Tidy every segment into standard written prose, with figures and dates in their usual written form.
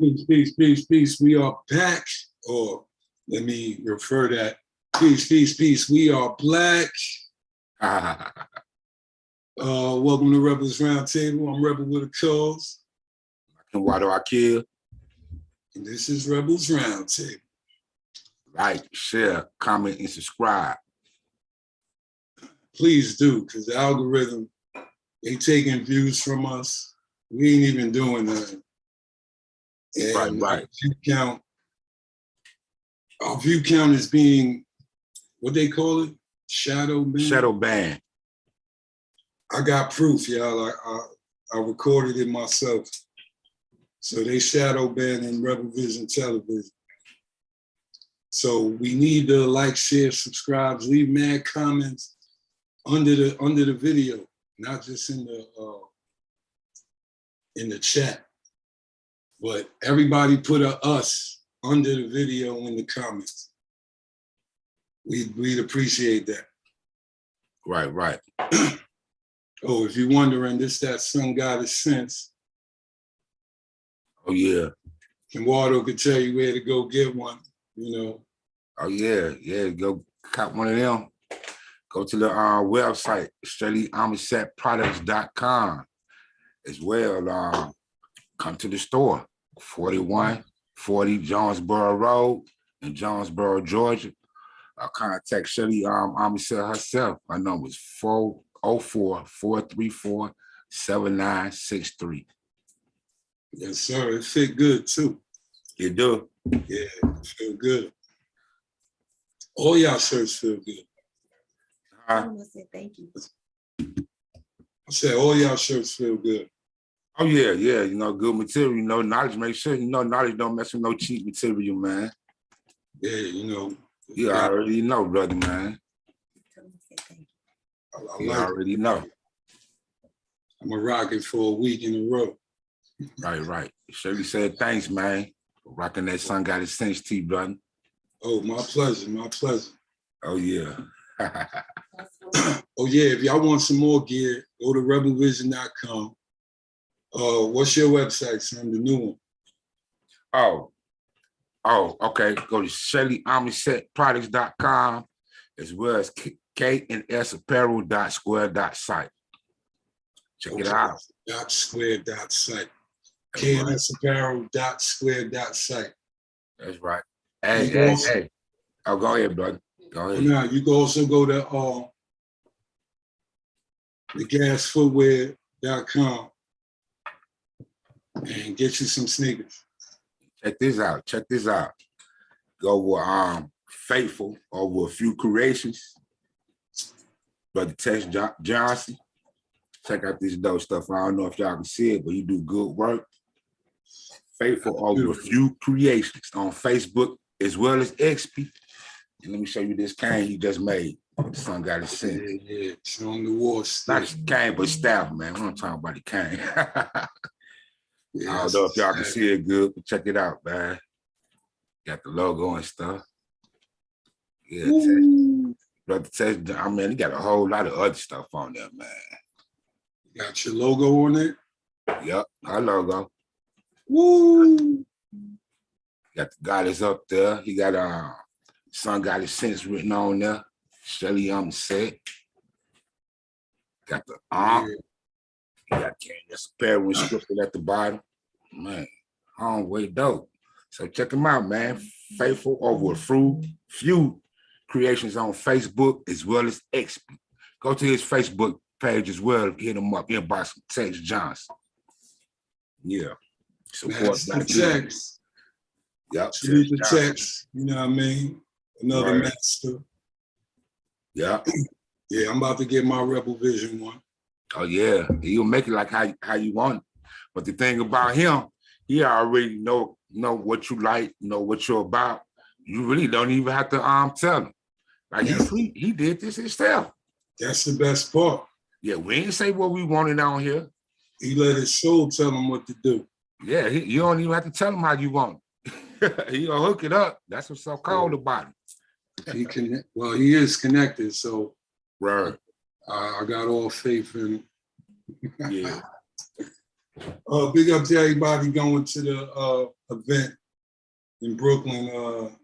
Peace, peace, peace, peace. We are back. Or let me refer that. Peace, peace, peace. We are black. Welcome to Rebels Roundtable. I'm Rebel with a cause. And why do I kill? And this is Rebels Roundtable. Like, share, comment, and subscribe. Please do, because the algorithm, they taking views from us. We ain't even doing that. And right. Our view count is being, what they call it? Shadow ban? Shadow ban. I got proof, y'all. I recorded it myself. So they shadow banning Rebel Vision Television. So we need to like, share, subscribe, leave mad comments under the video, not just in the chat. But everybody put a us under the video in the comments. We'd appreciate that. Right. Oh, if you're wondering, this that Sun Goddess Sense. Oh, yeah. And Waldo could tell you where to go get one, you know. Oh, yeah. Go cop one of them. Go to the website, ShellyAmistadProducts.com as well. Come to the store, 4140 Jonesboro Road in Jonesboro, Georgia. Contact Shelly Amistad herself. Her number is 404-434-7963. Yes, sir. It fit good too. You do? Yeah, it feel good. All y'all shirts feel good. I want to say thank you. I said all y'all shirts feel good. Oh, yeah. You know, good material. You know, knowledge. Make sure you know knowledge don't mess with no cheap material, man. Yeah, you know. You already know, brother, man. I want to say thank you. You already know. I'm going to rock it for a week in a row. Right. Shirley said thanks, man. For rocking that Sun Goddess Sense tee, brother. Oh, my pleasure. Oh, yeah. Oh, yeah, if y'all want some more gear, go to rebelvision.com. What's your website, son? The new one. Oh, okay. Go to ShellyAmistadProducts.com as well as KNSapparel.square.site. Check it out. .square.site. KNSapparel.square.site. That's right. Hey. Oh, go ahead, brother. Go ahead. Now, you can also go to thegasfootwear.com and get you some sneakers. Check this out. Go with Faithful over a few creations. Brother Tess Johnson. Check out this dope stuff. I don't know if y'all can see it, but he do good work. Faithful over a few creations on Facebook as well as XP. And let me show you this cane he just made. The Sun Goddess Sense. Yeah. Show him the war stick. Not just cane, but staff, man. We don't talk about the cane. Yeah, I don't know if y'all can see it good, but check it out, man. Got the logo and stuff. Yeah, Brother Tess, I mean, he got a whole lot of other stuff on there, man. You got your logo on it? Yep, our logo. Woo! Got the goddess up there. He got Sun Goddess Sense written on there. Shelly Amistad. Got the He got KNSapparel scripted at the bottom. Man, way dope. So check them out, man. Faithful over a few creations on Facebook as well as XP. Go to his Facebook page as well. Hit him up. Inbox Tex Johnson. Yeah. Support Black Tex. Yep. Salute the Tex. You know what I mean? Another master. Yeah. Yeah, I'm about to get my Rebel Vision one. Oh yeah, he'll make it like how you want it. But the thing about him, he already know what you like, know what you're about. You really don't even have to tell him. Like he did this himself. That's the best part. Yeah, we ain't say what we wanted on here. He let his soul tell him what to do. Yeah, you don't even have to tell him how you want it. He gonna hook it up. That's what's so cool about it. He is connected, so right. I got all faith in him. Yeah. Big up to everybody going to the event in Brooklyn,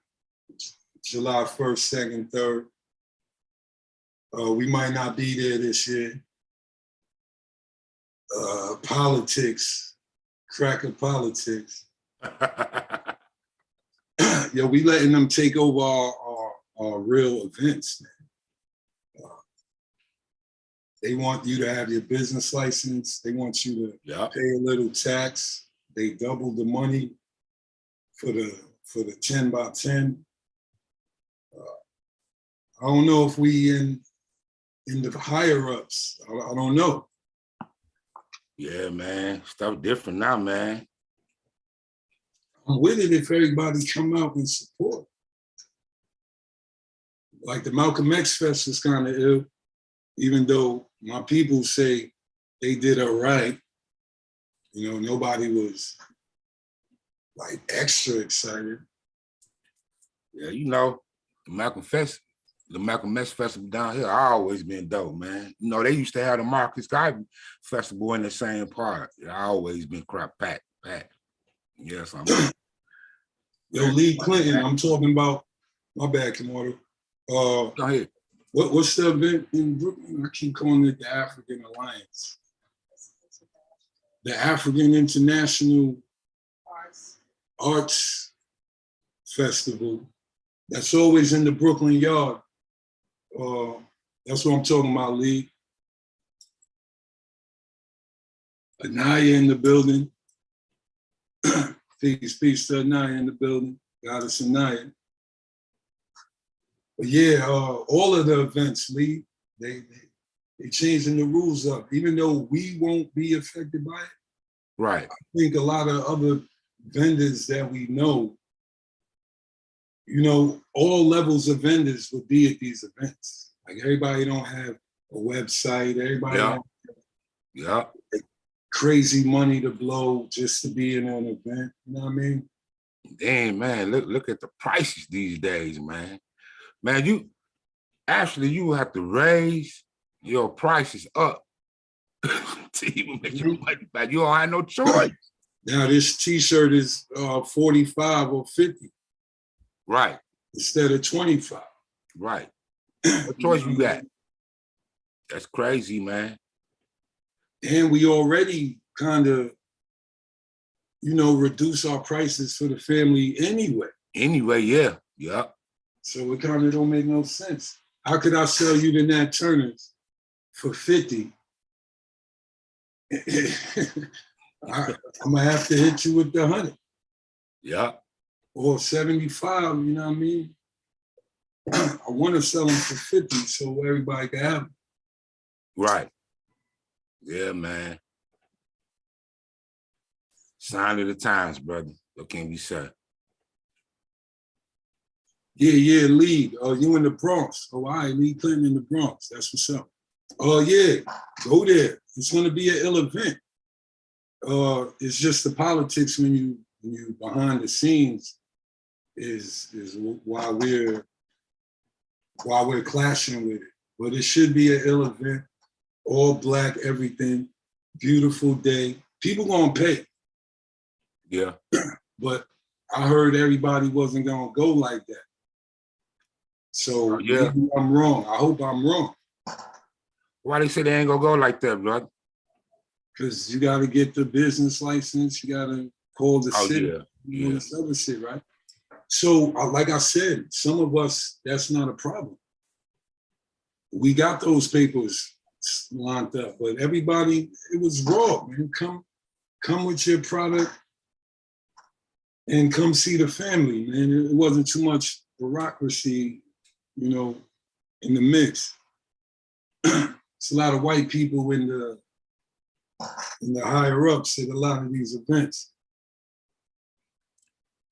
July 1st, 2nd, 3rd. We might not be there this year. Politics, cracker politics. Yo, we letting them take over our real events, man. They want you to have your business license. They want you to pay a little tax. They double the money for the 10 by 10. I don't know if we in the higher ups. I don't know. Yeah, man. Stuff different now, man. I'm with it if everybody come out and support. Like the Malcolm X Fest was kind of ill, even though my people say they did all right. You know, nobody was like extra excited. Yeah, you know, the Malcolm X Festival down here always been dope, man. You know, they used to have the Marcus Garvey Festival in the same part. It always been crap packed. Yes, I'm Yo, Lee Clinton, I'm talking about, my bad, Kimora. Go ahead. What's the event in Brooklyn? I keep calling it the African Alliance. The African International Arts Festival. That's always in the Brooklyn Yard. That's what I'm talking about, Lee. Anaya in the building. Peace to Anaya in the building. Goddess Anaya. But yeah, all of the events, Lee, they changing the rules up. Even though we won't be affected by it, right? I think a lot of other vendors that we know, you know, all levels of vendors would be at these events. Like everybody don't have a website. Everybody don't have crazy money to blow just to be in an event. You know what I mean? Damn, man, look at the prices these days, man. Man, you will have to raise your prices up to even make your money back. You don't have no choice. Now this T-shirt is 45 or 50. Right. Instead of 25. Right. What choice you got? That's crazy, man. And we already kind of, you know, reduce our prices for the family anyway. Anyway, yeah. So it kind of don't make no sense. How could I sell you the Nat Turners for 50? I'm gonna have to hit you with the 100. Yeah. Or 75, you know what I mean? I want to sell them for 50 so everybody can have them. Right. Yeah, man. Sign of the times, brother. What can we say? Yeah, Lee. You in the Bronx. Oh, all right, Lee Clinton in the Bronx. That's what's up. Oh, yeah, go there. It's going to be an ill event. It's just the politics when you behind the scenes is why we're clashing with it. But it should be an ill event. All black, everything. Beautiful day. People gonna pay. Yeah. But I heard everybody wasn't gonna go like that. So maybe I'm wrong. I hope I'm wrong. Why they say they ain't gonna go like that, brother? Because you gotta get the business license, you gotta call the city, yeah. This other shit, right? So like I said, some of us, that's not a problem. We got those papers lined up, but everybody, it was raw, man. Come with your product and come see the family, man. It wasn't too much bureaucracy, you know, in the mix. It's a lot of white people in the higher ups at a lot of these events.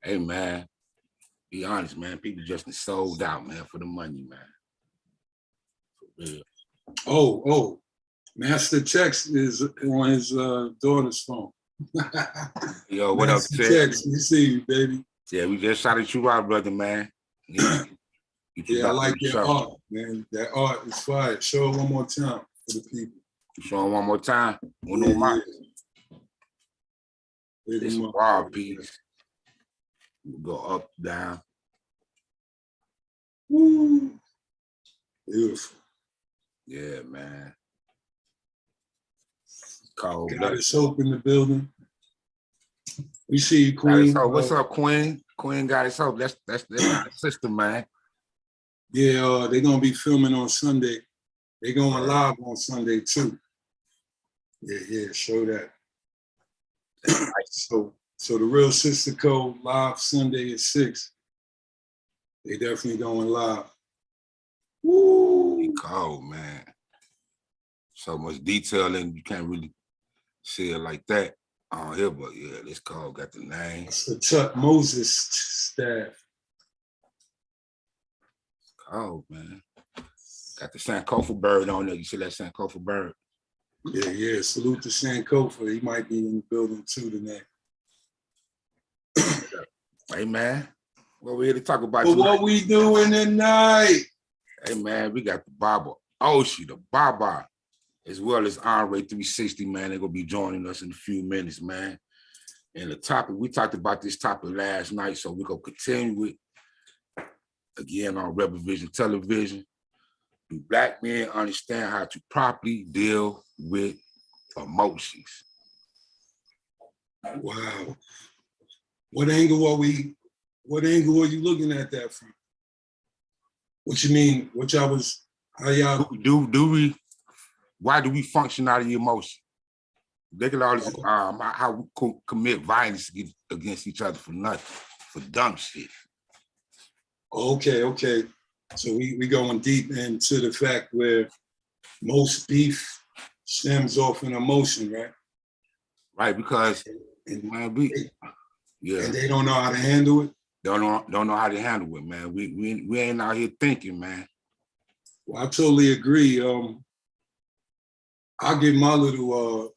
Hey, man, be honest, man. People just sold out, man, for the money, man. For real. Oh, Master Text is on his daughter's phone. Yo, what up, Text? We see you, baby. Yeah, we just shouted you out, brother, man. Yeah, I like your art, man. That art is fire. Show it one more time for the people. Show it one more time. One more. Big This 'em up. wild piece. We'll go up, down. Woo. Beautiful. Yeah, man. Cold Got blood. us hope in the building. We see you, Got his Queen. hope. What's up, Queen? Queen got his hope. That's my sister, man. Yeah, they're gonna be filming on Sunday. They're going live on Sunday too. Yeah, show that. So the Real Sister Code live Sunday at 6. They definitely going live. Woo! Cold, man. So much detail and you can't really see it like that on here, but yeah, this code got the name. That's the Chuck Moses staff. Cold, man. Got the Sankofa bird on there. You see that Sankofa bird? Yeah. Salute to Sankofa. He might be in the building too tonight. Hey, man. What we here to talk about But tonight? what we doing tonight? Hey, man, we got the Baba Oshi, the Baba, as well as Andre 360, man. They're going to be joining us in a few minutes, man. And the topic, we talked about this topic last night, so we're going to continue it again on Rebel Vision Television. Do Black men understand how to properly deal with emotions? Wow. What angle are you looking at that from? What you mean? How y'all? Why do we function out of emotion? Look at all this, how we commit violence against each other for nothing, for dumb shit. Okay. So we going deep into the fact where most beef stems off an emotion, right? Right, because And they don't know how to handle it. Don't know how to handle it, man. We ain't out here thinking, man. Well, I totally agree. I'll give my little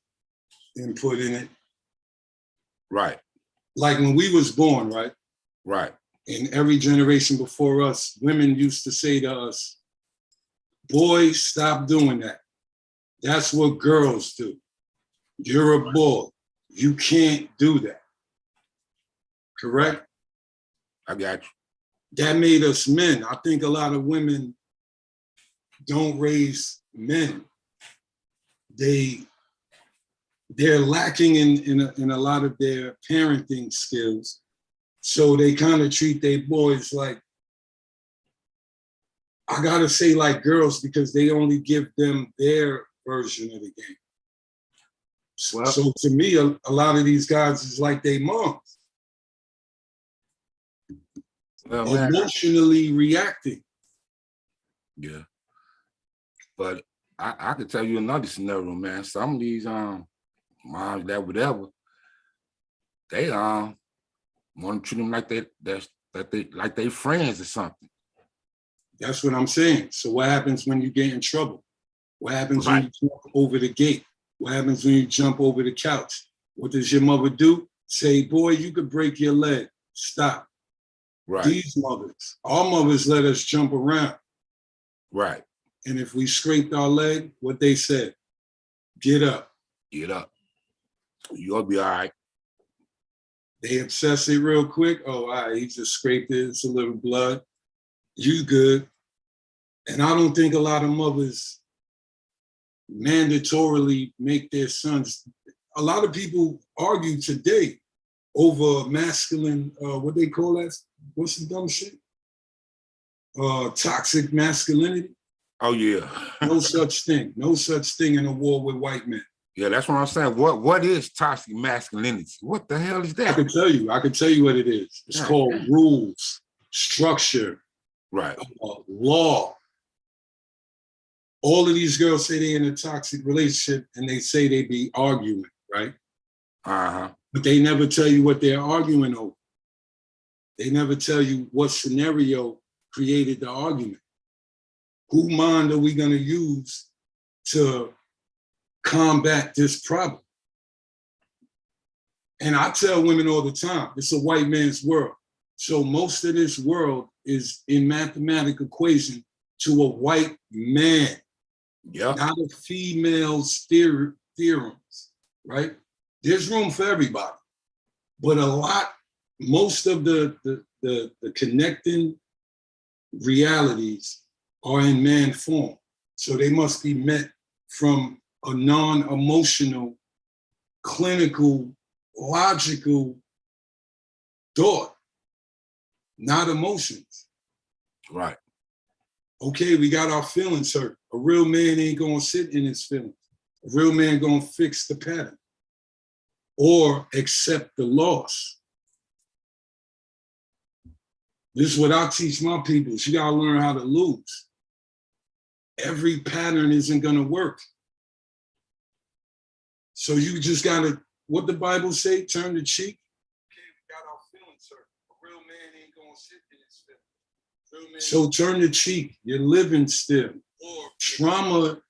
input in it. Right. Like when we was born, right? Right. And every generation before us, women used to say to us, boys, stop doing that. That's what girls do. You're a boy. You can't do that. Correct? I got you. That made us men. I think a lot of women don't raise men. They're lacking in a lot of their parenting skills. So they kind of treat their boys like, I gotta say like girls, because they only give them their version of the game. Well, so to me, a lot of these guys is like their moms. Emotionally reacting. Yeah. But I could tell you another scenario, man. Some of these moms that whatever, they want to treat them like they friends or something. That's what I'm saying. So what happens when you get in trouble? What happens when you jump over the gate? What happens when you jump over the couch? What does your mother do? Say, boy, you could break your leg. Stop. Right. These mothers, our mothers let us jump around. Right. And if we scraped our leg, what they said, get up. Get up. You'll be all right. They obsess it real quick. Oh, all right, he just scraped it. It's a little blood. You good. And I don't think a lot of mothers mandatorily make their sons. A lot of people argue today over masculine, what they call that? What's the dumb shit? Toxic masculinity. Oh, yeah. No such thing. No such thing in a war with white men. Yeah, that's what I'm saying. What is toxic masculinity? What the hell is that? I can tell you what it is. It's called rules, structure, right, law. All of these girls say they're in a toxic relationship and they say they be arguing, right? Uh-huh. But they never tell you what they're arguing over. They never tell you what scenario created the argument. Whose mind are we going to use to combat this problem? And I tell women all the time, it's a white man's world. So most of this world is in mathematical equation to a white man, not a female's theorems, right? There's room for everybody. But most of the connecting realities are in man form. So they must be met from a non-emotional, clinical, logical thought, not emotions. Right. Okay, we got our feelings hurt. A real man ain't gonna sit in his feelings. A real man gonna fix the pattern or accept the loss. This is what I teach my people. You gotta learn how to lose. Every pattern isn't gonna work. So you just gotta, what the Bible say, turn the cheek. Okay, we got our feelings hurt. A real man ain't gonna sit in his feelings. So turn the cheek, you're living still. Or trauma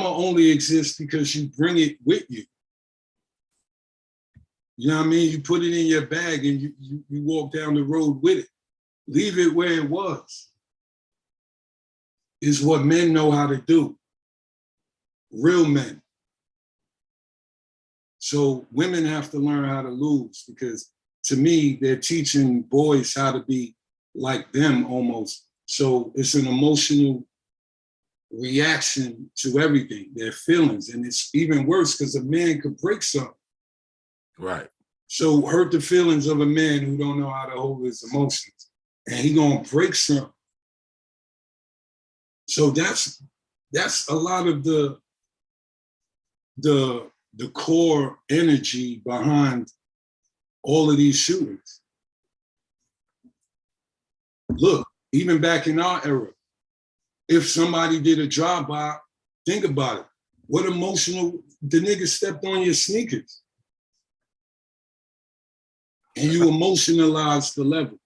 only exists because you bring it with you. You know what I mean? You put it in your bag and you walk down the road with it. Leave it where it was. Is what men know how to do. Real men. So women have to learn how to lose, because to me, they're teaching boys how to be like them almost. So it's an emotional reaction to everything, their feelings. And it's even worse because a man could break something. Right. So hurt the feelings of a man who don't know how to hold his emotions, and he gonna break something. So that's a lot of the core energy behind all of these shootings. Look, even back in our era, if somebody did a drive-by, think about it. What emotional, the nigga stepped on your sneakers. And you emotionalize the level.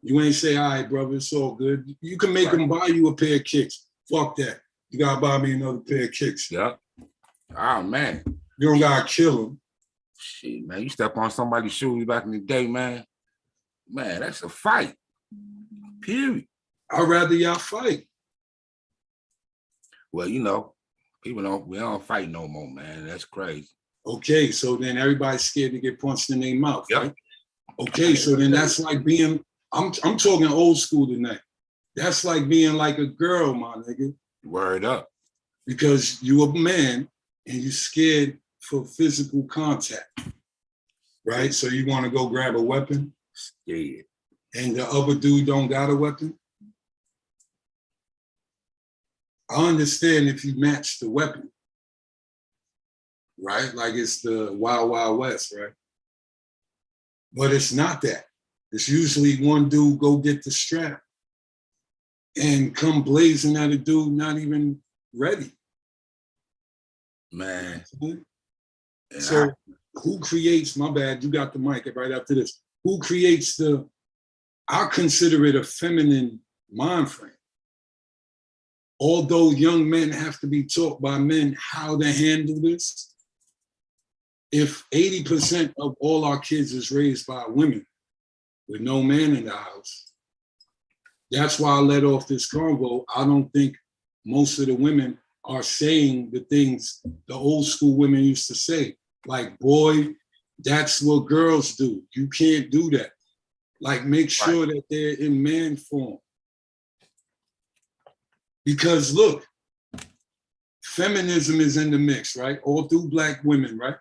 You ain't say, all right, brother, it's all good. You can make them buy you a pair of kicks. Fuck that. You gotta buy me another pair of kicks. Yep. Oh, man. You don't gotta kill them. Shit, man, you step on somebody's shoes back in the day, man. Man, that's a fight. Period. I'd rather y'all fight. Well, we don't fight no more, man. That's crazy. Okay, so then everybody's scared to get punched in their mouth, Yep. right? Okay, so then that's like being, I'm talking old school tonight. That's like being like a girl, my nigga. Word up. Because you a man and you scared for physical contact, right? So you want to go grab a weapon? Scared. And the other dude don't got a weapon? I understand if you match the weapon, right? Like it's the Wild Wild West, right? But it's not that. It's usually one dude go get the strap and come blazing at a dude not even ready. Man. So who creates, my bad, you got the mic right after this. Who creates I consider it a feminine mind frame. Although young men have to be taught by men how to handle this, if 80% of all our kids is raised by women with no man in the house, that's why I let off this convo. I don't think most of the women are saying the things the old school women used to say. Like, boy, that's what girls do. You can't do that. Like, make sure that they're in man form. Because look, feminism is in the mix, right? All through Black women, right?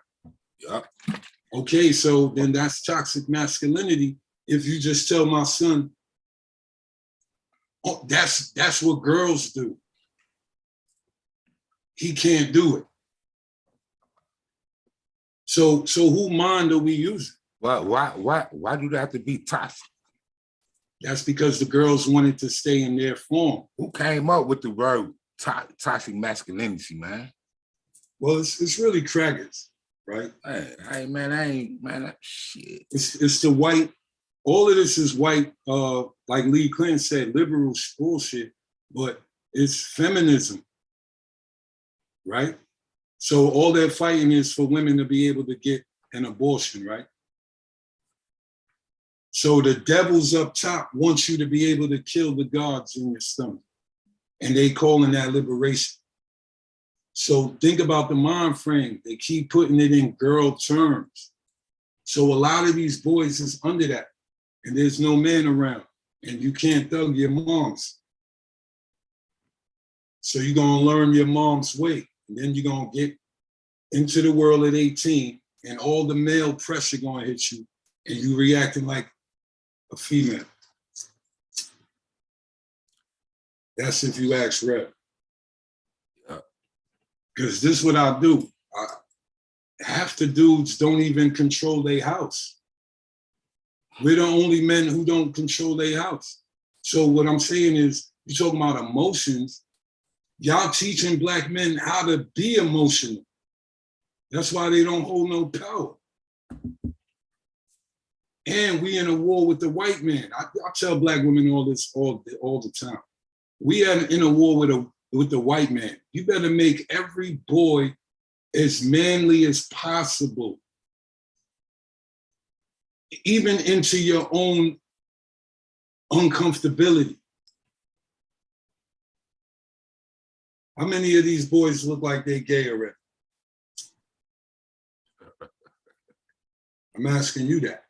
Yep. Okay, so then that's toxic masculinity. If you just tell my son, oh, that's what girls do. He can't do it. So who mind are we using? Why do they have to be toxic? That's because the girls wanted to stay in their form. Who came up with the word toxic masculinity, man? Well, it's really crackers, right? Shit. It's the white, all of this is white, like Lee Clinton said, liberal bullshit, but it's feminism, right? So all that fighting is for women to be able to get an abortion, right? So the devils up top wants you to be able to kill the gods in your stomach. And they calling that liberation. So think about the mind frame. They keep putting it in girl terms. So a lot of these boys is under that, and there's no man around, and you can't thug your moms. So you're gonna learn your mom's way, and then you're gonna get into the world at 18, and all the male pressure gonna hit you, and you reacting like a female. That's if you ask Rep. Because this is what I do. Half the dudes don't even control their house. We're the only men who don't control their house. So what I'm saying is, you're talking about emotions. Y'all teaching black men how to be emotional. That's why they don't hold no power. And we in a war with the white man. I tell black women all this all the time. We are in a war with the white man. You better make every boy as manly as possible, even into your own uncomfortability. How many of these boys look like they're gay already? I'm asking you that.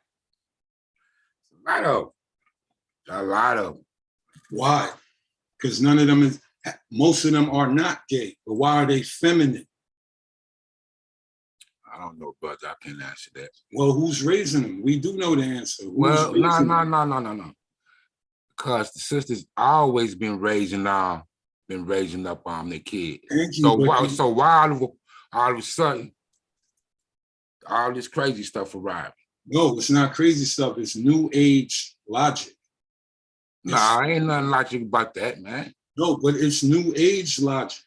A lot of them. Why? Because most of them are not gay, but why are they feminine? I don't know, brother. I can't answer that. Well, who's raising them? We do know the answer. Well, no. Because the sisters always been raising up their kids. Thank you. So why all of a sudden all this crazy stuff arrived? No, it's not crazy stuff. It's new age logic. Ain't nothing logic about that, man. No, but it's new age logic.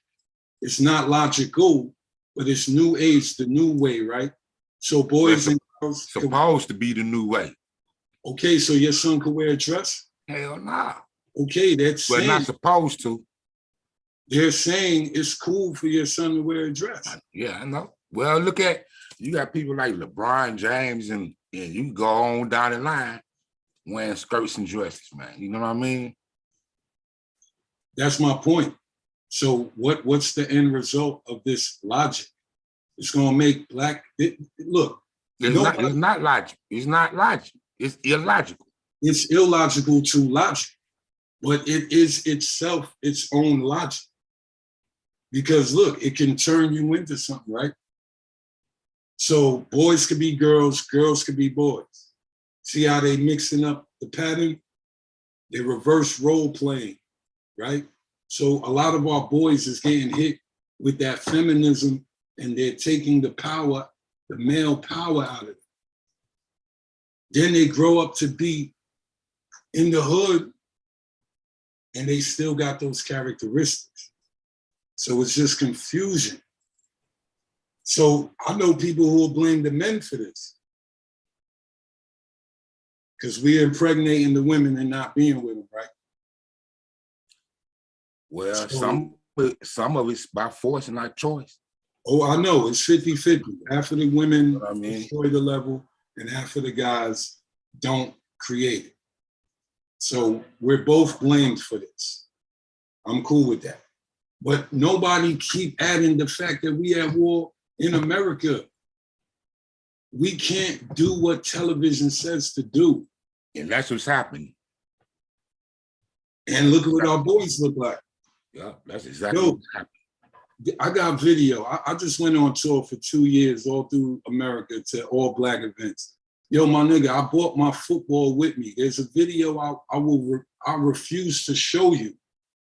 It's not logical, but it's new age, the new way, right? So boys and girls supposed to be the new way. Okay, so your son could wear a dress? Hell nah. Okay, that's but not supposed to. They're saying it's cool for your son to wear a dress. Yeah, I know. Well, you got people like LeBron James and you can go on down the line wearing skirts and dresses, man. You know what I mean? That's my point. So what's the end result of this logic? It's gonna make look. It's not logic. It's not logic. It's illogical. It's illogical to logic, but it is itself its own logic. Because look, it can turn you into something, right? So boys could be girls, girls could be boys. See how they mixing up the pattern? They reverse role playing, right? So a lot of our boys is getting hit with that feminism, and they're taking the power, the male power out of it. Then they grow up to be in the hood, and they still got those characteristics. So it's just confusion. So I know people who will blame the men for this, because we're impregnating the women and not being with them, right? Well, some of it's by force and not choice. Oh, I know, it's 50-50. Half of the women You know what I mean? destroy the level, and half of the guys don't create it. So we're both blamed for this. I'm cool with that. But nobody keep adding the fact that we at war in America. We can't do what television says to do. And that's what's happening. And look at what our boys look like. Yeah, that's exactly what's happening. I got video. I just went on tour for 2 years all through America to all black events. Yo, my nigga, I brought my football with me. There's a video I refuse to show you.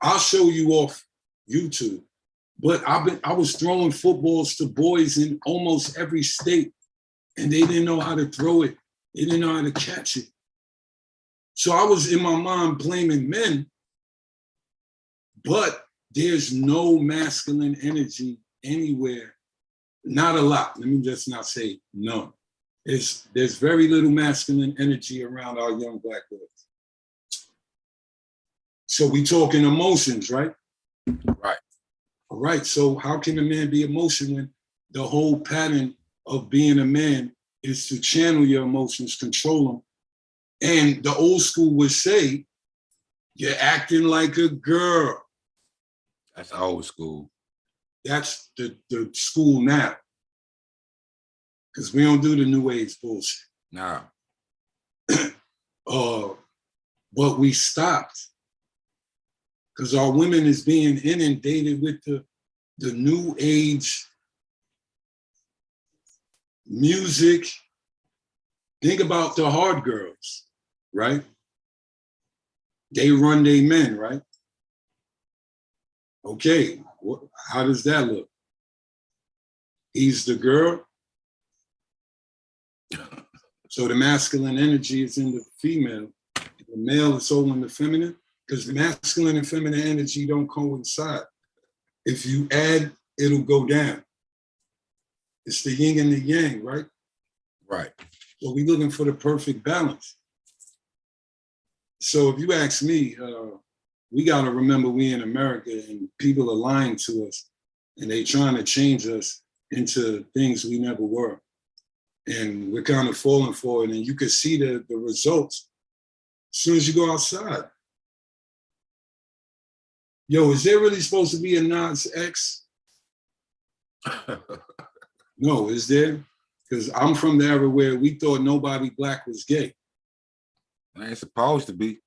I'll show you off YouTube. But I was throwing footballs to boys in almost every state, and they didn't know how to throw it. They didn't know how to catch it. So I was in my mind blaming men, but there's no masculine energy anywhere. Not a lot. Let me just not say none. There's very little masculine energy around our young black boys. So we talking emotions, right? Right. All right. So how can a man be emotional when the whole pattern of being a man is to channel your emotions, control them? And the old school would say, you're acting like a girl. That's old school. That's the school now. because we don't do the new age bullshit. Nah. But we stopped because our women is being inundated with the new age music. Think about the hard girls, right? They run their men, right? Okay, how does that look? He's the girl. So the masculine energy is in the female. The male is all in the feminine, because masculine and feminine energy don't coincide. If you add, it'll go down. It's the yin and the yang, right? Right. So we're looking for the perfect balance. So if you ask me, we got to remember we in America and people are lying to us and they trying to change us into things we never were. And we're kind of falling for it. And you can see the results as soon as you go outside. Yo, is there really supposed to be a Nas X? No, is there? Because I'm from the era where we thought nobody black was gay. It ain't supposed to be.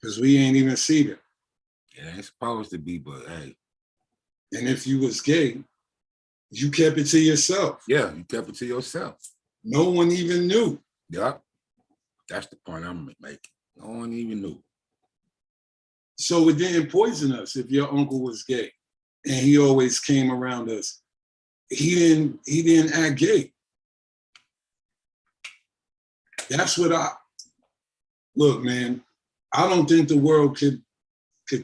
Because we ain't even seen it. It ain't supposed to be, but hey. And if you was gay, you kept it to yourself. Yeah, you kept it to yourself. No one even knew. Yep. That's the point I'm making. No one even knew. So it didn't poison us if your uncle was gay and he always came around us. He didn't act gay. That's what look, man, I don't think the world could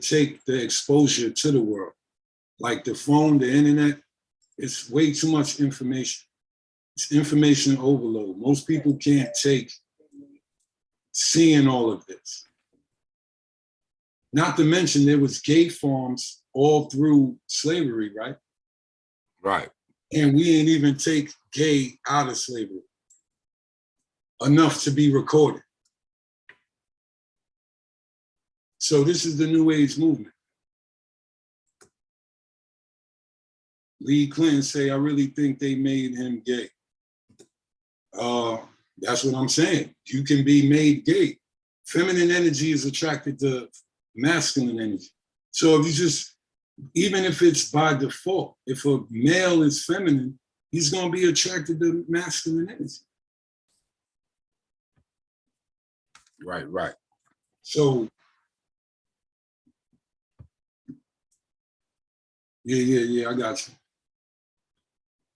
take the exposure to the world. Like the phone, the internet, it's way too much information. It's information overload. Most people can't take seeing all of this. Not to mention there was gay farms all through slavery, right? Right. And we ain't even take gay out of slavery enough to be recorded. So this is the new age movement. Lee Clinton say, I really think they made him gay. That's what I'm saying. You can be made gay. Feminine energy is attracted to masculine energy. So if you just, even if it's by default, if a male is feminine, he's going to be attracted to masculine energy. Right, right. So, yeah, I got you.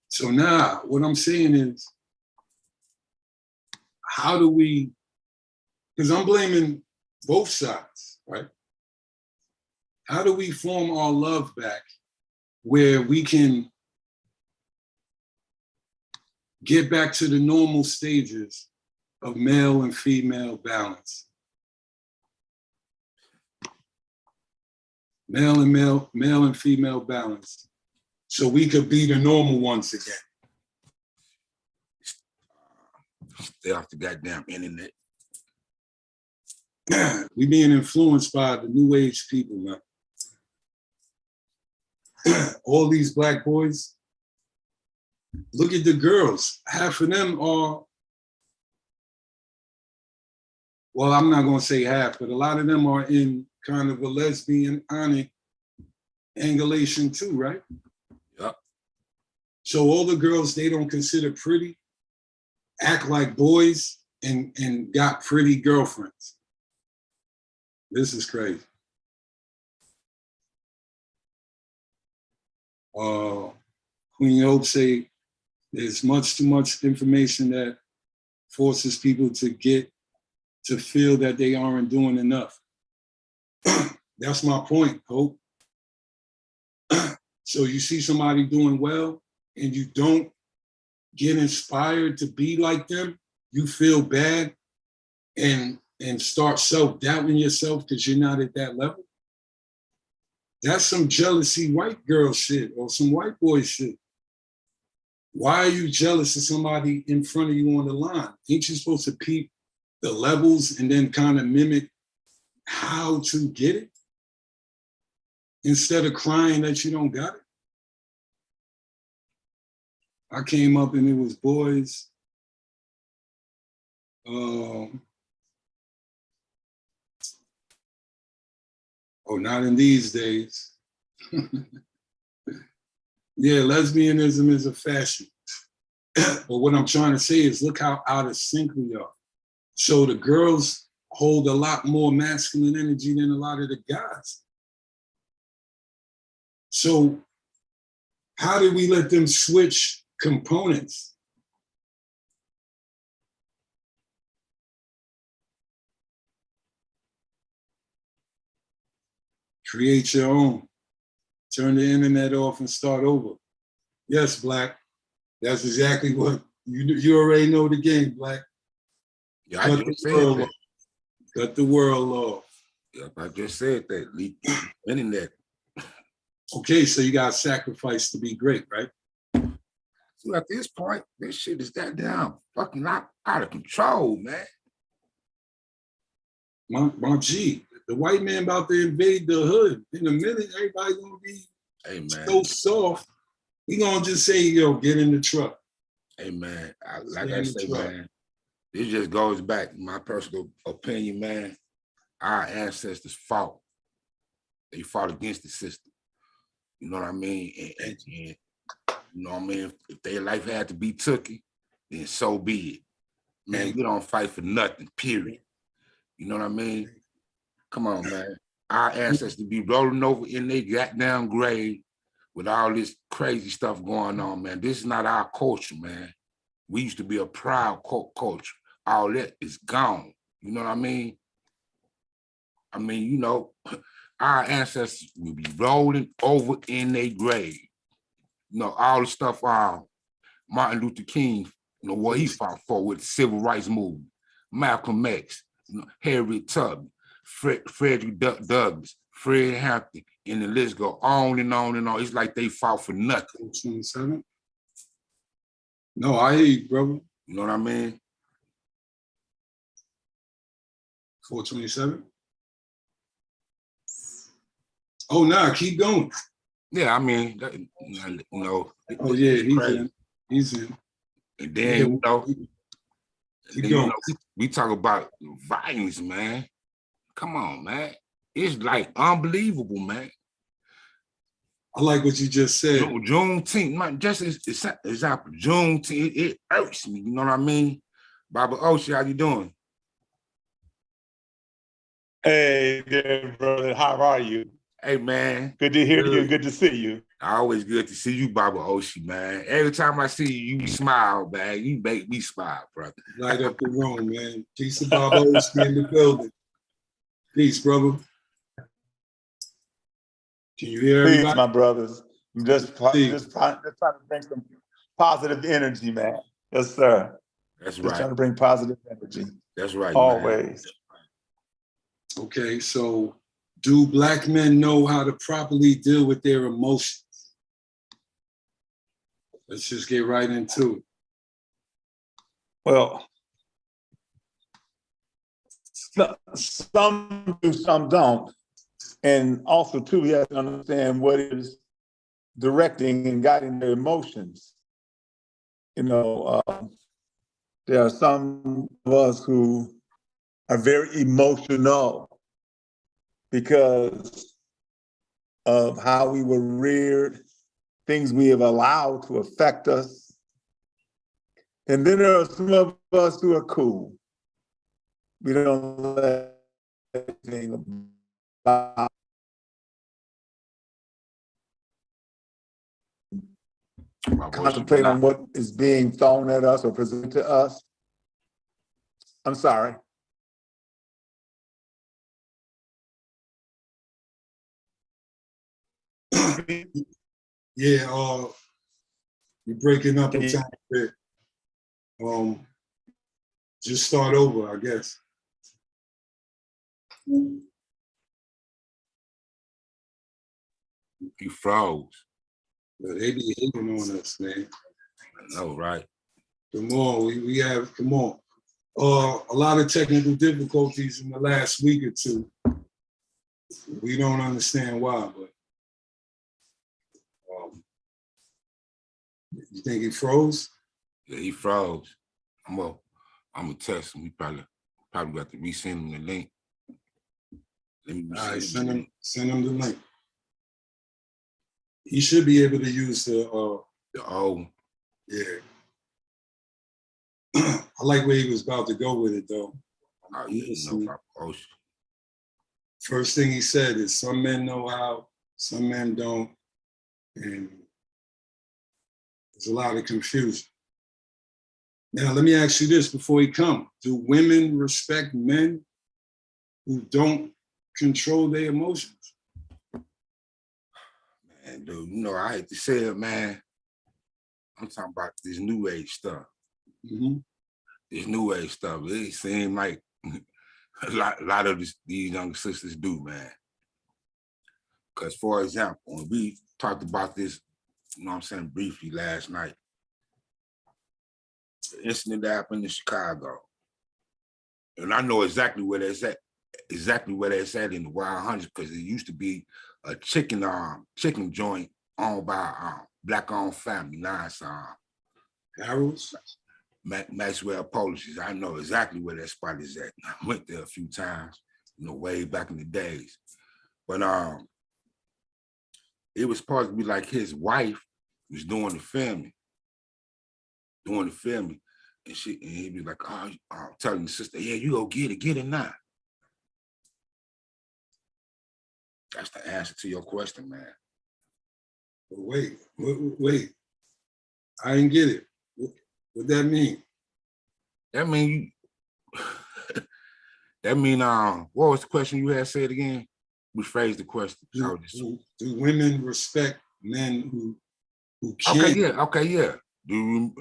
So now what I'm saying is, how do we, because I'm blaming both sides, right? How do we form our love back where we can get back to the normal stages of male and female balance? Male and female balance. So we could be the normal ones again. Stay off the goddamn internet. We being influenced by the new age people, man. All these black boys, look at the girls. Half of them are, well, I'm not gonna say half, but a lot of them are in kind of a lesbian-onic angulation too, right? Yep. So all the girls they don't consider pretty act like boys and got pretty girlfriends. This is crazy. Queen Hope say there's too much information that forces people to feel that they aren't doing enough. That's my point, Hope. So you see somebody doing well and you don't get inspired to be like them, you feel bad and start self-doubting yourself because you're not at that level. That's some jealousy white girl shit or some white boy shit. Why are you jealous of somebody in front of you on the line? Ain't you supposed to peep the levels and then kind of mimic how to get it instead of crying that you don't got it? I came up and it was boys Oh, not in these days. Yeah, lesbianism is a fashion. But what I'm trying to say is look how out of sync we are. So the girls hold a lot more masculine energy than a lot of the guys. So how did we let them switch components? Create your own. Turn the internet off and start over. Yes, Black. That's exactly what you already know the game, Black. Yeah, I just said that. Cut the world off. Yep, I just said that. Leak internet. Okay, so you got to sacrifice to be great, right? So at this point, this shit is goddamn fucking out of control, man. My G, the white man about to invade the hood. In a minute, everybody gonna be so soft. He gonna just say, yo, get in the truck. Hey, man, like I say, man, this just goes back, my personal opinion, man. Our ancestors fought. They fought against the system. You know what I mean? And you know what I mean? If their life had to be tooken, then so be it. Man, we don't fight for nothing, period. You know what I mean? Come on, man. Our ancestors be rolling over in their goddamn grave with all this crazy stuff going on, man. This is not our culture, man. We used to be a proud culture. All that is gone. You know what I mean? I mean, you know, our ancestors will be rolling over in their grave. You know, all the stuff Martin Luther King, you know, what he fought for with the civil rights movement, Malcolm X, you know, Harriet Tubman, Frederick Douglass, Fred Hampton, and the list go on and on and on. It's like they fought for nothing. 27? No, I hear you, brother. You know what I mean? 427? Oh, nah, keep going. Yeah, I mean, you know. Oh, yeah, he's in. And then, you know, we talk about violence, man. Come on, man. It's like unbelievable, man. I like what you just said. Juneteenth, man, just example, Juneteenth, it hurts me, you know what I mean? Baba Oshi, how you doing? Hey there, brother, how are you? Hey, man. Good to hear you, good to see you. Always good to see you, Baba Oshi, man. Every time I see you, you smile, man. You make me smile, brother. Light up the room, man. Peace to Baba Oshi in the building. Peace, brother. Can you hear everybody? Peace, my brothers. I'm just trying to bring some positive energy, man. Yes, sir. That's just right. Trying to bring positive energy. That's right, always. Man. Okay, so do Black men know how to properly deal with their emotions? Let's just get right into it. Well, some do, some don't. And also, too, we have to understand what is directing and guiding their emotions. You know, there are some of us who are very emotional because of how we were reared, things we have allowed to affect us. And then there are some of us who are cool. We don't let anything about concentrate on what is being thrown at us or presented to us. I'm sorry. Yeah, you're breaking up a tiny bit. Just start over, I guess. You froze. But they be hating on us, man. I know, right? Come on, we have, come on. A lot of technical difficulties in the last week or two. We don't understand why, but you think he froze? Yeah, he froze. I'm I'm gonna text him. We probably got to resend him the link. Let me All right, resend him. send him the link. He should be able to use the yeah. I like where he was about to go with it though. Oh yeah, you know about Ocean. First thing he said is some men know how, some men don't, and there's a lot of confusion. Now, let me ask you this before he comes. Do women respect men who don't control their emotions? Man, dude, you know, I hate to say it, man. I'm talking about this new age stuff. Mm-hmm. This new age stuff. It seems like a lot of these young sisters do, man. Because, for example, when we talked about this, you know what I'm saying, briefly last night, the incident that happened in Chicago, and I know exactly where that's at in the Wild Hundreds, because it used to be a chicken joint owned by Black-owned family. Now it's Harold's? Maxwell Polishes. I know exactly where that spot is at. I went there a few times, you know, way back in the days. But it was supposed to be like his wife was doing the filming, and he'd be like, oh, telling the sister, yeah, you go get it now. That's the answer to your question, man. But wait. I didn't get it. What that mean? That mean what was the question you had said again? Rephrase the question. Do women respect men who can't? Okay, yeah. Do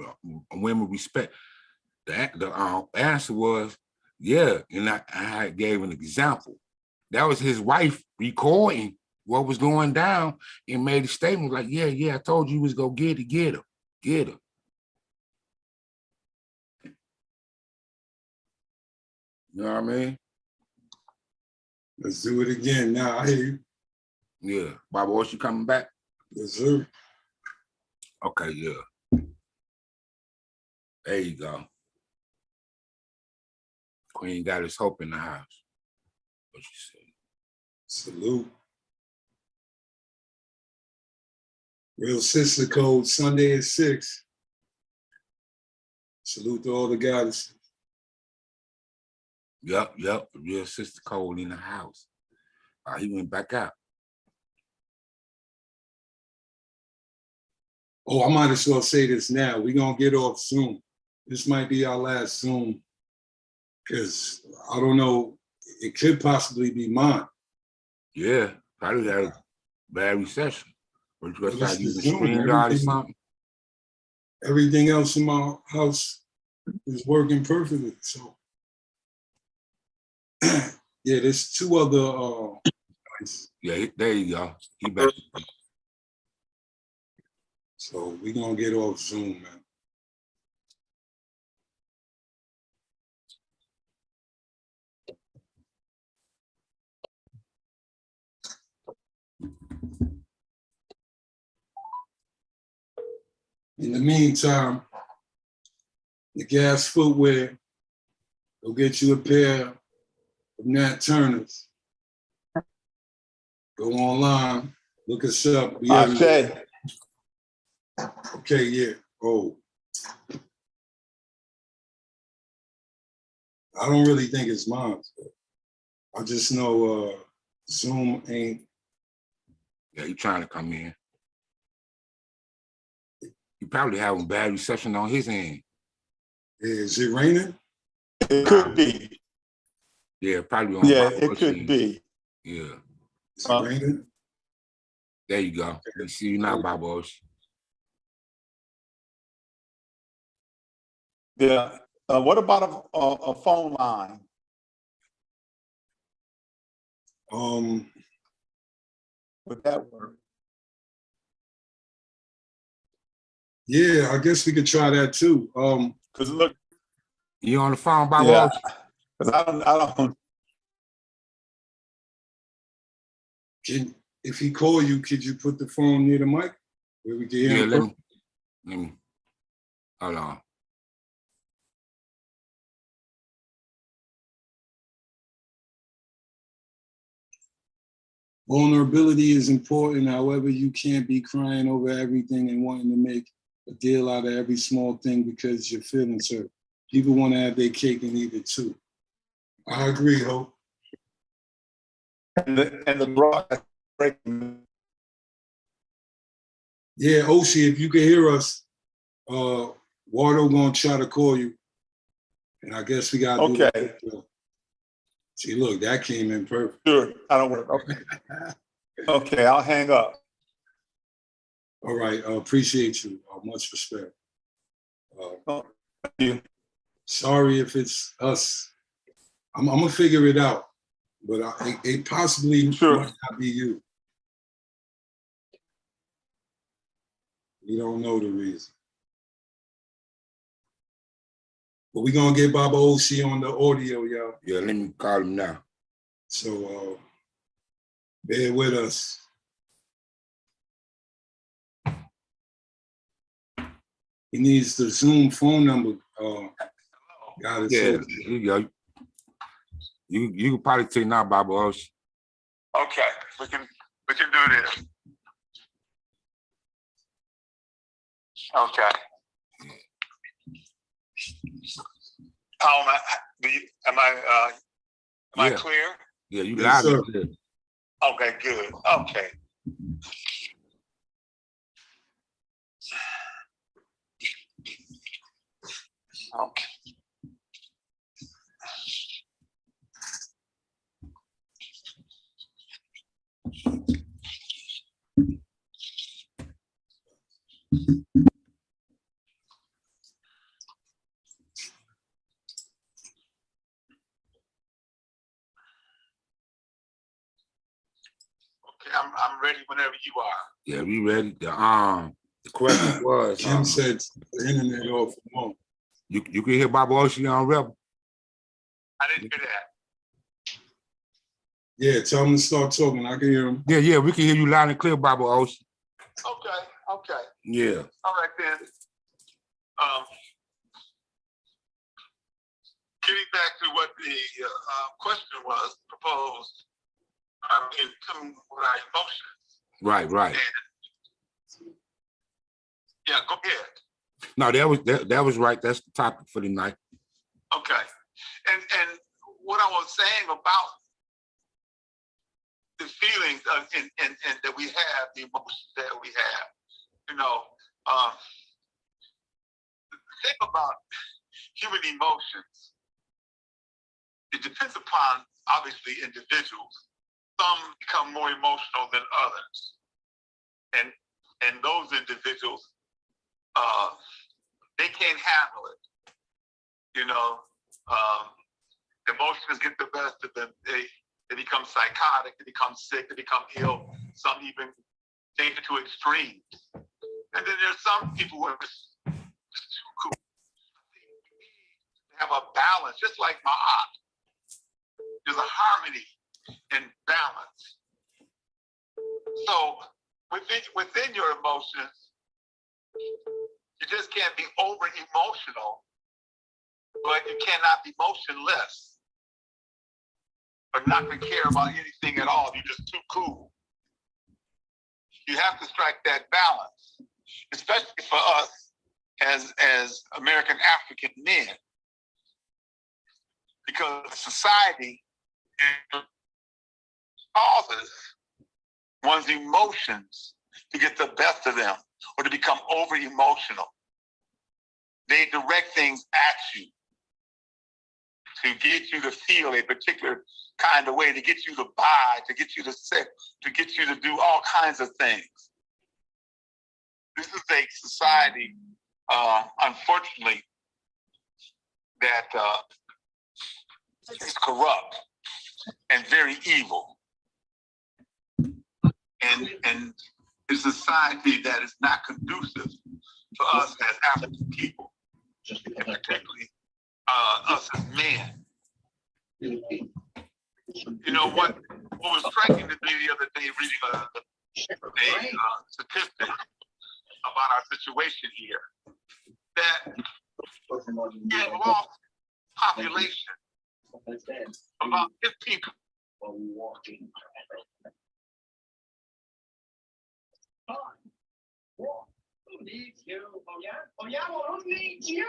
women respect? The answer was, yeah, and I gave an example. That was his wife recording what was going down and made a statement like, yeah, I told you was gonna get her. You know what I mean? Let's do it again. Now I hear you. Yeah. Baba, was she coming back? Yes, sir. Okay, yeah. There you go. Queen got his hope in the house. What you say? Salute. Real Sister Code, Sunday at 6. Salute to all the goddesses. Yep. The real Sister Cole in the house. He went back out. Oh, I might as well say this now. We're going to get off Zoom. This might be our last Zoom because I don't know, it could possibly be mine. Yeah, probably had a bad reception. But you gonna start using Zoom, StreamYard or something? Everything else in my house is working perfectly. So, yeah, there's two other. Yeah, there you go. He back. So we're going to get off Zoom, man. In the meantime, the Gas Footwear, go get you a pair of Nat Turners. Go online, look us up. Ashe. Okay, yeah. Oh. I don't really think it's mine. I just know Zoom ain't. Yeah, he trying to come in. He probably having bad reception on his end. Is it raining? It could be. Yeah, probably on. Yeah, it could be. Yeah. Is it raining? There you go. Okay. See you now, Babos. Yeah. What about a phone line? Would that work? Yeah, I guess we could try that too. Because look, you on the phone, Babos? Yeah. Because I don't. If he call you, could you put the phone near the mic where we can hear him? Let me. Hold on. Vulnerability is important. However, you can't be crying over everything and wanting to make a deal out of every small thing because your feelings hurt. People want to have their cake and eat it too. I agree, Hope. And the broad breaking. Yeah, Oshi, if you can hear us, Wardo gonna try to call you. And I guess we gotta do Okay. that. See, look, that came in perfect. Sure, I don't work. Okay. Okay, I'll hang up. All right, appreciate you. Much respect. Thank you. Sorry if it's us. I'm gonna figure it out, but it possibly might not be you. We don't know the reason. But we're gonna get Baba Oshi on the audio, y'all. Yeah, let me call him now. So bear with us. He needs the Zoom phone number. Got it. Yeah, you go. You can probably take now, Baba Oshi. Okay, we can do this. Okay. Am I clear? Yeah, you Yes, loud and clear. Okay, good. Okay. Okay. I'm ready whenever you are. Yeah, we ready. The question was, Jim said the internet off and on. you can hear Baba Oshi on Rebel. I didn't hear that. Yeah, tell him to start talking. I can hear him. Yeah, we can hear you loud and clear, Baba Oshi. Okay. Yeah. All right then. Getting back to what the question was proposed, in coming with our emotions. Right. And, yeah, go ahead. No, that was right. That's the topic for tonight. Okay. And what I was saying about the feelings and that we have, the emotions that we have, think about human emotions. It depends upon, obviously, individuals. Some become more emotional than others. And those individuals, they can't handle it. Emotions get the best of them. They become psychotic, they become sick, they become ill. Some even take it to extremes. And then there's some people who are just too cool. They have a balance, just like my aunt. There's a harmony and balance. So within your emotions, you just can't be over emotional, but you cannot be motionless or not to care about anything at all. You're just too cool. You have to strike that balance, especially for us as American African men, because society causes one's emotions to get the best of them or to become over emotional. They direct things at you to get you to feel a particular kind of way, to get you to buy, to get you to sit, to get you to do all kinds of things. This is a society, unfortunately, that is corrupt and very evil. And a society that is not conducive to us as African people, and particularly us as men. What was striking to me the other day reading a statistic about our situation here, that we have lost population about 15 needs you? Oh yeah? Oh yeah, well, who needs you?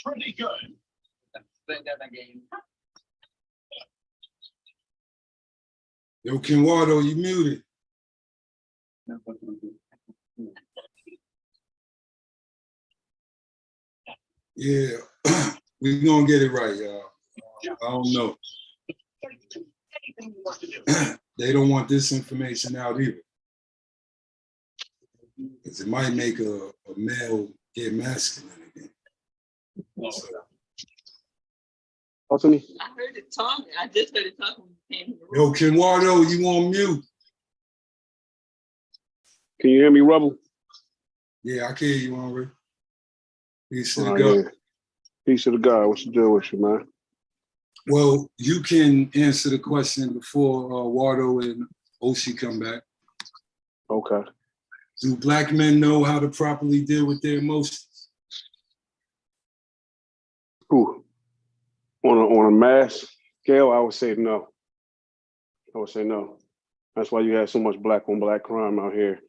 Pretty good. Play that again. Yo, Kenwado, you muted. Yeah, we gonna get it right, y'all. I don't know. They don't want this information out either. Because it might make a male get masculine again. So, Talk to me. I heard it talking. I just heard it talking when you came in the yo, room. Kenwado, you on mute? Can you hear me, Rebel? Yeah, I can hear you, Henry. Peace to the Oh, God. yeah. Peace to the God. What's the deal with you, man? Well, you can answer the question before Wardo and Oshi come back. Okay. Do Black men know how to properly deal with their emotions? Ooh. On a mass scale, I would say no. I would say no. That's why you have so much black on black crime out here.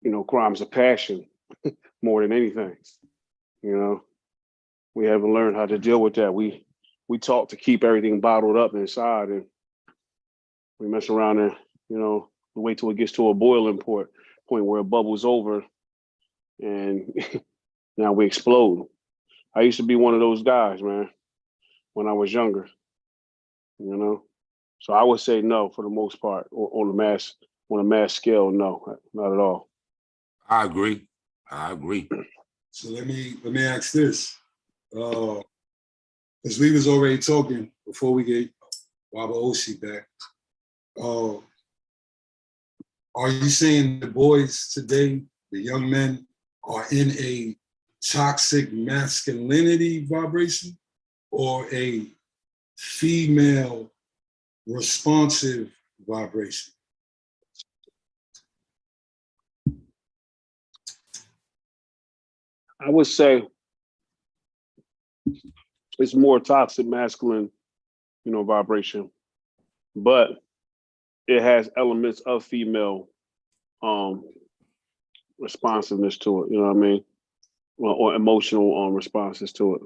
You know, crime's a passion more than anything. You know, we haven't learned how to deal with that. We taught to keep everything bottled up inside, and we mess around and, you know, we wait till it gets to a boiling point where it bubbles over, and now we explode. I used to be one of those guys, man, when I was younger. You know, so I would say no for the most part on a mass scale. No, not at all. I agree. So let me ask this. Because we was already talking before we get Waba Oshi back. Are you saying the boys today, the young men, are in a toxic masculinity vibration or a female responsive vibration? I would say it's more toxic masculine, you know, vibration, but it has elements of female responsiveness to it. You know what I mean? Or emotional responses to it.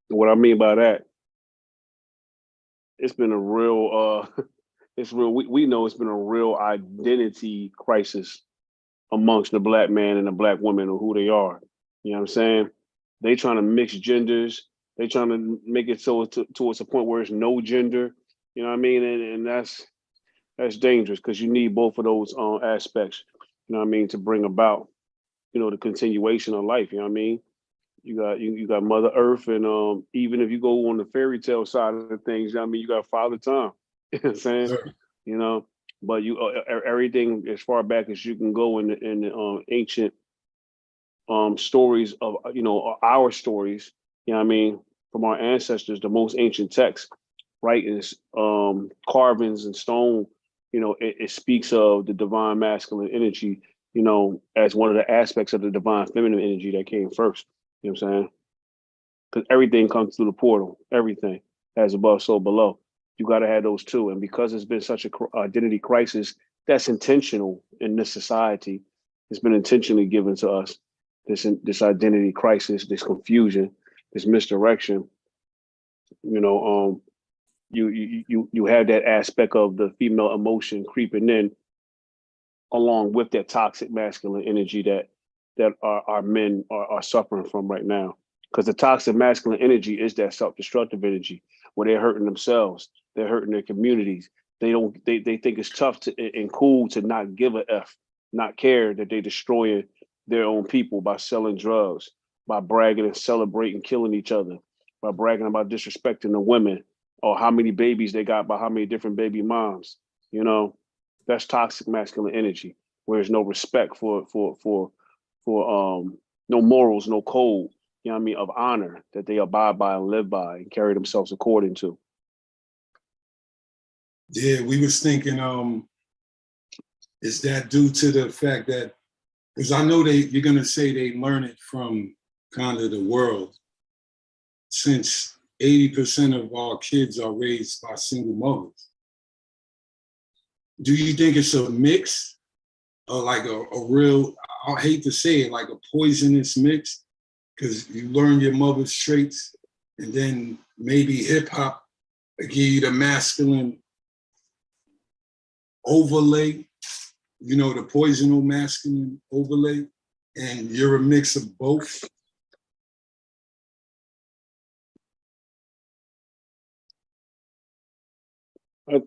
What I mean by that, it's been a real it's real. We know it's been a real identity crisis amongst the black man and the black woman or who they are. You know what I'm saying? They trying to mix genders. They trying to make it so towards a point where it's no gender. You know what I mean? And that's dangerous because you need both of those aspects. You know what I mean, to bring about, you know, the continuation of life. You know what I mean? You got Mother Earth, and even if you go on the fairy tale side of things, you know what I mean, you got Father Time. You know what I'm saying? Sure. You know, but you everything as far back as you can go in the ancient stories of, you know, our stories. You know what I mean, from our ancestors, the most ancient texts, writings, carvings and stone. You know, it speaks of the divine masculine energy, you know, as one of the aspects of the divine feminine energy that came first. You know what I'm saying? Because everything comes through the portal. Everything, as above, so below. You got to have those two. And because it's been such a identity crisis that's intentional in this society, it's been intentionally given to us, this identity crisis, this confusion, this misdirection. You know, you have that aspect of the female emotion creeping in, along with that toxic masculine energy that our men are suffering from right now. Because the toxic masculine energy is that self-destructive energy where they're hurting themselves, they're hurting their communities. They think it's tough and cool to not give a F, not care that they're destroying their own people by selling drugs, by bragging and celebrating, killing each other, by bragging about disrespecting the women, or how many babies they got by how many different baby moms. You know, that's toxic masculine energy, where there's no respect for no morals, no code, you know what I mean, of honor that they abide by and live by and carry themselves according to. Yeah, we was thinking, is that due to the fact that, because I know you're gonna say they learn it from kind of the world, since 80% of our kids are raised by single mothers. Do you think it's a mix or like a real, I hate to say it, like a poisonous mix? Because you learn your mother's traits and then maybe hip hop give you the masculine overlay, you know, the poisonal masculine overlay, and you're a mix of both.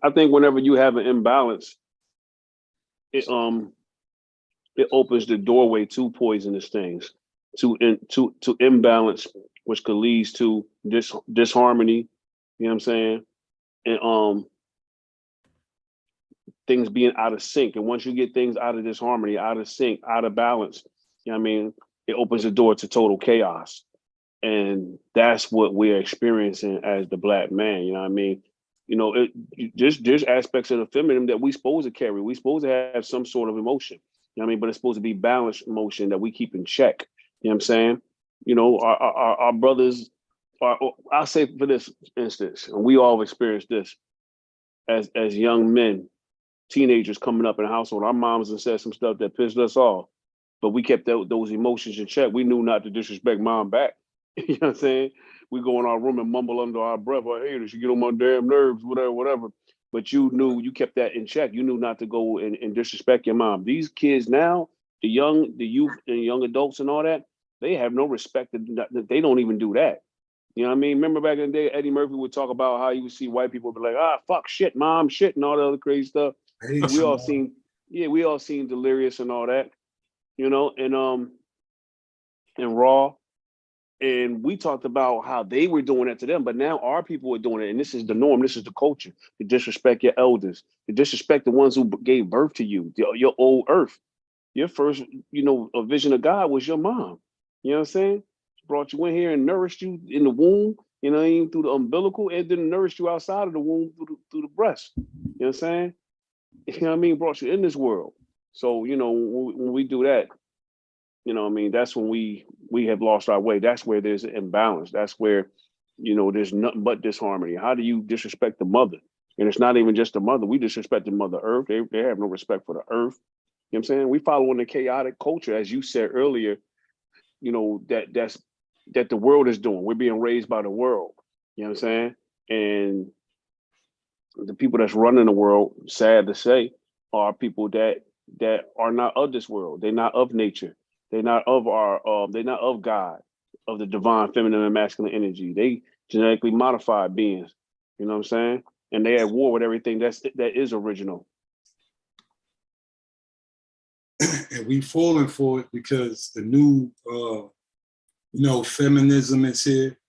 I think whenever you have an imbalance, it opens the doorway to poisonous things, to imbalance, which could lead to disharmony. You know what I'm saying? And things being out of sync. And once you get things out of disharmony, out of sync, out of balance, you know what I mean, it opens the door to total chaos. And that's what we're experiencing as the Black man. You know what I mean? You know, there's aspects of the feminine that we supposed to carry. We supposed to have some sort of emotion. You know what I mean? But it's supposed to be balanced emotion that we keep in check. You know what I'm saying? You know, our brothers are, I'll say for this instance, and we all experienced this as young men, teenagers coming up in the household. Our moms have said some stuff that pissed us off, but we kept those emotions in check. We knew not to disrespect mom back. You know what I'm saying? We go in our room and mumble under our breath, I hate her, she get on my damn nerves, whatever. But you knew, you kept that in check. You knew not to go and disrespect your mom. These kids now, the youth and young adults and all that, they have no respect. They don't even do that. You know what I mean? Remember back in the day, Eddie Murphy would talk about how you would see white people be like, fuck, shit, mom, shit, and all the other crazy stuff. We all seen Delirious and all that, you know, and Raw. And we talked about how they were doing it to them, but now our people are doing it. And this is the norm. This is the culture. To disrespect your elders, to disrespect the ones who gave birth to you, your old earth. Your first, you know, a vision of God was your mom. You know what I'm saying? She brought you in here and nourished you in the womb, you know, even through the umbilical, and then nourished you outside of the womb through the breast. You know what I'm saying? You know what I mean? Brought you in this world. So, you know, when we do that, you know what I mean, that's when we have lost our way. That's where there's an imbalance. That's where, you know, there's nothing but disharmony. How do you disrespect the mother? And it's not even just the mother. We disrespect the Mother Earth. They have no respect for the earth. You know what I'm saying? We follow in the chaotic culture, as you said earlier, you know, that the world is doing. We're being raised by the world. You know what I'm saying? And the people that's running the world, sad to say, are people that are not of this world. They're not of nature. They're not of they're not of God, of the divine feminine and masculine energy. They genetically modified beings. You know what I'm saying? And they at war with everything that is original. And we falling for it because the new, you know, feminism is here.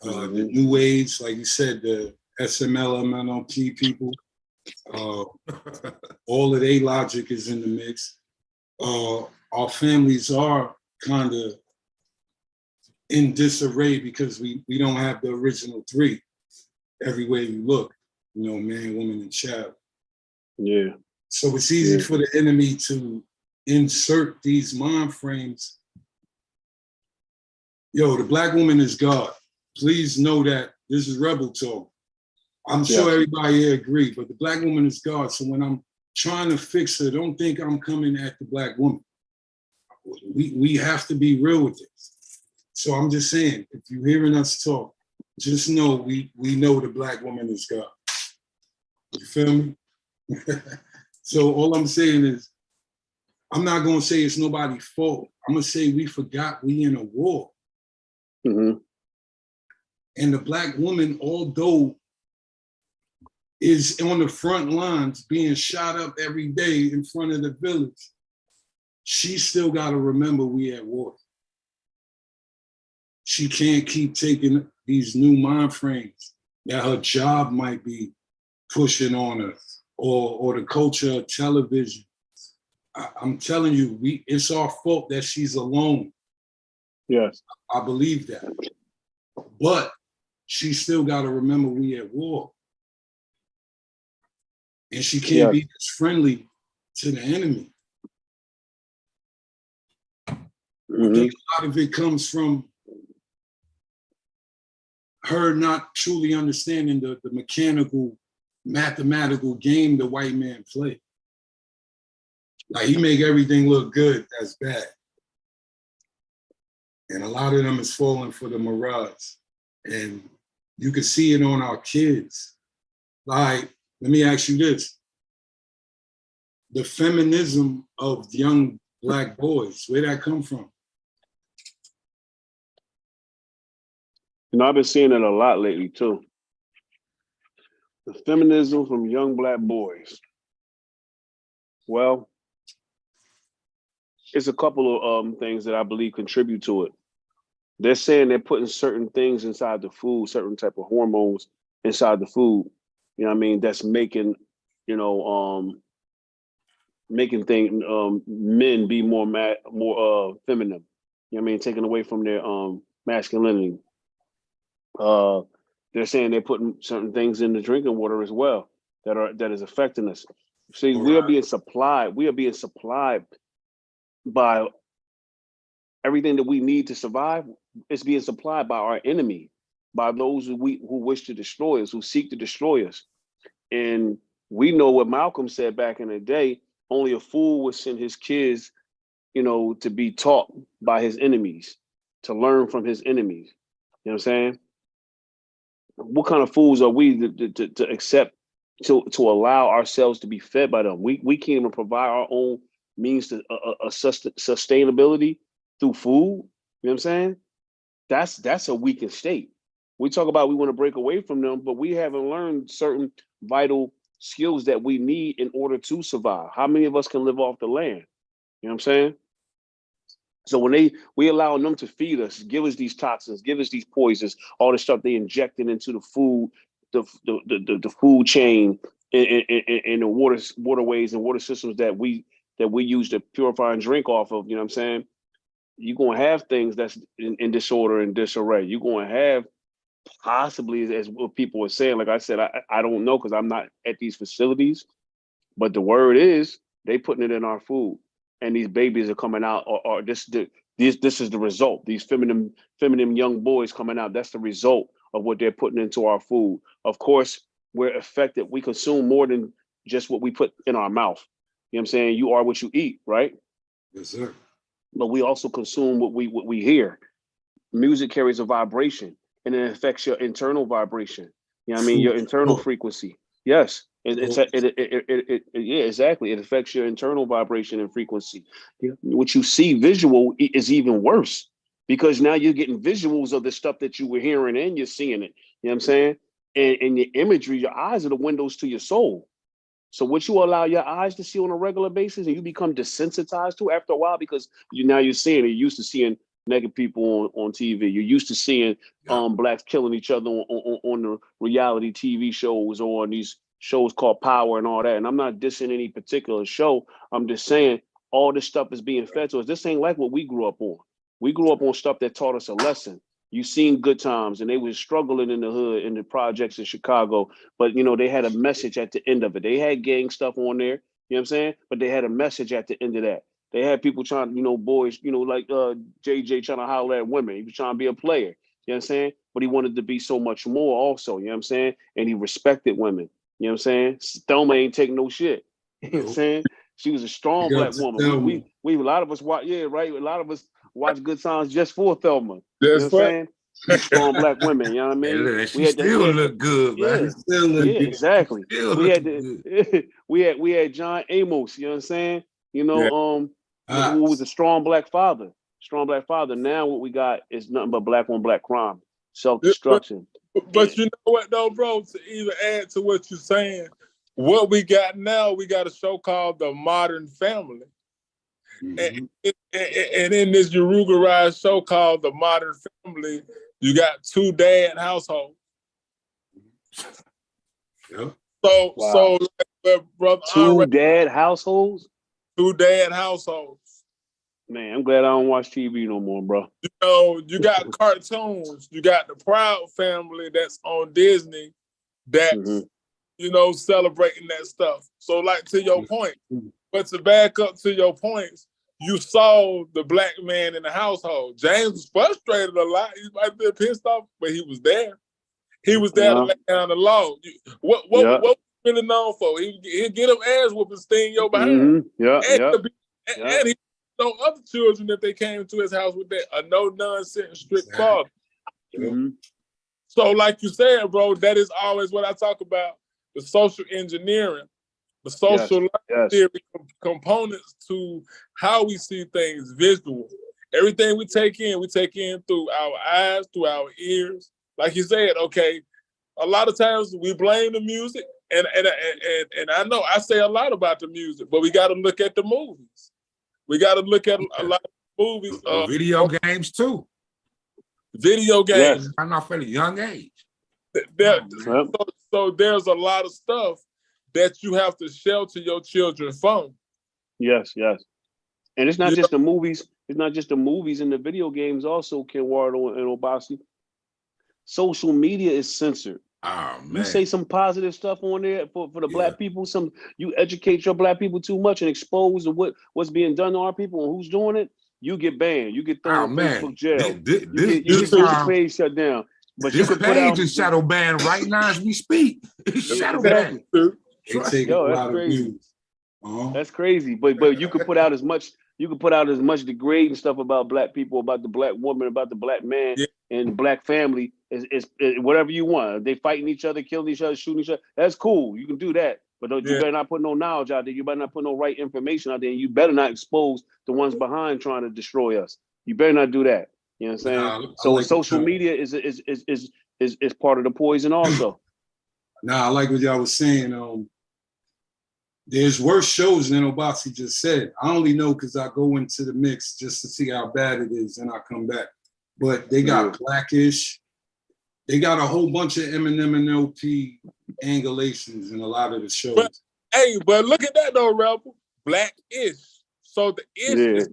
The new age, like you said, the SMLMNOP people, all of their logic is in the mix. Our families are kind of in disarray because we don't have the original three everywhere you look, you know, man, woman, and child. Yeah. So it's easy for the enemy to insert these mind frames. Yo, the Black woman is God. Please know that this is Rebel Talk. I'm sure everybody here agree, but the Black woman is God. So when I'm trying to fix her, don't think I'm coming at the Black woman. We have to be real with this. So I'm just saying, if you're hearing us talk, just know we know the Black woman is God. You feel me? So all I'm saying is, I'm not gonna say it's nobody's fault. I'm gonna say we forgot we in a war. Mm-hmm. And the Black woman, although is on the front lines being shot up every day in front of the village, she still gotta remember we at war. She can't keep taking these new mind frames that her job might be pushing on her, or the culture of television. I'm telling you, it's our fault that she's alone. Yes. I believe that. But she still got to remember we at war. And she can't be as friendly to the enemy. I think a lot of it comes from her not truly understanding the mechanical, mathematical game the white man played. Like he make everything look good as bad. And a lot of them is falling for the mirage. And you can see it on our kids. Like, let me ask you this. The feminism of young Black boys, where'd that come from? You know, I've been seeing it a lot lately too. The feminism from young Black boys. Well, it's a couple of things that I believe contribute to it. They're saying they're putting certain things inside the food, certain type of hormones inside the food. You know what I mean? That's making, you know, making men be more feminine. You know what I mean? Taking away from their masculinity. They're saying they're putting certain things in the drinking water as well that is affecting us. See, we are being supplied by everything that we need to survive. It's being supplied by our enemy, by those who wish to destroy us, who seek to destroy us. And we know what Malcolm said back in the day, only a fool would send his kids, you know, to be taught by his enemies, to learn from his enemies. You know what I'm saying? What kind of fools are we to accept, to allow ourselves to be fed by them? We can't even provide our own means to sustainability through food. You know what I'm saying? That's a weakened state. We talk about we want to break away from them, but we haven't learned certain vital skills that we need in order to survive. How many of us can live off the land? You know what I'm saying? So when we allow them to feed us, give us these toxins, give us these poisons, all the stuff they injected into the food, the food chain, in the waterways and water systems that we use to purify and drink off of. You know what I'm saying? You're gonna have things that's in disorder and disarray. You're gonna have possibly, as what people are saying. Like I said, I don't know because I'm not at these facilities, but the word is they putting it in our food. And these babies are coming out, or this is the result. These feminine young boys coming out. That's the result of what they're putting into our food. Of course, we're affected. We consume more than just what we put in our mouth. You know what I'm saying? You are what you eat, right? Yes, sir. But we also consume what we hear. Music carries a vibration, and it affects your internal vibration. You know what I mean? Your internal frequency. Yes. Yeah, exactly. It affects your internal vibration and frequency. What you see visual is even worse because now you're getting visuals of the stuff that you were hearing and you're seeing it. You know what I'm saying? And your imagery, your eyes are the windows to your soul. So what you allow your eyes to see on a regular basis and you become desensitized to after a while because you're seeing it. You're used to seeing naked people on TV. You're used to seeing blacks killing each other on the reality TV shows or on these shows called Power and all that. And I'm not dissing any particular show. I'm just saying all this stuff is being fed to us. This ain't like what we grew up on. We grew up on stuff that taught us a lesson. You seen Good Times and they were struggling in the hood, in the projects in Chicago, but you know, they had a message at the end of it. They had gang stuff on there, you know what I'm saying? But they had a message at the end of that. They had people trying, you know, boys, you know, like JJ trying to holler at women. He was trying to be a player, you know what I'm saying? But he wanted to be so much more also, you know what I'm saying? And he respected women. You know what I'm saying? Thelma ain't taking no shit. You know what I'm saying? She was a strong Black woman. We a lot of us watch, yeah, right. A lot of us watch Good Times just for Thelma. You know what I'm saying? Strong Black women, you know what I mean? Hey, she still look good, man. Exactly. We had John Amos, you know what I'm saying? You know, who was a strong Black father. Strong Black father. Now what we got is nothing but Black on Black crime, self-destruction. But you know what though, bro, to even add to what you're saying, what we got now, we got a show called The Modern Family. Mm-hmm. And in this Yaruga Ride show called The Modern Family, you got two dad households. Yeah. So brother, two dad households? Two dad households. Man, I'm glad I don't watch TV no more, bro. You know, you got cartoons. You got the Proud Family that's on Disney that's, you know, celebrating that stuff. So, like, to your point, but to back up to your points, you saw the Black man in the household. James was frustrated a lot. He might be pissed off, but he was there. He was there to lay down the law. What was really known for? He'd get them ass whooping, sting your behind. And he know other children that they came to his house with that a no nonsense strict father. So, like you said, bro, that is always what I talk about: the social engineering, the social theory components to how we see things visual. Everything we take in through our eyes, through our ears. Like you said, okay, a lot of times we blame the music, and I know I say a lot about the music, but we got to look at the movies. We got to look at a lot of movies. Video games too. Video games. I'm not from a young age. So there's a lot of stuff that you have to shelter your children from. Yes. And it's not just the movies. It's not just the movies and the video games. Also, Ken Wardle and Obasi. Social media is censored. Oh man! You say some positive stuff on there for the black people. You educate your black people too much and expose what's being done to our people and who's doing it. You get banned. You get thrown in Facebook jail. You get your page shut down. But this page is shadow banned right now as we speak. It's shadow banned. That's crazy. That's crazy. But you could put out as much. You could put out as much degrading stuff about black people, about the black woman, about the black man, and the black family. Is whatever you want. They fighting each other, killing each other, shooting each other. That's cool. You can do that. But you better not put no knowledge out there. You better not put no right information out there. And you better not expose the ones behind trying to destroy us. You better not do that. You know what I'm saying? So social media is part of the poison also. I like what y'all was saying. There's worse shows than Obasi just said. I only know because I go into the mix just to see how bad it is, and I come back. But they got Blackish. They got a whole bunch of Eminem and LP angulations in a lot of the shows. But look at that though, Rebel. Black-ish. So the ish is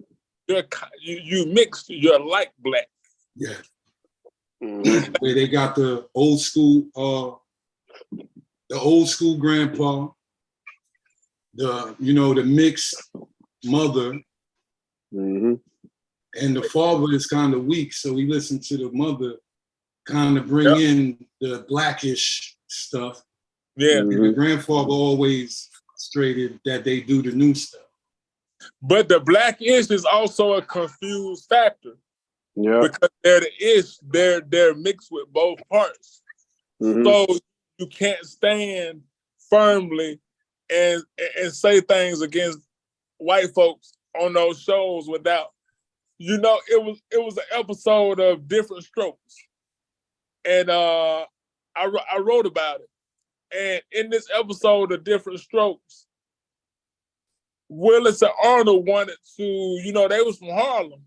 you mixed, you're like black. Yeah. Where they got the old school grandpa, the mixed mother, and the father is kind of weak, so we listen to the mother kind of bring in the Blackish stuff. And the grandfather always frustrated that they do the new stuff. But the Blackish is also a confused factor. Because they're the ish, they're mixed with both parts. So you can't stand firmly and say things against white folks on those shows without, it was an episode of Different Strokes. And I wrote about it. And in this episode of Different Strokes, Willis and Arnold wanted to, they was from Harlem.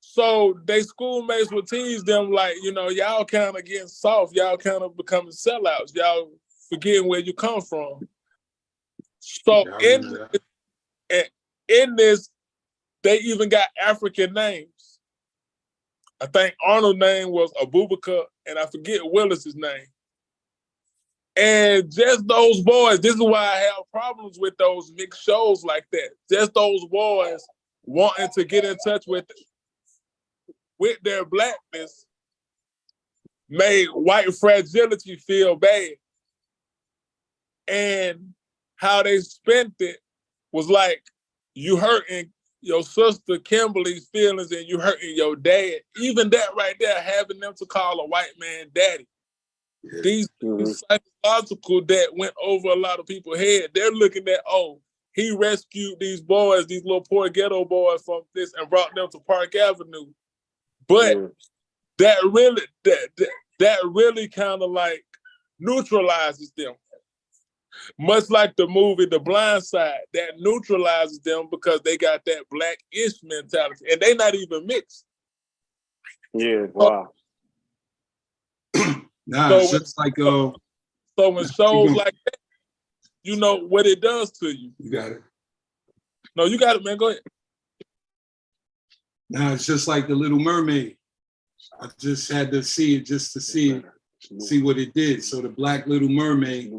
So they schoolmates would tease them like, y'all kind of getting soft. Y'all kind of becoming sellouts. Y'all forgetting where you come from. So in this, they even got African names. I think Arnold's name was Abubakar, and I forget Willis's name. And just those boys, this is why I have problems with those mixed shows like that. Just those boys wanting to get in touch with their blackness made white fragility feel bad. And how they spent it was like, you hurting your sister Kimberly's feelings and you hurting your dad. Even that right there, having them to call a white man daddy. These psychological that went over a lot of people's head. They're looking at, he rescued these boys, these little poor ghetto boys from this and brought them to Park Avenue. But that really kind of like neutralizes them. Much like the movie The Blind Side, that neutralizes them because they got that black-ish mentality. And they not even mixed. Yeah, wow. It's just like so when shows like that, you know what it does to you. You got it. No, you got it, man. Go ahead. It's just like The Little Mermaid. I just had to see it just to see what it did. So the black Little Mermaid,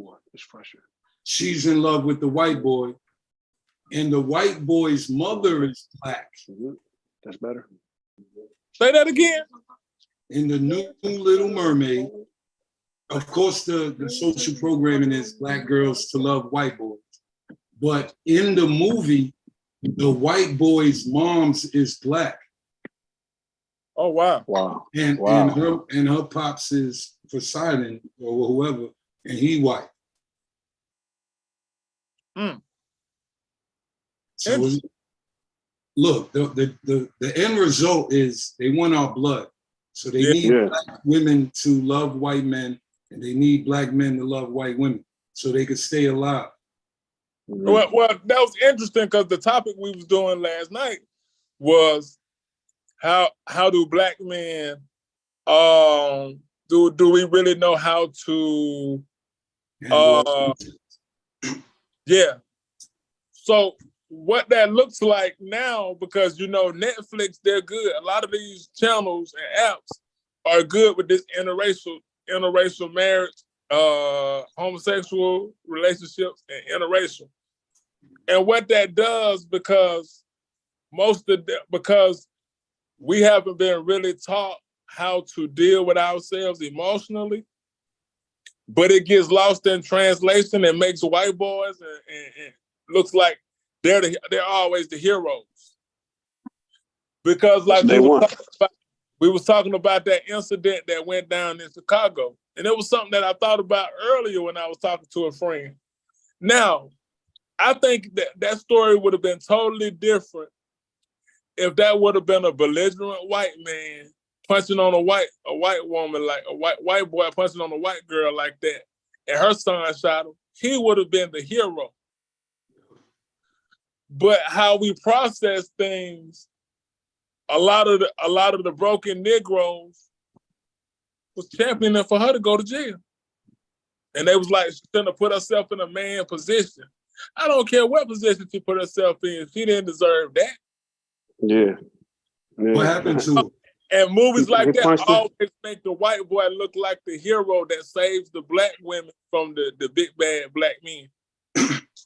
she's in love with the white boy, and the white boy's mother is black. That's better. Say that again. In the new Little Mermaid, of course, the social programming is black girls to love white boys. But in the movie, the white boy's mom's is black. Oh wow. Wow. And Wow. and her pops is Poseidon or whoever, and he white. Mm. So look, the end result is they want our blood. So they need black women to love white men, and they need black men to love white women so they could stay alive. Well, that was interesting because the topic we was doing last night was how do black men do we really know how to yeah. So what that looks like now, because you know Netflix, they're good. A lot of these channels and apps are good with this interracial marriage, homosexual relationships, and interracial. And what that does, because we haven't been really taught how to deal with ourselves emotionally, but it gets lost in translation and makes white boys and looks like they're always the heroes. Because like we was talking about that incident that went down in Chicago. And it was something that I thought about earlier when I was talking to a friend. Now, I think that story would have been totally different if that would have been a belligerent white man punching on a white woman, like a white boy punching on a white girl like that, and her son shot him. He would have been the hero. But how we process things, a lot of the broken Negroes was championing for her to go to jail, and they was like, she shouldn't have put herself in a man position. I don't care what position she put herself in. She didn't deserve that. Yeah. What happened to her? And movies like that always make the white boy look like the hero that saves the black women from the big bad black men.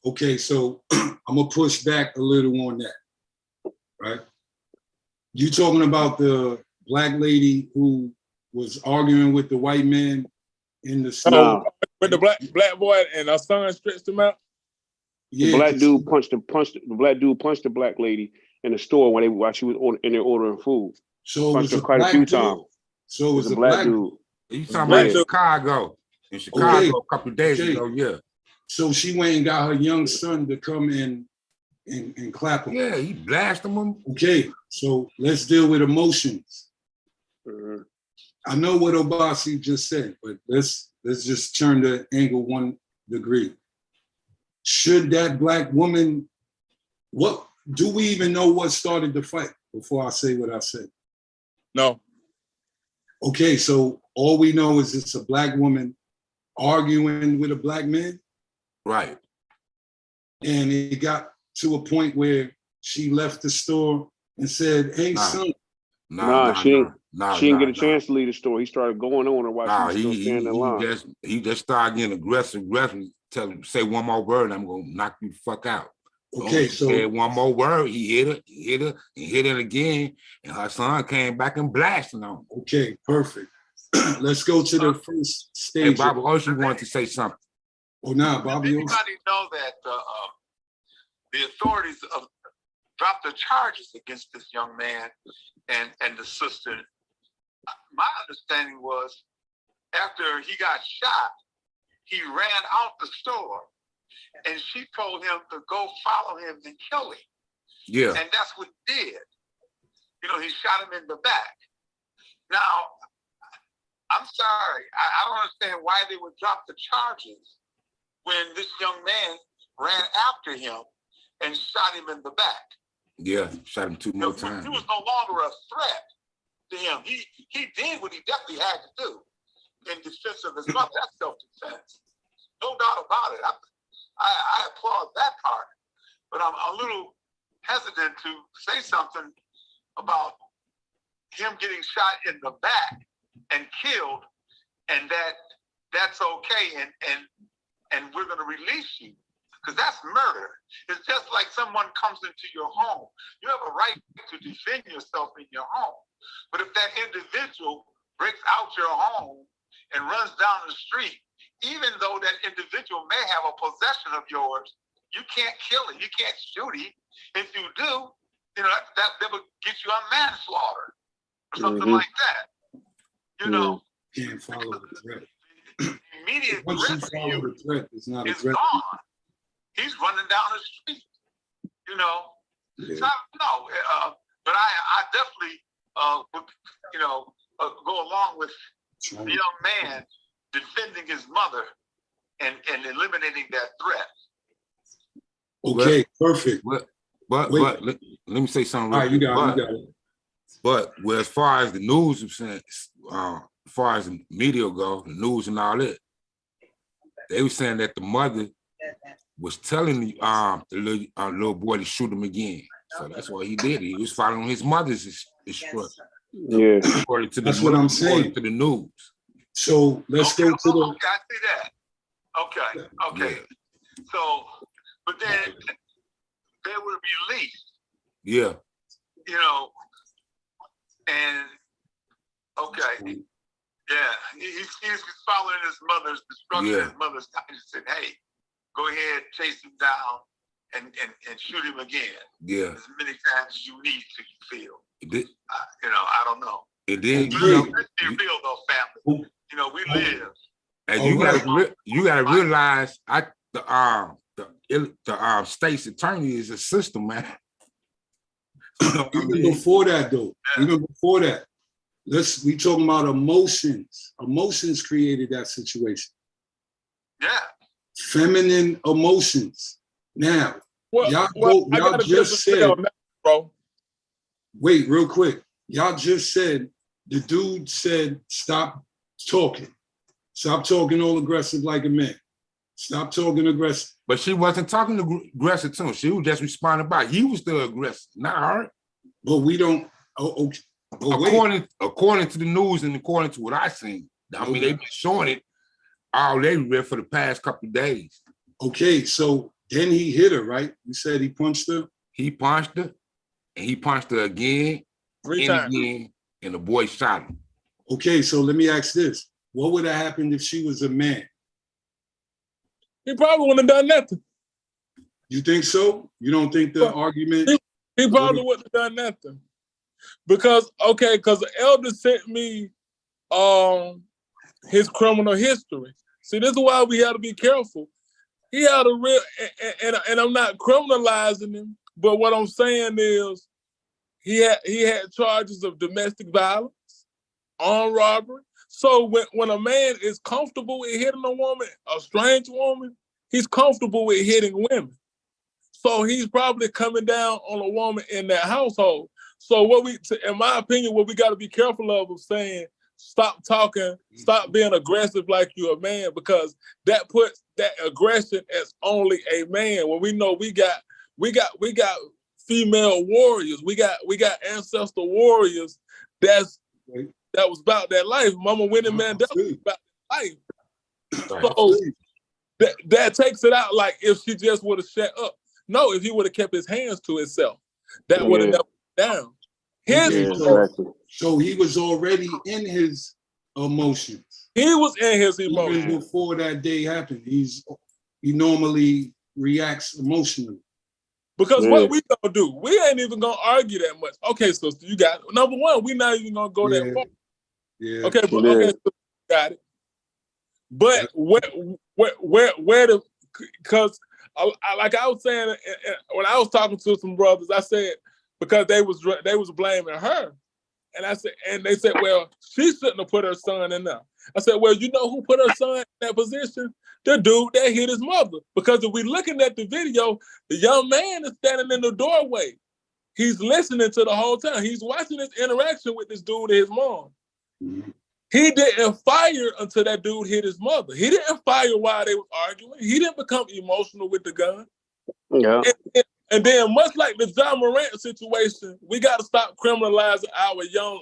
Okay, so I'm gonna push back a little on that, right? You talking about the black lady who was arguing with the white man in the store? With the black boy and her son stretched him out? Yeah, the black dude punched the black lady in the store while she was in there ordering food. So punched her quite a few times. So it was a black dude. You talking about Chicago? In Chicago, a couple of days ago, yeah. So she went and got her young son to come in and clap him. Yeah, he blasted him. Okay, so let's deal with emotions. Mm-hmm. I know what Obasi just said, but let's just turn the angle 1 degree. Should that black woman, what do we even know what started the fight before I say what I said? No. Okay, so all we know is it's a black woman arguing with a black man. Right. And it got to a point where she left the store and said, hey, son. She didn't get a chance to leave the store. He started going on her while she was still standing in line. He just started getting aggressive, tell him, say one more word, and I'm gonna knock you the fuck out. Okay, so said one more word, he hit her again, and her son came back and blasted on him. Okay, perfect. Let's go to the first stage. Hey, Bobby Ocean wanted to say something. Oh, nah, Bobby Ocean. Everybody know that the authorities dropped the charges against this young man and the sister. My understanding was after he got shot, he ran out the store and she told him to go follow him and kill him. Yeah. And that's what he did. You know, he shot him in the back. Now, I'm sorry. I don't understand why they would drop the charges when this young man ran after him and shot him in the back. Yeah, shot him 2 more times. He was no longer a threat to him. He did what he definitely had to do in defense of his mother. That's self-defense. No doubt about it. I applaud that part. But I'm a little hesitant to say something about him getting shot in the back and killed, and that's okay, and we're going to release you, because that's murder. It's just like someone comes into your home. You have a right to defend yourself in your home. But if that individual breaks out your home and runs down the street, even though that individual may have a possession of yours, you can't kill it. You can't shoot it. If you do, you know, that would get you on manslaughter or something like that. You know, Can't follow the threat. the immediate Once you threat follow the threat, it's not a is threat. gone. He's running down the street. You know, Yeah. so no, but I definitely would, you know, go along with the young man defending his mother and eliminating that threat. Okay, perfect. But Wait. let me say something. All right, you quick. got it. But well, as far as the news was saying, as far as the media go, the news and all that, they were saying that the mother was telling the little boy to shoot him again. So that's what he did. He was following his mother's instructions. Yeah. According to That's what I'm saying. According to the news. So let's go to the. Okay, I see that. Okay. Yeah. So, but then they were released. Yeah. You know, and okay, yeah, he's following his mother's instructions. Yeah. His mother's said, "Hey, go ahead, chase him down, and shoot him again. Yeah. As many times as you need to. You feel, It did. you know, I don't know. And then Let's be real though, family. You know, we live. and you gotta realize the state's attorney is a system, man. Even before that, though, even before that, we talking about emotions. Emotions created that situation. Yeah. Feminine emotions. Now, I y'all gotta just said, on that, bro. wait, real quick. Y'all just said the dude said, stop talking. Stop talking all aggressive like a man. Stop talking aggressive. But she wasn't talking aggressive to him. She was just responding back. He was still aggressive, not her. But we don't. Oh, okay. Oh, According to the news and according to what I seen, I mean, they've been showing it all everywhere for the past couple of days. Okay, so then he hit her, right? You said he punched her? He punched her, and he punched her again, 3 and times. again, and the boy shot him. Okay, so let me ask this. What would have happened if she was a man? He probably wouldn't have done nothing. You think so? You don't think the argument? He probably wouldn't have done nothing. Because the elder sent me his criminal history. See, this is why we have to be careful. He had a real, and I'm not criminalizing him, but what I'm saying is he had charges of domestic violence, armed robbery. So when a man is comfortable with hitting a woman, a strange woman, he's comfortable with hitting women. So he's probably coming down on a woman in that household. So in my opinion, what we got to be careful of saying, stop talking, stop being aggressive like you're a man, because that puts that aggression as only a man. When we know we got female warriors, we got ancestor warriors that was about that life. Mama Winnie Mandela was about that life. So that takes it out. Like if she just would have shut up. No, if he would have kept his hands to himself, that would have never down. So he was already in his emotions. He was in his emotions. Even before that day happened, he normally reacts emotionally. Because what we gonna do? We ain't even gonna argue that much. Okay, sister, you got it. Number one, we're not even gonna go that far. Yeah. Okay, but sister, got it. But because like I was saying when I was talking to some brothers, I said because they was blaming her, and I said, and they said, well, she shouldn't have put her son in there. I said, well, you know who put her son in that position? The dude that hit his mother. Because if we looking at the video, the young man is standing in the doorway. He's listening to the whole time. He's watching this interaction with this dude and his mom. Mm-hmm. He didn't fire until that dude hit his mother. He didn't fire while they were arguing. He didn't become emotional with the gun. Yeah. And then, much like the John Morant situation, we got to stop criminalizing our young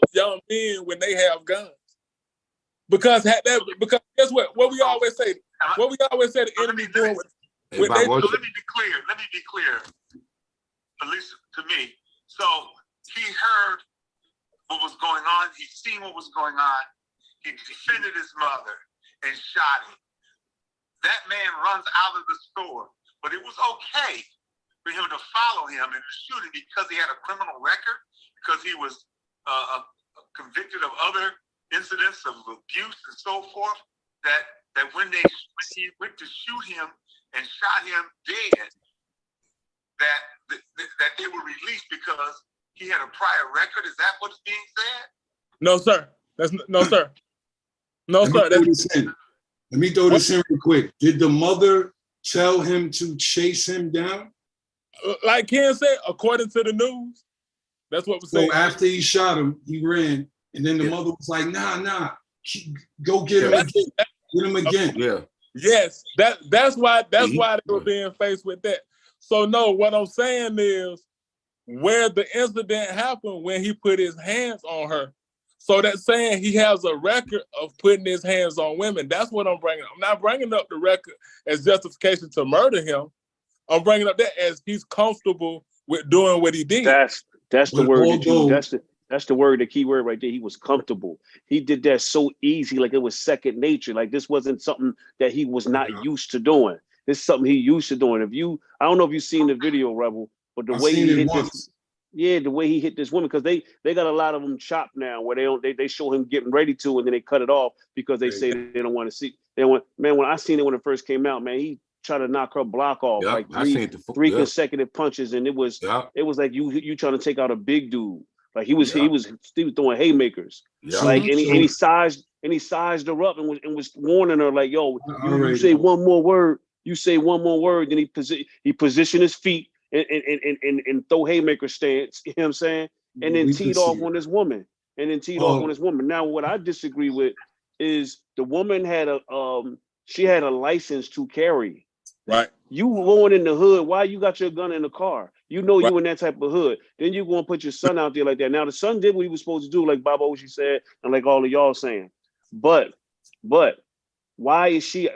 men when they have guns. Because guess what? What we always say, the enemy doing. Let me be clear. At least to me. So he heard what was going on. He seen what was going on. He defended his mother and shot him. That man runs out of the store, but it was okay for him to follow him and shoot him because he had a criminal record, because he was convicted of other incidents of abuse and so forth. That when he went to shoot him and shot him dead, that they were released because he had a prior record. Is that what's being said? No, sir. No, sir. No, sir. Let me throw this in real quick. Did the mother tell him to chase him down? Like Ken said, according to the news, that's what we're saying. So after he shot him, he ran, and then the mother was like, nah, go get him again. Get him again. Yeah. Yes, that's why they were being faced with that. So no, what I'm saying is where the incident happened when he put his hands on her. So that's saying he has a record of putting his hands on women. That's what I'm bringing up. I'm not bringing up the record as justification to murder him. I'm bringing up that as he's comfortable with doing what he did. That's the word that you. That's the word, the key word right there. He was comfortable. He did that so easy, like it was second nature. Like this wasn't something that he was not used to doing. This is something he used to doing. I don't know if you've seen the video, Rebel, but the way he hit this, the way he hit this woman, because they got a lot of them chopped now where they show him getting ready to, and then they cut it off because they say they don't want to see. Man, when I seen it when it first came out, man, he tried to knock her block off like three consecutive punches, and it was like you trying to take out a big dude. Like he was throwing haymakers. Like and he sized her up and was warning her like, yo, you say one more word, then he positioned his feet and throw haymaker stance, you know what I'm saying? And then teed off on this woman. Now what I disagree with is the woman had she had a license to carry. Right. You going in the hood, why you got your gun in the car? You know you in that type of hood. Then you going to put your son out there like that. Now the son did what he was supposed to do, like Bob Oshie said, and like all of y'all saying. But why is she?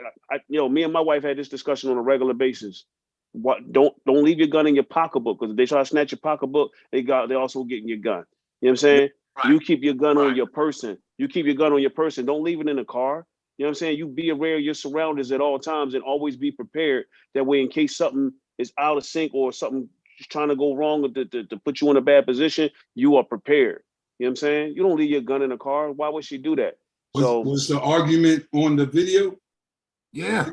Me and my wife had this discussion on a regular basis. What? Don't leave your gun in your pocketbook, because if they try to snatch your pocketbook, they also getting your gun. You know what I'm saying? Right. You keep your gun on your person. Don't leave it in the car. You know what I'm saying? You be aware of your surroundings at all times and always be prepared. That way, in case something is out of sync or something is trying to go wrong to put you in a bad position, you are prepared. You know what I'm saying? You don't leave your gun in the car. Why would she do that? Was the argument on the video? Yeah.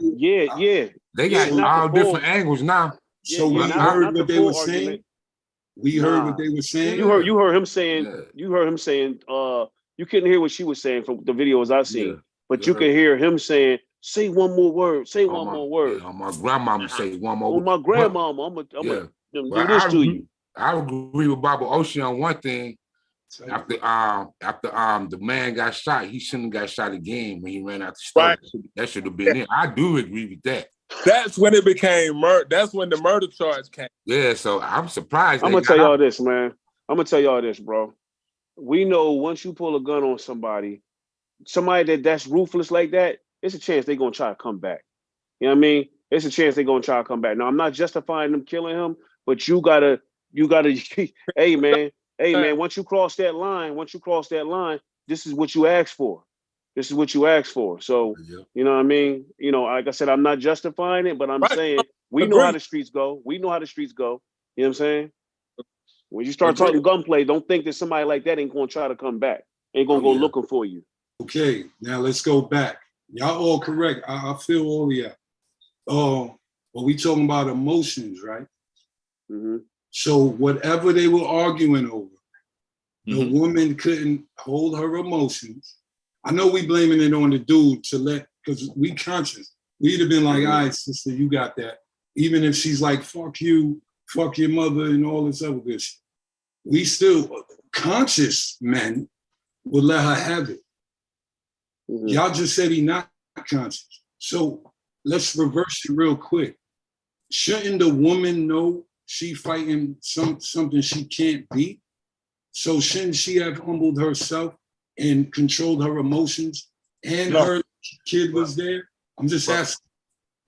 They got all different angles now. So we heard what they were saying. We heard what they were saying. You heard him saying. Yeah. You heard him saying. You couldn't hear what she was saying from the videos I seen. Yeah. But you can hear him saying, say one more word, one more word. Yeah, my grandmama say one more word. My grandmama, I'm gonna do this to you. I agree with Baba Oshie on one thing. After the man got shot, he shouldn't have got shot again when he ran out the store. Right. That should have been it. I do agree with that. That's when it became murder. That's when the murder charge came. Yeah, so I'm surprised. I'm gonna tell y'all this, man. I'm gonna tell y'all this, bro. We know once you pull a gun on somebody that's ruthless like that, it's a chance they're gonna try to come back. You know what I mean? It's a chance they're gonna try to come back. Now, I'm not justifying them killing him, but you gotta, hey man, once you cross that line, this is what you asked for. So, you know what I mean? Like I said, I'm not justifying it, but I'm saying we know how the streets go. You know what I'm saying? When you start talking gunplay, don't think that somebody like that ain't gonna try to come back. Ain't gonna go looking for you. Okay, now let's go back. Y'all all correct. I feel all of y'all. But we talking about emotions, right? Mm-hmm. So whatever they were arguing over, the woman couldn't hold her emotions. I know we blaming it on the dude because we conscious. We'd have been like, all right, sister, you got that. Even if she's like, fuck you, fuck your mother, and all this other good shit. We still, conscious men would let her have it. Mm-hmm. Y'all just said he not conscious. So let's reverse it real quick. Shouldn't the woman know she fighting something she can't beat? So shouldn't she have humbled herself and controlled her emotions? And her kid was there? I'm just asking.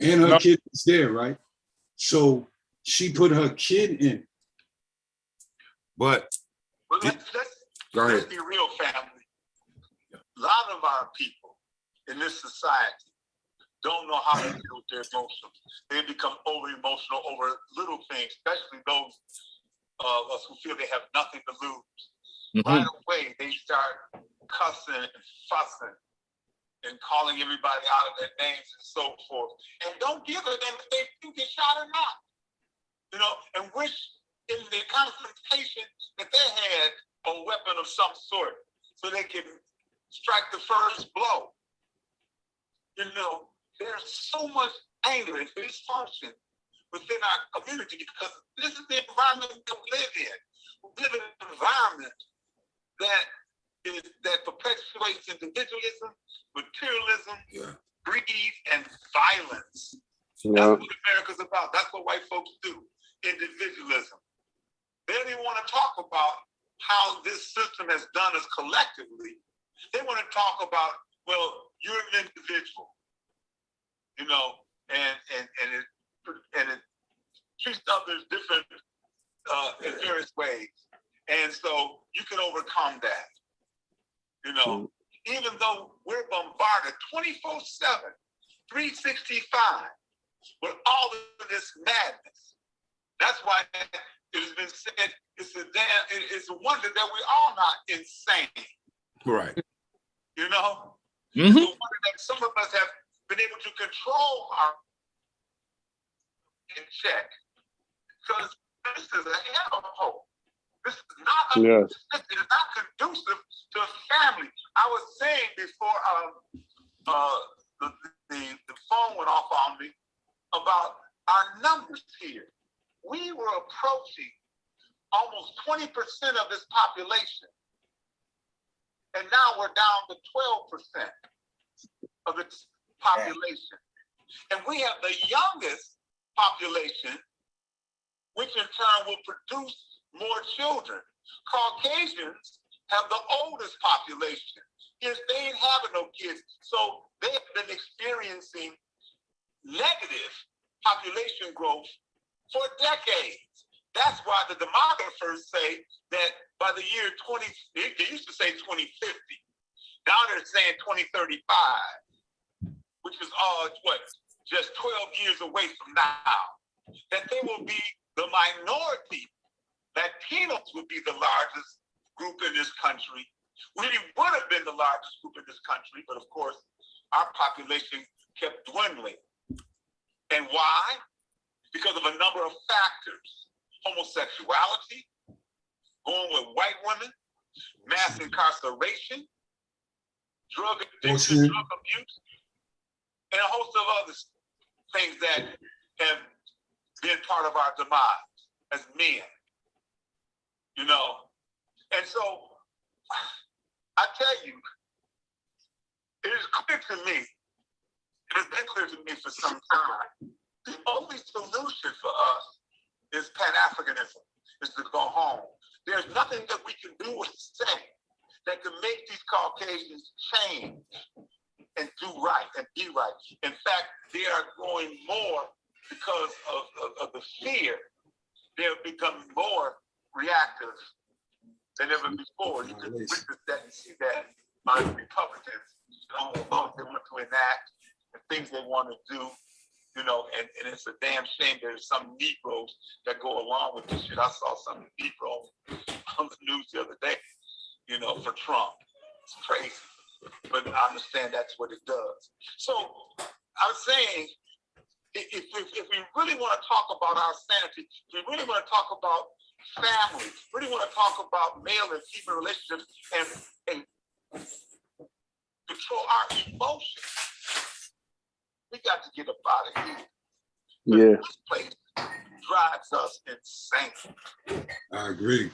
And her kid was there, right? So she put her kid in. But let's be real, family. lot of our people in this society don't know how to deal with their emotions. They become over emotional over little things, especially those of us who feel they have nothing to lose. Right away, they start cussing and fussing and calling everybody out of their names and so forth. And don't give a damn if they do get shot or not. You know, and wish in the confrontation that they had a weapon of some sort so they can strike the first blow. You know, there's so much anger and dysfunction within our community because this is the environment that we live in. We live in an environment that perpetuates individualism, materialism, greed, and violence. That's what America's about. That's what white folks do. Individualism. They don't even want to talk about how this system has done us collectively. They want to talk about, well, you're an individual, you know, and it treats others different in various ways. And so you can overcome that. You know, even though we're bombarded 24/7, 365 with all of this madness. That's why it has been said it's a wonder that we're all not insane. Right. You know? It's a wonder that some of us have been able to control our in check. Because this is a hellhole. This is not this is not conducive to a family. I was saying before the phone went off on me about our numbers here. We were approaching almost 20% of this population. And now we're down to 12% of its population. And we have the youngest population, which in turn will produce more children. Caucasians have the oldest population. Yes, they ain't having no kids. So they've been experiencing negative population growth for decades. That's why the demographers say that by the year 20, they used to say 2050. Now they're saying 2035, which is just 12 years away from now. That they will be the minority. Latinos would be the largest group in this country. We would have been the largest group in this country, but of course, our population kept dwindling. And why? Because of a number of factors. Homosexuality, going with white women, mass incarceration, drug addiction, drug abuse, and a host of other things that have been part of our demise as men. You know? And so, I tell you, it is clear to me, it has been clear to me for some time, the only solution for us is Pan-Africanism, is to go home. There's nothing that we can do or say that can make these Caucasians change and do right and be right. In fact, they are growing more because of the fear. They're becoming more reactive than ever before. You can witness that and see that by the Republicans, all the laws they want to enact, the things they want to do. You know, and it's a damn shame there's some Negroes that go along with this shit. I saw some Negroes on the news the other day, you know, for Trump. It's crazy. But I understand that's what it does. So I'm saying, if we really want to talk about our sanity, if we really want to talk about family, really want to talk about male and female relationships and control our emotions, we got to get up out of here. Yeah. This place drives us insane. I agree.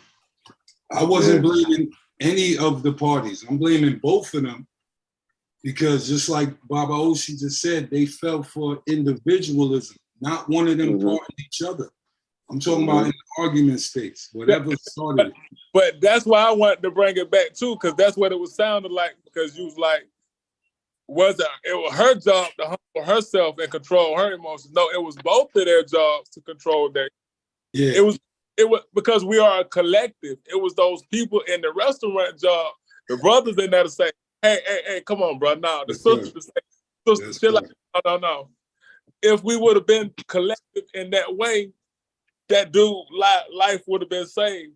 I wasn't blaming any of the parties. I'm blaming both of them because just like Baba Oshi just said, they fell for individualism, not one of them parting each other. I'm talking about in the argument space, whatever started it. But that's why I wanted to bring it back too, because that's what it was sounding like, because you was like, it was her job to humble herself and control her emotions. No, it was both of their jobs to control that. Yeah. It was because we are a collective. It was those people in the restaurant job, the brothers in there to say, Hey, come on, bro. No, the Yes, sir. sister, Yes, chill sir. out. No. If we would have been collective in that way, that dude life would have been saved.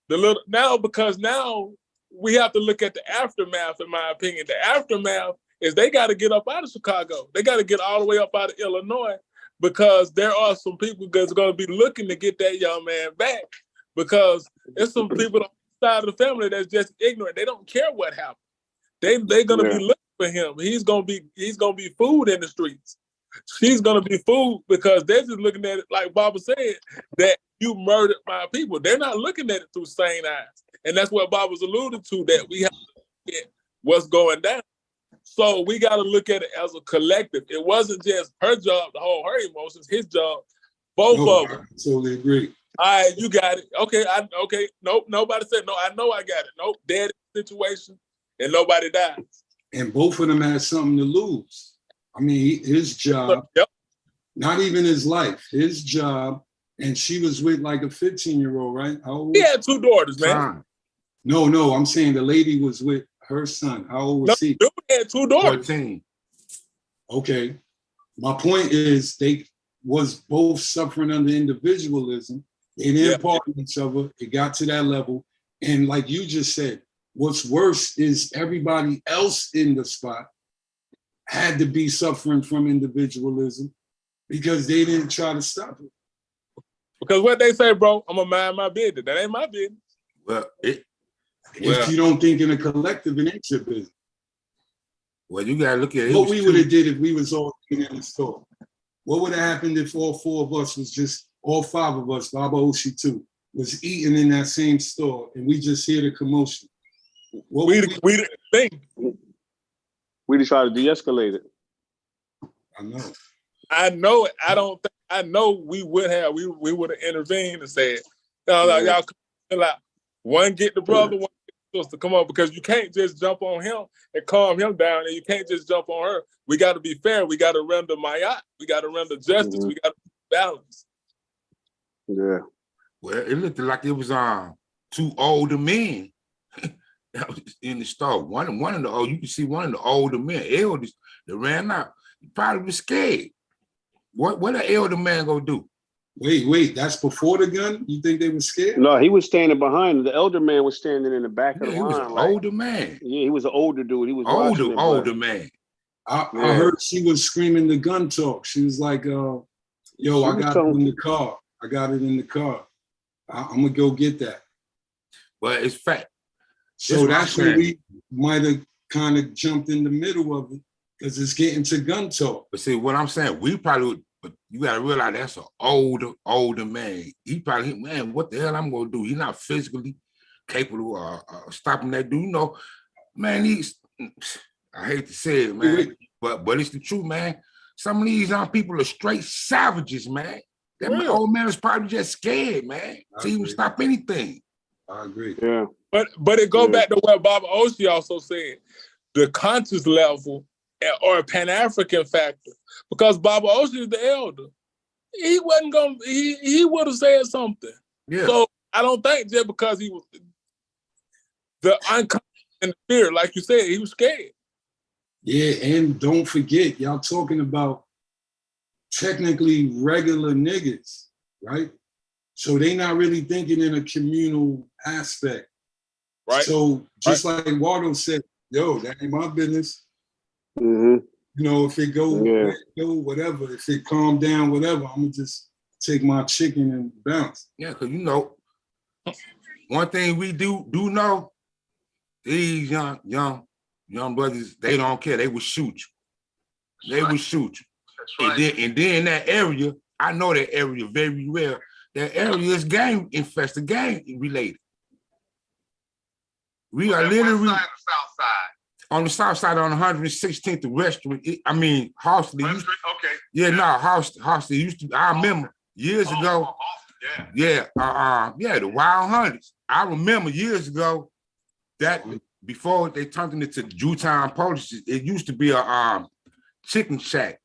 Because now we have to look at the aftermath, in my opinion. The aftermath is they got to get up out of Chicago. They got to get all the way up out of Illinois, because there are some people that's going to be looking to get that young man back, because there's some people on the side of the family that's just ignorant. They don't care what happened. They're going to be looking for him. He's going to be food in the streets. She's going to be food, because they're just looking at it, like Baba said, that you murdered my people. They're not looking at it through sane eyes. And that's what Baba's alluded to, that we have to look at what's going down. So we got to look at it as a collective. It wasn't just her job to hold her emotions, his job, both of them. I totally agree. All right, you got it. Okay, Nope, nobody said no. I know I got it. Nope, dead situation, and nobody died. And both of them had something to lose. I mean, his job, not even his life, his job, and she was with like a 15-year-old, right? How old? He had 2 daughters, man. No, I'm saying the lady was with her son. How old was he? Dude had 2 daughters. 14. Okay. My point is they was both suffering under individualism. They didn't pardon each other. It got to that level. And like you just said, what's worse is everybody else in the spot had to be suffering from individualism because they didn't try to stop it. Because what they say, bro, I'm gonna mind my business. That ain't my business. Well, if you don't think in a collective, it ain't your business. Well, you gotta look at it. What we would have did if we was all in the store. What would have happened if all 4 of us was just, all 5 of us, Baba Oshi too, was eating in that same store and we just hear the commotion? We didn't think. We just try to de-escalate it. I know. I know it. I know we would have. We would have intervened and said, y'all come out. One get the brother, one get the sister. Come on, because you can't just jump on him and calm him down, and you can't just jump on her. We got to be fair. We got to render mayat. We got to render justice. We got to balance. Yeah. Well, it looked like it was 2 older men that was in the store. One of the you can see one of the older men, elders, that ran out. He probably was scared. What an elder man gonna do? Wait, that's before the gun? You think they were scared? No, he was standing behind. The elder man was standing in the back of the line. He was an older man. Yeah, he was an older dude. He was older man. I heard she was screaming the gun talk. She was like, yo, I got it in the car. I got it in the car. I'm gonna go get that. But it's fact. So that's when we might have kind of jumped in the middle of it, because it's getting to gun talk. But see, what I'm saying, we probably would, but you gotta realize that's an older man. He probably, man, what the hell I'm gonna do? He's not physically capable of stopping that dude. You know, man, I hate to say it, man, but it's the truth, man. Some of these people are straight savages, man. That old man is probably just scared, man, to even stop anything. I agree. Yeah. But it go back to what Baba Oshi also said, the conscious level or a Pan-African factor. Because Baba Oshi is the elder. He wasn't gonna, he would have said something. Yeah. So I don't think just because he was the unconscious and the fear, like you said, he was scared. Yeah, and don't forget, y'all talking about technically regular niggas, right? So they not really thinking in a communal aspect. Right. So just like Waldo said, yo, that ain't my business. Mm-hmm. You know, if it go, whatever, if it calm down, whatever, I'm gonna just take my chicken and bounce. Yeah, because you know, one thing we do know, these young brothers, they don't care. They will shoot you. They will shoot you. That's right. And then that area, I know that area very well. That area is gang infested, gang related. We are literally on the south side on 116th, the restaurant. Hostley. Okay. Yeah, no, Hostley used to. I remember years ago. The Wild Hunters. I remember years ago that before they turned it into Jewtown Police, it used to be a chicken shack.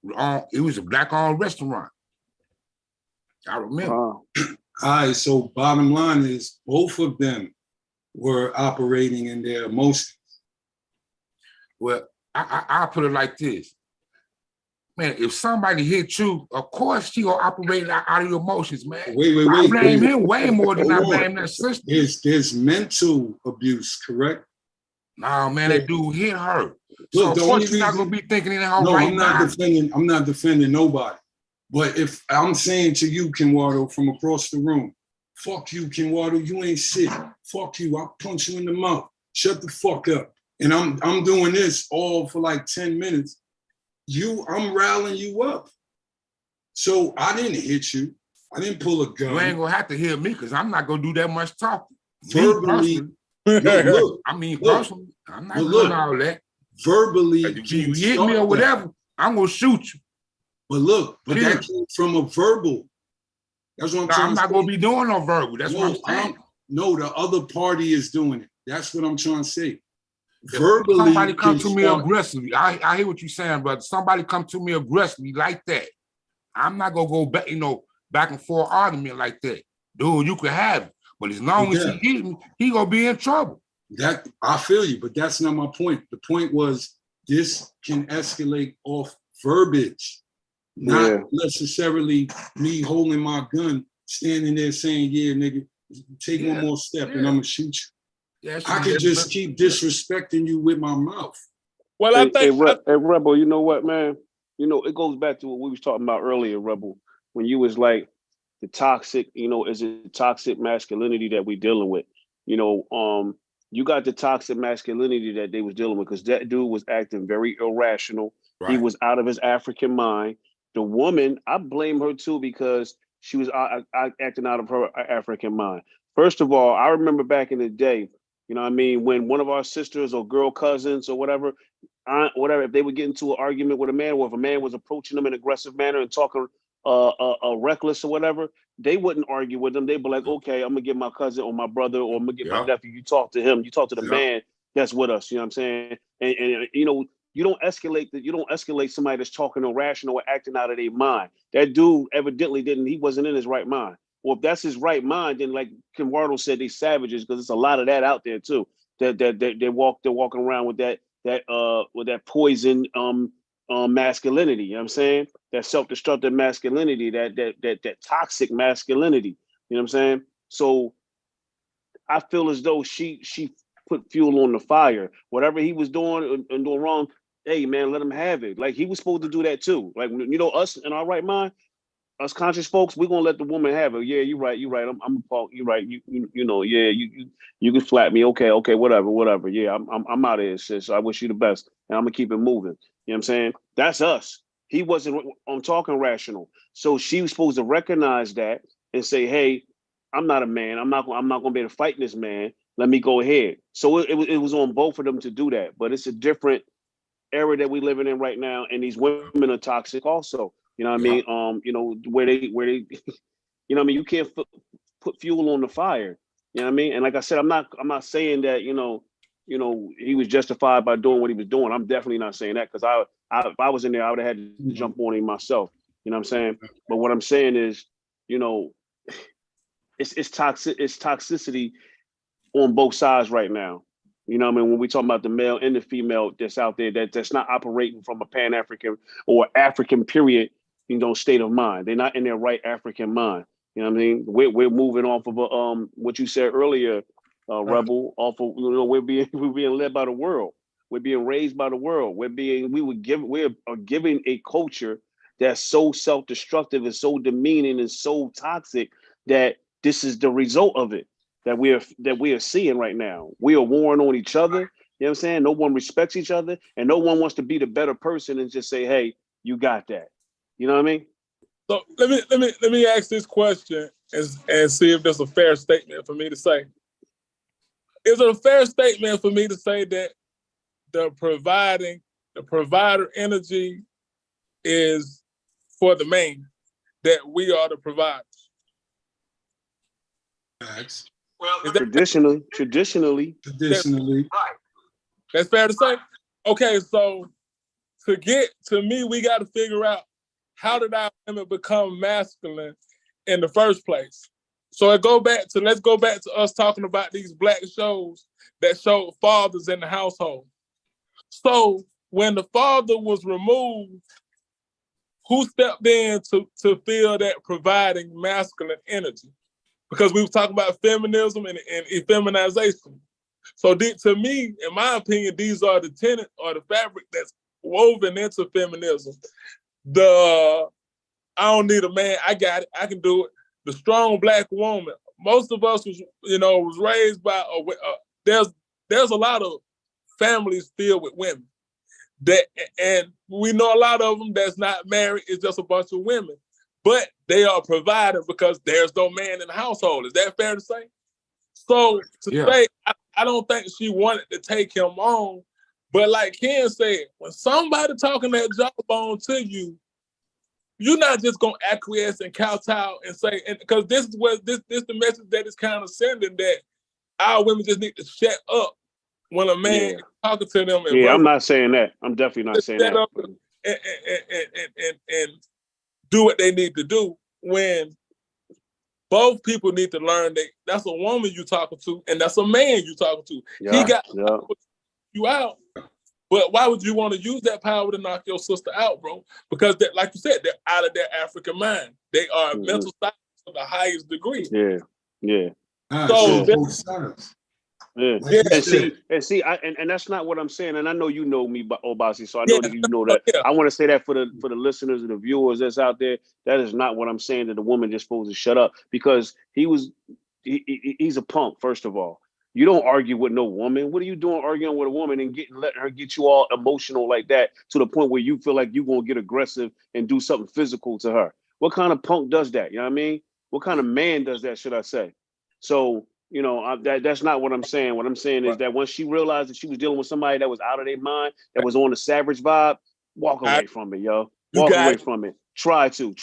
It was a black-owned restaurant. I remember. All right, so bottom line is both of them were operating in their emotions. Well, I put it like this. Man, if somebody hit you, of course she gonna operate out of your emotions, man. Wait. I blame him way more than I Hold on. blame that sister. There's mental abuse, correct? No, man, that dude hit her. So Look, of course you're not gonna be thinking in her no, right I'm not mind. I'm not defending nobody. But if I'm saying to you, Kenwado, from across the room, fuck you, Kenwado, you ain't shit. Fuck you, I'll punch you in the mouth. Shut the fuck up. And I'm doing this all for like 10 minutes. I'm rallying you up. So I didn't hit you. I didn't pull a gun. You ain't gonna have to hear me because I'm not gonna do that much talking. Verbally, Look, Personally, I'm not doing all that. Verbally, If you hit me or whatever, I'm gonna shoot you. But look, that came from a verbal. That's what I'm trying to say. I'm not gonna be doing no verbal. That's what I'm saying. No, the other party is doing it. That's what I'm trying to say. Verbally, somebody come to me aggressively. I hear what you're saying, brother. Somebody come to me aggressively like that. I'm not gonna go back, back and forth argument like that. Dude, you can have it. But as long as he hit me, he gonna be in trouble. That I feel you, but that's not my point. The point was this can escalate off verbiage, not necessarily me holding my gun, standing there saying, yeah, nigga, take one more step and I'm gonna shoot you. I could just keep disrespecting you with my mouth. Well, I think Rebel, you know what, man? It goes back to what we was talking about earlier, Rebel, when you was like the toxic, is it toxic masculinity that we dealing with? You got the toxic masculinity that they was dealing with because that dude was acting very irrational. Right. He was out of his African mind. The woman, I blame her too because she was acting out of her African mind. First of all, I remember back in the day, when one of our sisters or girl cousins or whatever, if they would get into an argument with a man, or if a man was approaching them in an aggressive manner and talking reckless or whatever, they wouldn't argue with them. They'd be like, okay, I'm gonna get my cousin or my brother or I'm gonna get my nephew. You talk to him. You talk to the man that's with us. You know what I'm saying? And you don't escalate somebody that's talking irrational or acting out of their mind. That dude evidently he wasn't in his right mind. Well, if that's his right mind, then like Kenwado said, they savages, because there's a lot of that out there too. They're walking around with that poison masculinity. You know what I'm saying? That self-destructive masculinity, that toxic masculinity. You know what I'm saying? So I feel as though she put fuel on the fire. Whatever he was doing and doing wrong, hey man, let him have it. Like he was supposed to do that too. Like us in our right mind, us conscious folks, we're gonna let the woman have it. Yeah, you're right. I'm a fault. You're right. Yeah, you can flat me. Okay, whatever. Yeah, I'm out of here, sis. I wish you the best. And I'm gonna keep it moving. You know what I'm saying? That's us. He wasn't talking rational. So she was supposed to recognize that and say, hey, I'm not a man. I'm not gonna be able to fight this man. Let me go ahead. So it was on both of them to do that. But it's a different era that we're living in right now, and these women are toxic also. You know what I mean? Where they you can't put fuel on the fire. You know what I mean? And like I said, I'm not saying that, he was justified by doing what he was doing. I'm definitely not saying that, because if I was in there, I would have had to jump on him myself. You know what I'm saying? But what I'm saying is, it's toxicity on both sides right now. You know what I mean? When we talk about the male and the female that's out there that's not operating from a Pan-African or African period, state of mind. They're not in their right African mind. You know what I mean? We're moving off of what you said earlier, Rebel. Off of we're being led by the world. We're being raised by the world. We are giving a culture that's so self-destructive and so demeaning and so toxic that this is the result of it that we are seeing right now. We are warring on each other. You know what I'm saying? No one respects each other, and no one wants to be the better person and just say, "Hey, you got that." You know what I mean? So let me ask this question and see if that's a fair statement for me to say. Is it a fair statement for me to say that the provider energy is for the man, that we are the providers? Facts. Well, traditionally. Right. That's fair to say? Okay, so to me, we got to figure out, how did our women become masculine in the first place? So let's go back to us talking about these black shows that showed fathers in the household. So when the father was removed, who stepped in to fill that providing masculine energy? Because we were talking about feminism and effeminization. So to me, in my opinion, these are the tenet or the fabric that's woven into feminism. I don't need a man, I got it, I can do it. The strong Black woman. Most of us was raised by, there's a lot of families filled with women. And we know a lot of them that's not married, it's just a bunch of women. But they are providing because there's no man in the household. Is that fair to say? So say, I don't think she wanted to take him on. But like Ken said, when somebody talking that jawbone to you, you're not just gonna acquiesce and kowtow and say, and because this is what this the message that is kind of sending, that our women just need to shut up when a man is talking to them. And I'm not saying that. I'm definitely not saying that. And do what they need to do, when both people need to learn that that's a woman you talking to and that's a man you talking to. He got you out. But why would you want to use that power to knock your sister out, bro? Because that, like you said, they're out of their African mind. They are mental science of the highest degree. Yeah. So both sides. Yeah. And see, and that's not what I'm saying. And I know you know me, Obasi, so I know that you know that. I want to say that for the listeners and the viewers that's out there, that is not what I'm saying, that the woman just supposed to shut up, because he's a punk, first of all. You don't argue with no woman. What are you doing arguing with a woman and letting her get you all emotional like that to the point where you feel like you're gonna get aggressive and do something physical to her? What kind of punk does that? You know what I mean? What kind of man does that, should I say? So, that's not what I'm saying. What I'm saying is that once she realized that she was dealing with somebody that was out of their mind, that was on the savage vibe, walk away from it, yo. Walk away from it. Try to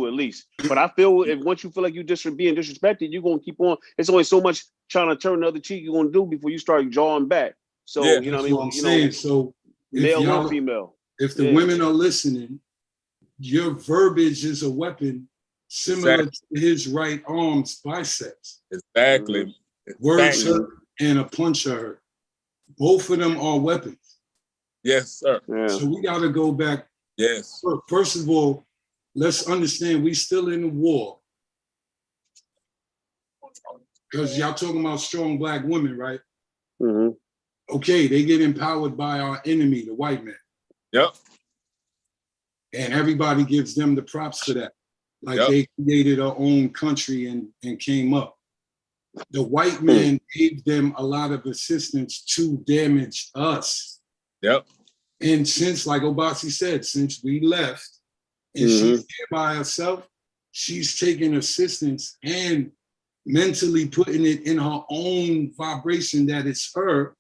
at least. But I feel if once you feel like you're being disrespected, you're gonna keep on. It's only so much trying to turn the other cheek you're gonna do before you start jawing back. So you know what I mean? I'm saying. So male or female. If the women are listening, your verbiage is a weapon similar to his right arm's biceps. Exactly. Words hurt and a punch hurt. Both of them are weapons. Yes, sir. Yeah. So we got to go back. Yes. First of all, let's understand we still in the war. Because y'all talking about strong Black women, right? Mm-hmm. Okay, they get empowered by our enemy, the white man. Yep. And everybody gives them the props for that. Like they created our own country and came up. The white man gave them a lot of assistance to damage us. Yep. And since, like Obasi said, since we left and she's here by herself, she's taking assistance and mentally putting it in her own vibration that it's her.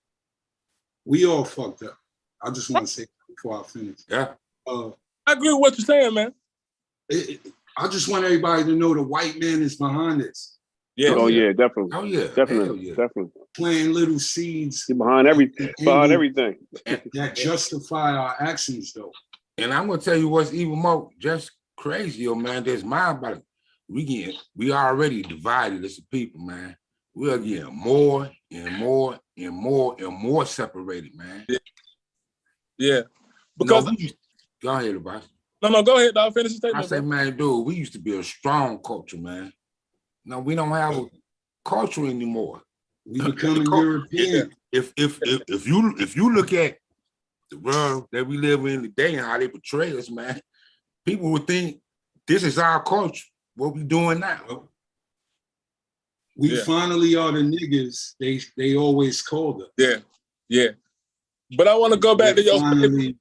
We all fucked up. I just want to say before I finish. Yeah. I agree with what you're saying, man. I just want everybody to know the white man is behind this. Yeah. Oh yeah, definitely. Oh yeah. Definitely. Playing little seeds. Behind everything. Behind everything. That justify our actions, though. And I'm gonna tell you what's even more just crazier, man. That's mind-boggling. We already divided as a people, man. We are getting more and more and more and more separated, man. Yeah. Because go ahead, boss. No, go ahead, dog. Finish the statement. I say, man, dude, we used to be a strong culture, man. No, we don't have a culture anymore. We becoming European. If you look at the world that we live in today and how they portray us, man, people would think this is our culture. What we doing now? We finally are the niggas they always called us. Yeah. But I want to go back to your statement,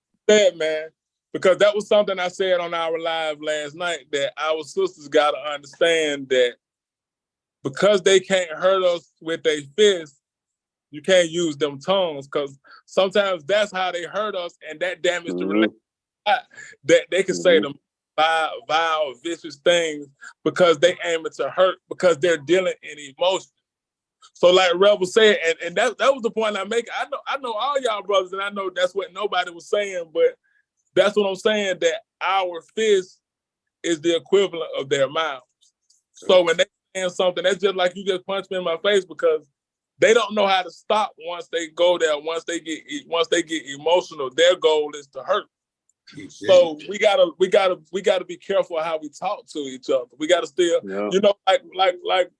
man, because that was something I said on our live last night, that our sisters got to understand that because they can't hurt us with their fists, you can't use them tongues, because sometimes that's how they hurt us, and that damage the relationship. That they can say them vile, vicious things because they aim it to hurt, because they're dealing in emotion. So like Rebel said, and that was the point I make. I know all y'all brothers, and I know that's what nobody was saying, but that's what I'm saying, that our fist is the equivalent of their mouths. So when they saying something, that's just like you just punched me in my face, because they don't know how to stop once they go there. Once they get emotional, their goal is to hurt. So we gotta be careful how we talk to each other. We gotta still, like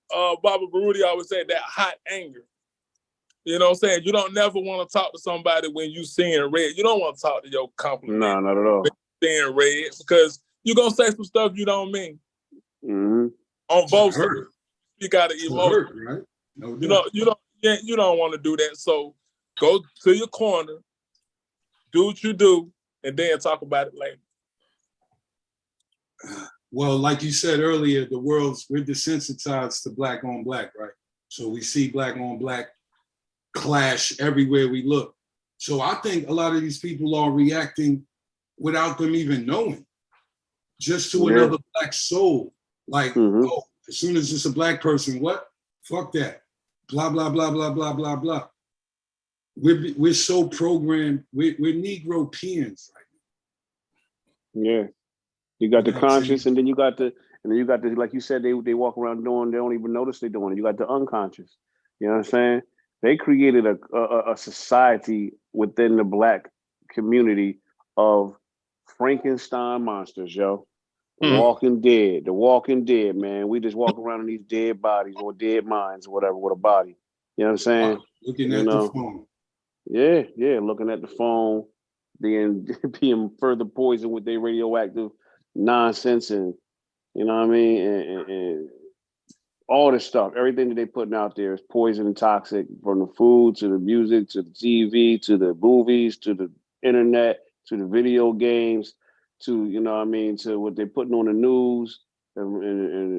Baba Baruti always said, that hot anger. You know what I'm saying? You don't never want to talk to somebody when you seeing red. You don't want to talk to your compliment. No, not at all. Seeing red, because you're gonna say some stuff you don't mean. Mm-hmm. On both sides. You gotta emote. Right? No, you don't want to do that. So go to your corner, do what you do, and then talk about it later. Well, like you said earlier, we're desensitized to black on black, right? So we see black on black clash everywhere we look. So I think a lot of these people are reacting without them even knowing, just to another black soul. Like, oh, as soon as it's a black person, what? Fuck that. Blah, blah, blah, blah, blah, blah, blah. We're so programmed. We're Negro-peans right now. Yeah. You got the conscious, and then you got the, like you said, they walk around doing, they don't even notice they're doing it. You got the unconscious. You know what I'm saying? They created a society within the black community of Frankenstein monsters, yo. The Walking Dead, man. We just walk around in these dead bodies or dead minds or whatever with a body. You know what I'm saying? Looking at the phone. Yeah, looking at the phone, being further poisoned with their radioactive nonsense, and you know what I mean, and all this stuff. Everything that they putting out there is poison and toxic, from the food to the music to the TV to the movies to the internet to the video games to, you know what I mean, to what they're putting on the news, and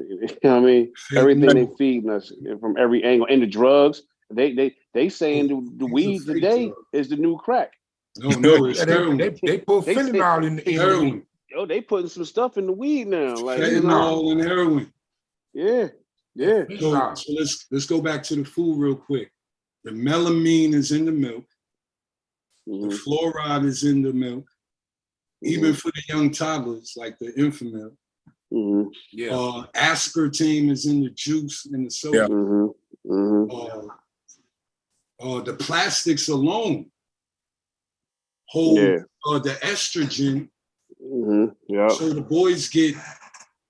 you know what I mean, everything they feeding us from every angle, and the drugs. They saying the weed today is the new crack. No, it's heroin. They put fentanyl in the heroin. Yo, they putting some stuff in the weed now, like fentanyl and heroin. Yeah. So let's go back to the food real quick. The melamine is in the milk. The fluoride is in the milk. Even for the young toddlers, like the infant milk. Aspartame is in the juice and the soda. The plastics alone hold the estrogen. So the boys get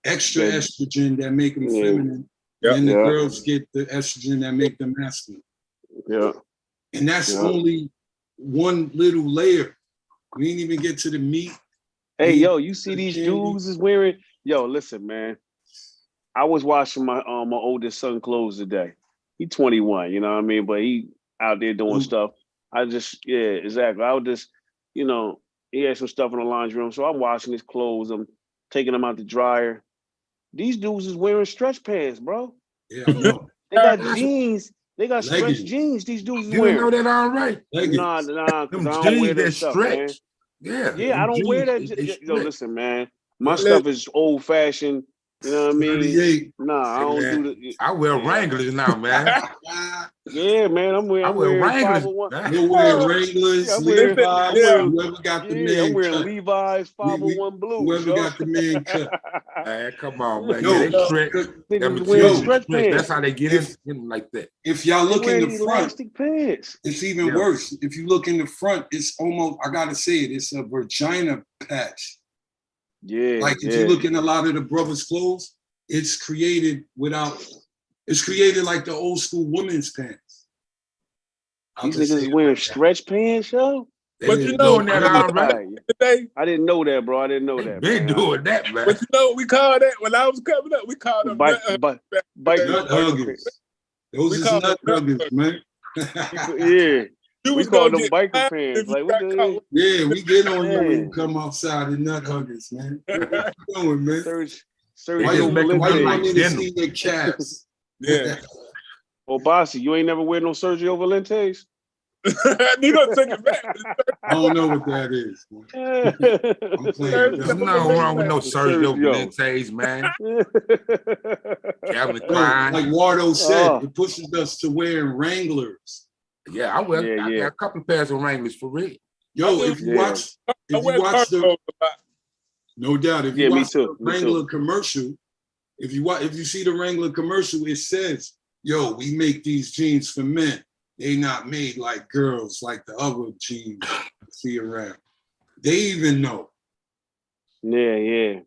extra estrogen that make them feminine, and the girls get the estrogen that make them masculine. And that's only one little layer. We didn't even get to the meat. Hey, yo, you see these dudes is wearing? Yo, listen, man. I was washing my oldest son clothes today. He 21, you know what I mean? But he out there doing stuff. Exactly. I would just, you know, he had some stuff in the laundry room, so I'm washing his clothes. I'm taking them out the dryer. These dudes is wearing stretch pants, bro. Yeah, I know. They got jeans. They got stretch jeans. These dudes is wearing. You know that all right? Nah, because I don't wear that stuff, man. Yeah, I don't wear that. Yo, listen, man. My stuff is old fashioned. You know what I mean? Nah, I don't do the. I wear Wranglers now, man. Yeah, man. I'm wearing Wranglers. You wear Wranglers, Levi's. Whoever got the man I'm wearing cut. Levi's 501 Blue. Whoever got the man cut. Man, come on, man. That's how they get in like that. If y'all look in the front, pants. it's even worse. If you look in the front, it's almost, I gotta say it, it's a vagina patch. Yeah. Like if you look in a lot of the brothers' clothes, it's created like the old school women's pants. These niggas is wearing stretch pants, yo. But you know that already. I didn't know that, bro. I didn't know that. They doing that, man. But you know what we call that? When I was coming up, we called them nut huggers. Those is nut huggers, man. Yeah. We call them biker pants. Like, we get on you when you come outside in nut huggers, man. What you doing, man? Why you want me to see your calves? Yeah. Oh, Bossy, you ain't never wear no Sergio Valentes? You gonna take it back. I don't know what that is. I'm playing. There's nothing wrong with no Sergio Valentes, man. Calvin Klein. Like Wardo said, it pushes us to wearing Wranglers. Yeah, I got a couple of pairs of Wranglers for real. Yo, if you watch the, no doubt, if you watch the Wrangler commercial, if you see the Wrangler commercial, it says yo, we make these jeans for men. They not made like girls, like the other jeans you see around. They even know. Yeah.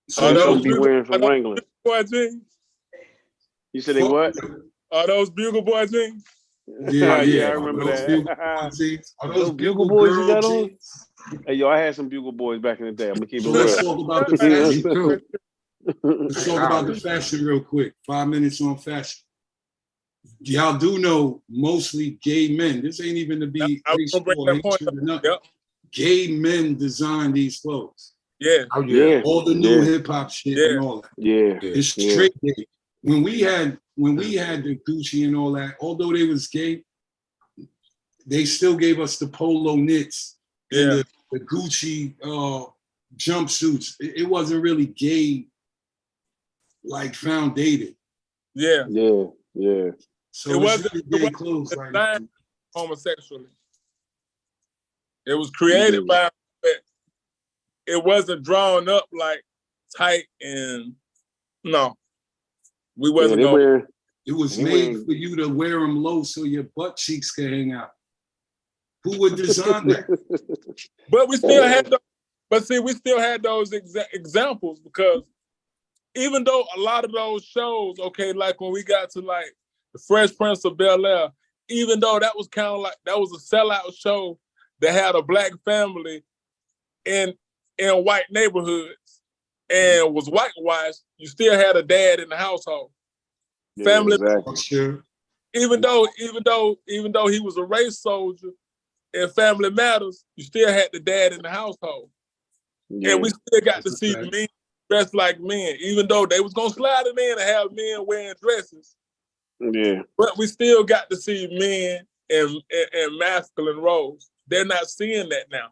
So They those shouldn't be Bugle- wearing from are those Wrangler. Boy jeans? You said they what? Are those Bugle Boy jeans? Yeah, Yeah, I Are remember those that. Bugle Boy jeans? Are those Those Bugle Bugle Boys you girl got on? jeans? Hey, yo, I had some Bugle Boys back in the day. I'm gonna keep So it let's real. talk about the Me fashion. too. Let's talk about the fashion real quick. 5 minutes on fashion. Y'all do know mostly gay men. This ain't even to be I'm racial gonna bring or that point hatred up. or nothing. Yep. Gay men design these clothes. Yeah. Oh yeah. All the new Yeah. hip hop shit Yeah. and all that. Yeah. It's Yeah. straight gay. When we had the Gucci and all that, although they was gay, they still gave us the polo knits and Yeah. the Gucci jumpsuits. It wasn't really gay, like foundated. Yeah. Yeah. So It it's wasn't- really it gay wasn't clothes right designed now. homosexually. It was created by, but it wasn't drawn up like tight and no. We Yeah, wasn't they going. wear. It was They made wear- for you to wear them low so your butt cheeks could hang out. Who would design that? But we still had those, but see, we still had those examples because even though a lot of those shows, okay, like when we got to like the Fresh Prince of Bel-Air, even though that was kind of like that was a sellout show that had a black family in white neighborhoods and was whitewashed, you still had a dad in the household. Yeah, Family, exactly. Sure. even though he was a race soldier in Family Matters, you still had the dad in the household. Yeah. And we still got That's to a see fact. men dressed like men, even though they was gonna slide it in and have men wearing dresses. Yeah. But we still got to see men in masculine roles. They're not seeing that now.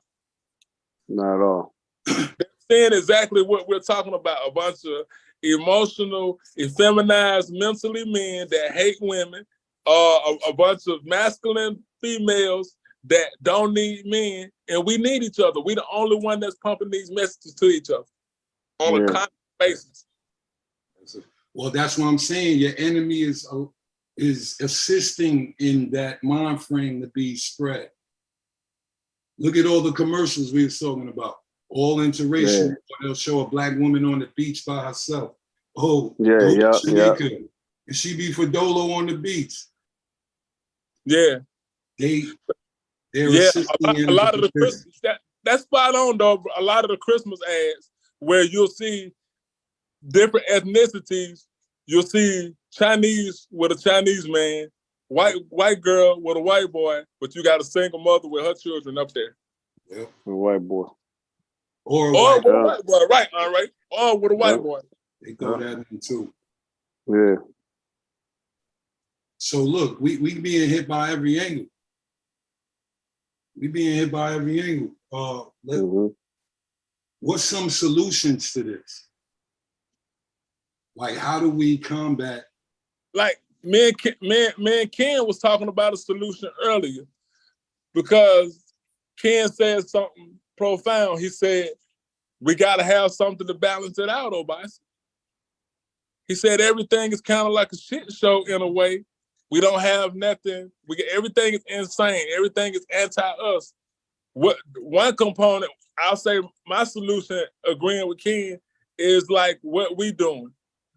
Not at all. They're seeing exactly what we're talking about, a bunch of emotional, effeminized, mentally men that hate women, a bunch of masculine females that don't need men, and we need each other. We're the only one that's pumping these messages to each other on a constant basis. Well, that's what I'm saying. Your enemy is assisting in that mind frame to be spread. Look at all the commercials we were talking about. All interracial. Yeah. They'll show a black woman on the beach by herself. Oh, Yeah, go to yeah, Jamaica. And she be for Dolo on the beach. Yeah. They're Yeah, assisting a lot of the in Christmas, that's spot on though. A lot of the Christmas ads where you'll see different ethnicities. You'll see Chinese with a Chinese man, white girl with a white boy, but you got a single mother with her children up there. Yep. A white boy. Or a Or white, with a white boy, right, all right. Or with a white boy. they throw that in too. Yeah. So look, we being hit by every angle. We being hit by every angle. What's some solutions to this? Like, how do we combat? Like me and Ken was talking about a solution earlier because Ken said something profound. He said, we got to have something to balance it out, Obasi. He said everything is kind of like a shit show in a way. We don't have nothing. Everything is insane. Everything is anti-us. What one component, I'll say my solution, agreeing with Ken, is like what we doing.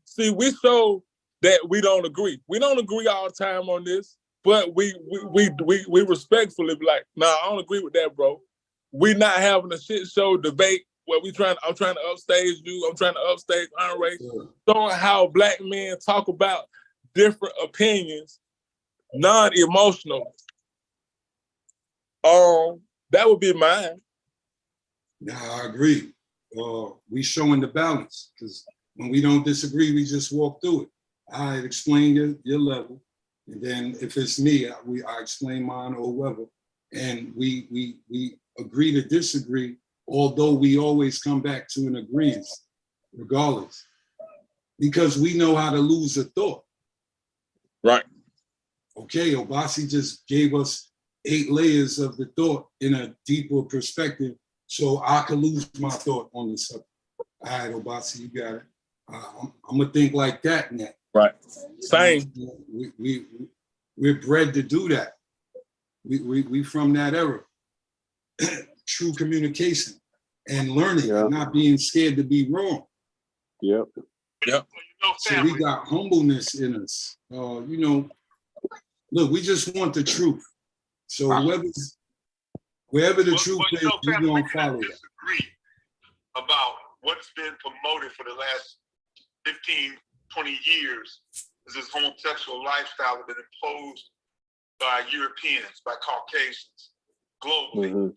See, we show that we don't agree. We don't agree all the time on this, but we respectfully be like, nah, I don't agree with that, bro. We not having a shit show debate where I'm trying to upstage you, I'm trying to upstage Andre, showing how black men talk about different opinions, non-emotional. That would be mine. Nah, I agree. We showing the balance because when we don't disagree, we just walk through it. I explain your level, and then if it's me, I explain mine or whoever, and we agree to disagree. Although we always come back to an agreement, regardless, because we know how to lose a thought. Right. Okay, Obasi just gave us 8 layers of the thought in a deeper perspective, so I could lose my thought on the subject. All right, Obasi, you got it. I'm gonna think like that now. Right. Same. We're bred to do that. We from that era. True communication and learning, and not being scared to be wrong. Yep. Yep. So we got humbleness in us. You know, look, we just want the truth. So wherever the truth is, we're gonna follow that. Disagree about what's been promoted for the last 15, 20 years is this homosexual lifestyle that's been imposed by Europeans, by Caucasians, globally.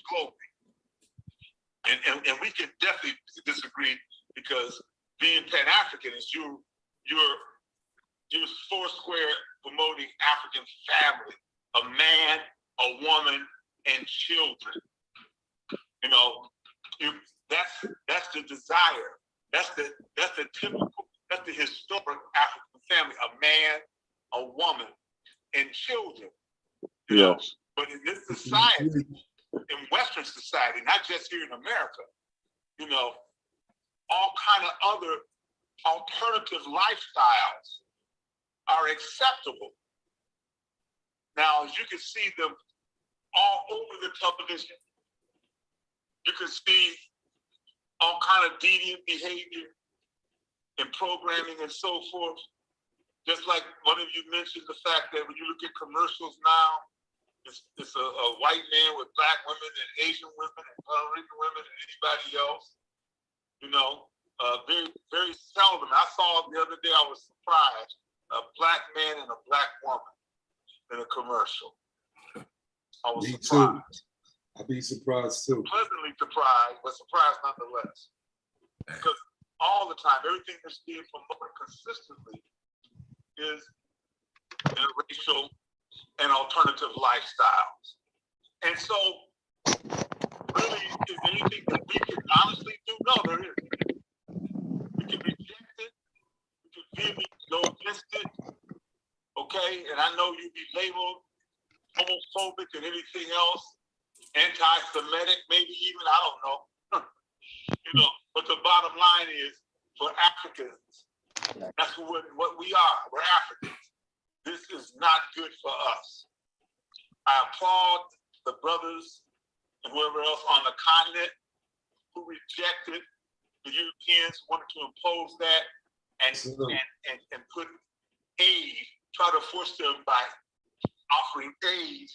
And we can definitely disagree, because being Pan-Africanist, you're foursquare promoting African family, a man, a woman, and children. You know, that's the desire. That's the typical, that's the historic African family, a man, a woman, and children. You know? But in this society, in Western society, not just here in America, you know, all kind of other alternative lifestyles are acceptable. Now, as you can see them all over the television, you can see all kind of deviant behavior and programming and so forth. Just like one of you mentioned, the fact that when you look at commercials now, it's a white man with black women and Asian women and Puerto Rican women and anybody else. You know, very, very seldom. I saw the other day, I was surprised, a black man and a black woman in a commercial. I was surprised. I'd be surprised too. Pleasantly surprised, but surprised nonetheless. Because all the time, everything that's being promoted consistently is interracial and alternative lifestyles. And so, really, is there anything that we can honestly do? No, there isn't. We can reject it. We can vehemently go against it. Okay? And I know you'd be labeled homophobic and anything else, anti-Semitic, maybe even, I don't know. You know, but the bottom line is, for Africans, that's what we are. We're Africans. This is not good for us. I applaud the brothers and whoever else on the continent who rejected the Europeans, wanted to impose that and put aid, try to force them by offering aid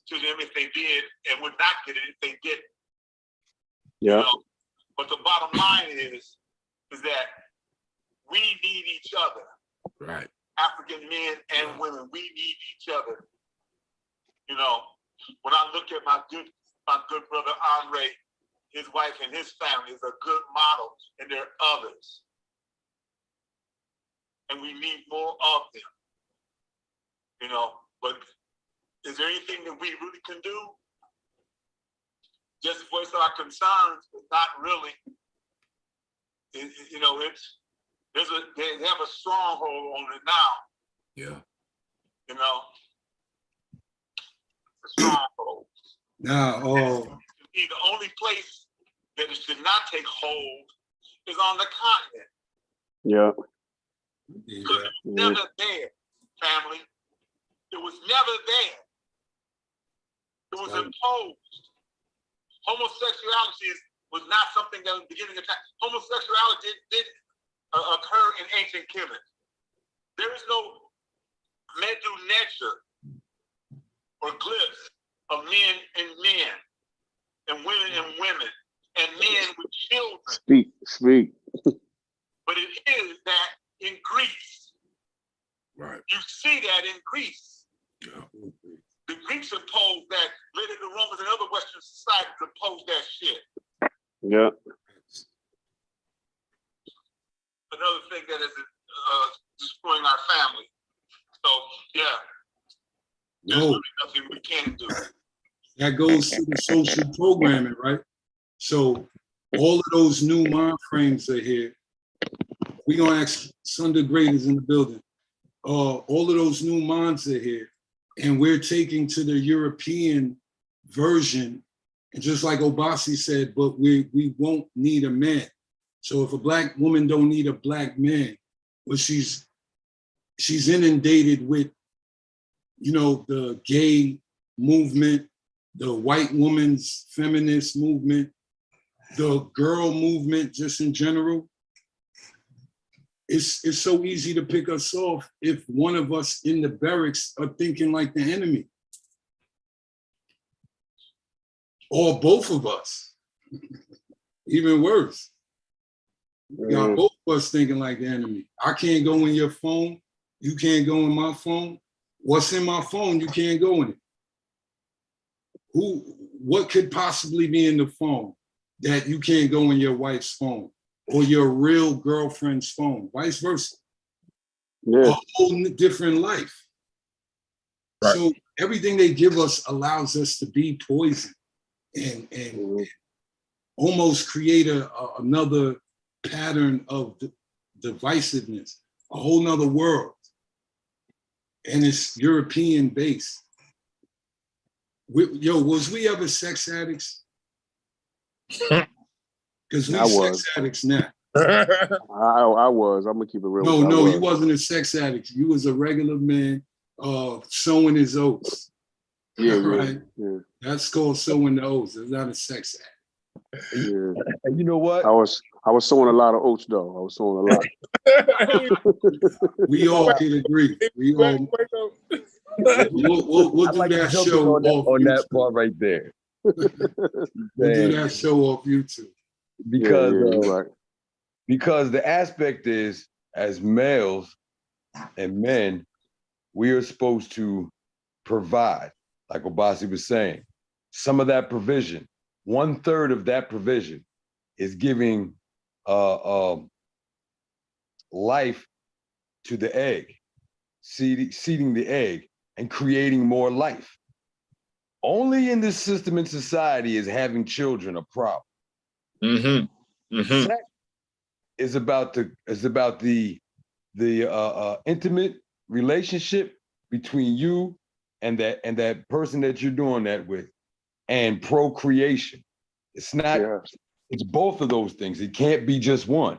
to them if they did, and would not get it if they didn't. Yeah. You know? But the bottom line is that we need each other. Right. African men and women, we need each other. You know, when I look at my good brother Andre, his wife and his family is a good model, and there are others. And we need more of them. You know, but is there anything that we really can do? Just voice our concerns, but not really. You know, they have a stronghold on it now. Yeah. You know, a stronghold. Now, the only place that it should not take hold is on the continent. Yeah. Because it was never there, family. It was never there. It was imposed. Homosexuality was not something that was beginning of time. Homosexuality did occur in ancient Kemet. There is no medu nature or glyphs of men and men, and women, and men with children. Speak. But it is that in Greece. Right. You see that in Greece. Yeah. The Greeks imposed that. Later, the Romans and other Western societies imposed that shit. Yeah. Another thing that is destroying our family. So, yeah. There's really nothing we can do. That goes to the social programming, right? So all of those new mind frames are here. We're gonna ask Sunday graders in the building. All of those new minds are here. And we're taking to the European version. And just like Obasi said, but we won't need a man. So if a black woman don't need a black man, what she's she's inundated with, you know, the gay movement, the white woman's feminist movement, the girl movement just in general. It's so easy to pick us off if one of us in the barracks are thinking like the enemy. Or both of us. Even worse. We got both of us thinking like the enemy. I can't go in your phone. You can't go in my phone. What's in my phone, you can't go in it. What could possibly be in the phone that you can't go in your wife's phone or your real girlfriend's phone, vice versa? Yeah. A whole different life. Right. So everything they give us allows us to be poison and almost create another pattern of divisiveness, a whole nother world. And it's European based. Was we ever sex addicts? Because we sex addicts now. I was. I'm gonna keep it real. No, you wasn't a sex addict. You was a regular man sowing his oats. Yeah, right. Yeah. That's called sowing the oats. It's not a sex addict. Yeah. And you know what? I was sowing a lot of oats though. I was sowing a lot. We all can agree. We all. We'll do that show on that part right there. We'll do that show off YouTube. Because right. Because the aspect is, as males and men, we are supposed to provide, like Obasi was saying. Some of that provision, 1/3 of that provision is giving life to the egg, seeding the egg and creating more life. Only in this system and society is having children a problem. Sex is about the intimate relationship between you and that person that you're doing that with, and procreation. It's not. It's both of those things. It can't be just one.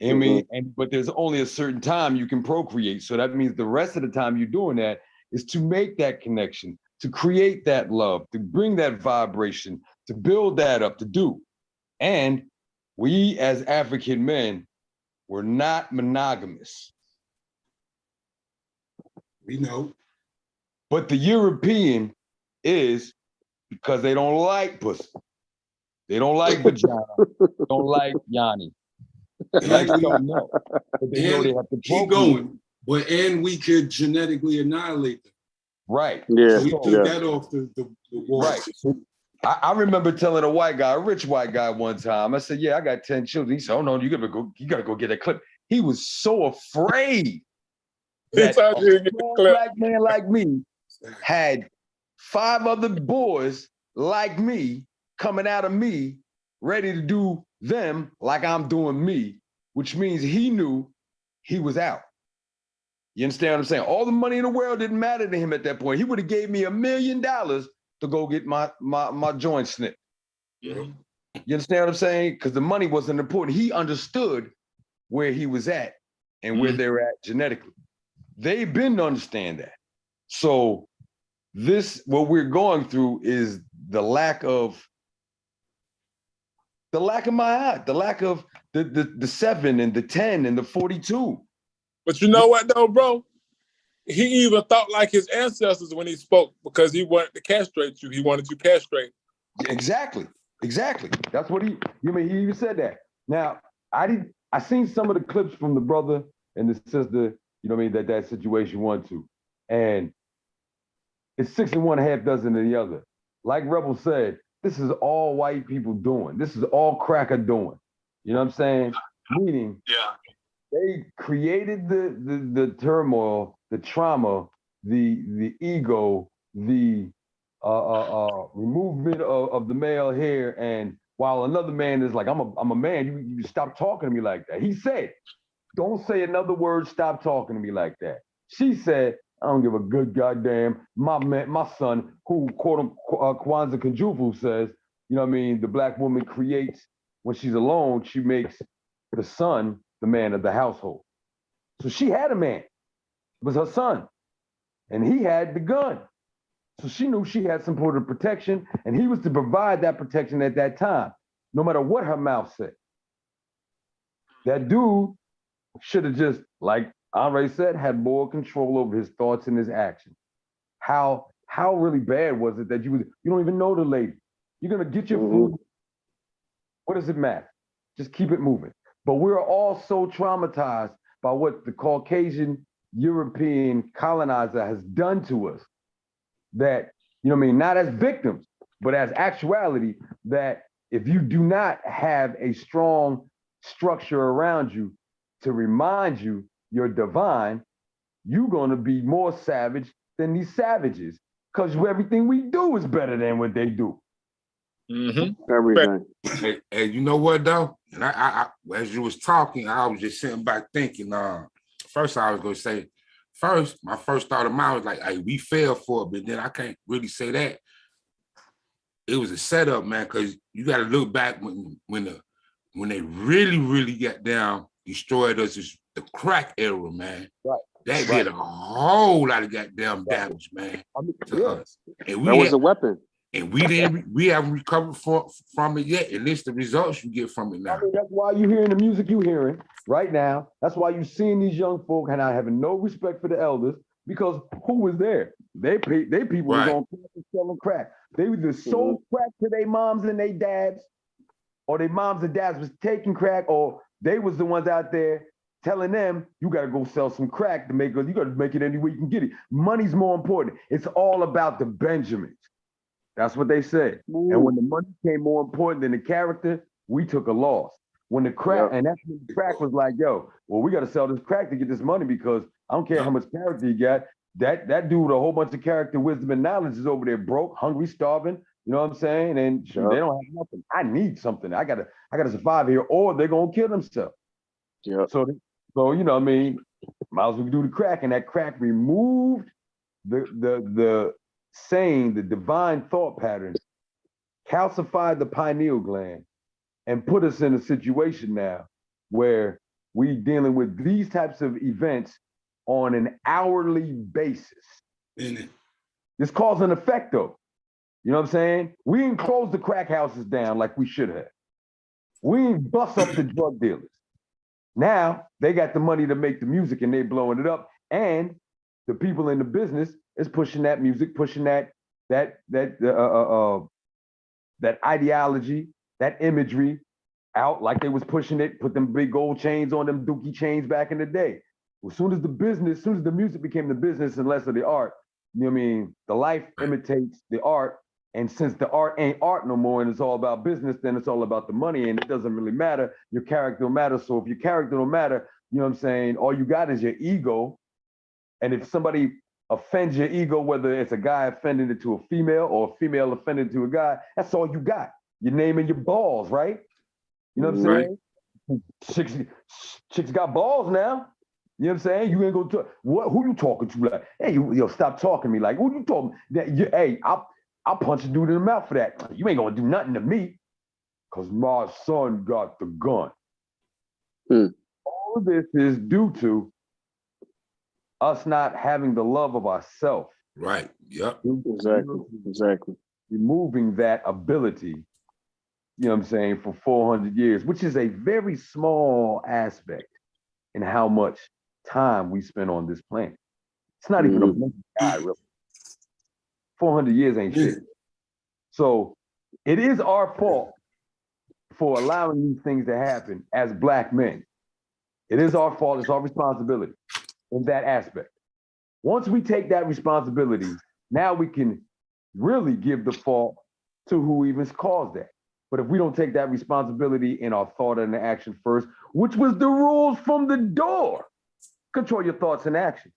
I mean, but there's only a certain time you can procreate. So that means the rest of the time you're doing that is to make that connection, to create that love, to bring that vibration, to build that up, to do. And we as African men, we're not monogamous. We know. But the European is, because they don't like pussy. They don't like vagina. They don't like Yanni. They like something else. But they know they have to keep going. And we could genetically annihilate them. Right. Yeah. So we took that off the wall. Right. I remember telling a rich white guy one time, I said, yeah, I got 10 children. He said, oh no, you gotta go get that clip. He was so afraid that a black man like me had 5 other boys like me coming out of me, ready to do them like I'm doing me, which means he knew he was out. You understand what I'm saying? All the money in the world didn't matter to him at that point. He would have gave me $1 million to go get my joint snipped. You understand what I'm saying? Because the money wasn't important. He understood where he was at and where they were at genetically. They've been to understand that. So what we're going through is the lack of my heart, the lack of the 7 and the 10 and the 42. But you know what though, bro? He even thought like his ancestors when he spoke, because he wanted to castrate you. He wanted you castrated. Exactly. That's what he even said that. Now, I seen some of the clips from the brother and the sister, you know what I mean, that situation went to. And it's 6 and 1, half dozen of the other. Like Rebel said, this is all white people doing. This is all cracker doing. You know what I'm saying? Meaning, they created the turmoil, the trauma, the ego, the removement of the male hair. And while another man is like, I'm a man, you stop talking to me like that. He said, don't say another word, stop talking to me like that. She said, I don't give a good goddamn. My son, who Kwanzaa Kunjufu says, you know what I mean, the black woman creates, when she's alone, she makes the son the man of the household. So she had a man. was her son, and he had the gun. So she knew she had some sort of protection, and he was to provide that protection at that time, no matter what her mouth said. That dude should have just, like Andre said, had more control over his thoughts and his actions. How really bad was it that you don't even know the lady? You're gonna get your food. What does it matter? Just keep it moving. But we're all so traumatized by what the Caucasian European colonizer has done to us that, you know what I mean, not as victims, but as actuality, that if you do not have a strong structure around you to remind you you're divine, you're gonna be more savage than these savages, because everything we do is better than what they do. Everything. And you know what though? And I as you was talking, I was just sitting back thinking. First I was gonna say, my first thought of mine was like, "Hey, we fell for it," but then I can't really say that. It was a setup, man, because you got to look back when they really got down, destroyed us. Is the crack era, man. Right. That did a whole lot of goddamn damage, man, to us. And that was a weapon. And we haven't recovered from it yet, and it's the results you get from it now. I mean, that's why you're hearing the music you're hearing right now. That's why you're seeing these young folk and I having no respect for the elders, because who was there? They people was on crack and selling crack. They either sold crack to their moms and their dads, or their moms and dads was taking crack, or they was the ones out there telling them, you got to go sell some crack to make it, you got to make it any way you can get it. Money's more important. It's all about the Benjamins. That's what they said. And when the money came more important than the character, we took a loss. When the crack, and that's when the crack was like, yo, well, we got to sell this crack to get this money, because I don't care how much character you got. That dude with a whole bunch of character, wisdom, and knowledge is over there broke, hungry, starving. You know what I'm saying? And they don't have nothing. I need something. I gotta survive here, or they're gonna kill themselves. Yeah. So you know what I mean, might as well do the crack, and that crack removed the saying, the divine thought pattern, calcified the pineal gland, and put us in a situation now where we dealing with these types of events on an hourly basis. It's cause and effect though. You know what I'm saying? We didn't close the crack houses down like we should have. We didn't bust up the drug dealers. Now they got the money to make the music and they blowing it up. And the people in the business is pushing that music, pushing that ideology, that imagery out like they was pushing it, put them big gold chains on them dookie chains back in the day. As soon as the music became the business and less of the art, you know what I mean? The life imitates the art. And since the art ain't art no more and it's all about business, then it's all about the money and it doesn't really matter. Your character don't matter. So if your character don't matter, you know what I'm saying? All you got is your ego. And if somebody offends your ego, whether it's a guy offending it to a female or a female offending to a guy, that's all you got. Your name and your balls, right? You know what I'm saying? Chicks got balls now. You know what I'm saying? You ain't gonna talk. Who you talking to? Like, hey, yo, stop talking to me. Like, who you talking? Hey, I'll punch a dude in the mouth for that. You ain't gonna do nothing to me, cause my son got the gun. All of this is due to us not having the love of ourselves. Right. Yep. Exactly. Removing that ability, you know what I'm saying, for 400 years, which is a very small aspect in how much time we spend on this planet. It's not even a blink of an eye, really. 400 years ain't shit. So it is our fault for allowing these things to happen as Black men. It is our fault. It's our responsibility in that aspect. Once we take that responsibility, now we can really give the fault to who even caused that. But if we don't take that responsibility in our thought and action first, which was the rules from the door, control your thoughts and action.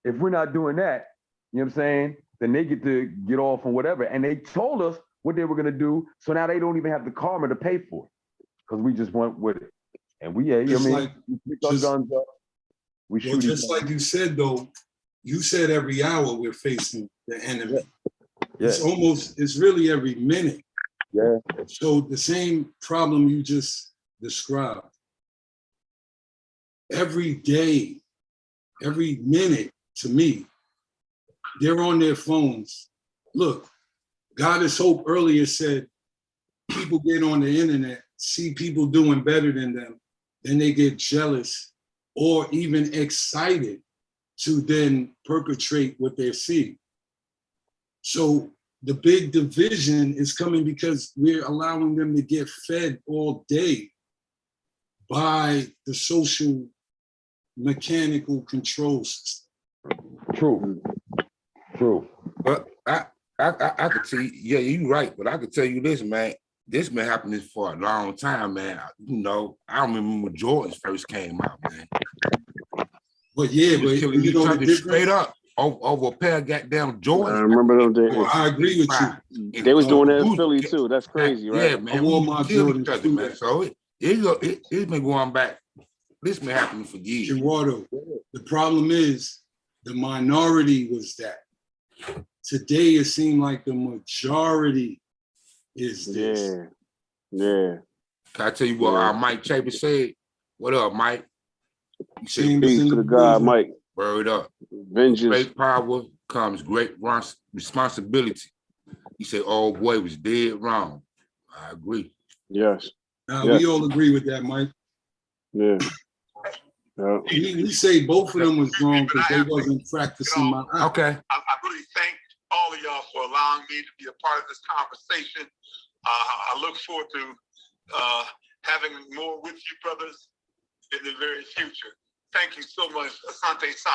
If we're not doing that, you know what I'm saying, then they get to get off on whatever. And they told us what they were gonna do, so now they don't even have the karma to pay for it, because we just went with it. And we, we pick our guns up, we shoot. Just like you said though, you said every hour we're facing the enemy. Yeah. It's really every minute. Yeah. So the same problem you just described. Every day every minute to me, they're on their phones. Look, Goddess Hope earlier said, people get on the internet, see people doing better than them, then they get jealous or even excited to then perpetrate what they're seeing. So the big division is coming because we're allowing them to get fed all day by the social mechanical control system. True. But I could tell you, yeah, you're right. But I could tell you this, man. This been happening for a long time, man. You know, I remember when Jordans first came out, man. But yeah, He was but killing you each know the other difference? straight up over a pair of goddamn Jordans. I remember them days. Oh, I agree with you. They was doing that in Music, Philly too. That's crazy, right? Yeah, man. I wore We my kill each Jordans other, too. man. So it's been going back. This been happening for years. Gerardo, the problem is the minority was that. Today it seemed like the majority is this. Yeah. Can I tell you what Mike Chapin said? What up, Mike? He said, Chambers Peace in to the the God, building. Mike. word up. Vengeance. Great power comes great responsibility. He said, oh boy, was dead wrong. I agree. Yes. We all agree with that, Mike. Yeah. We say both of them was wrong because they wasn't practicing my art. Okay. I really thank all of y'all for allowing me to be a part of this conversation. I look forward to having more with you brothers in the very future. Thank you so much, Asante San.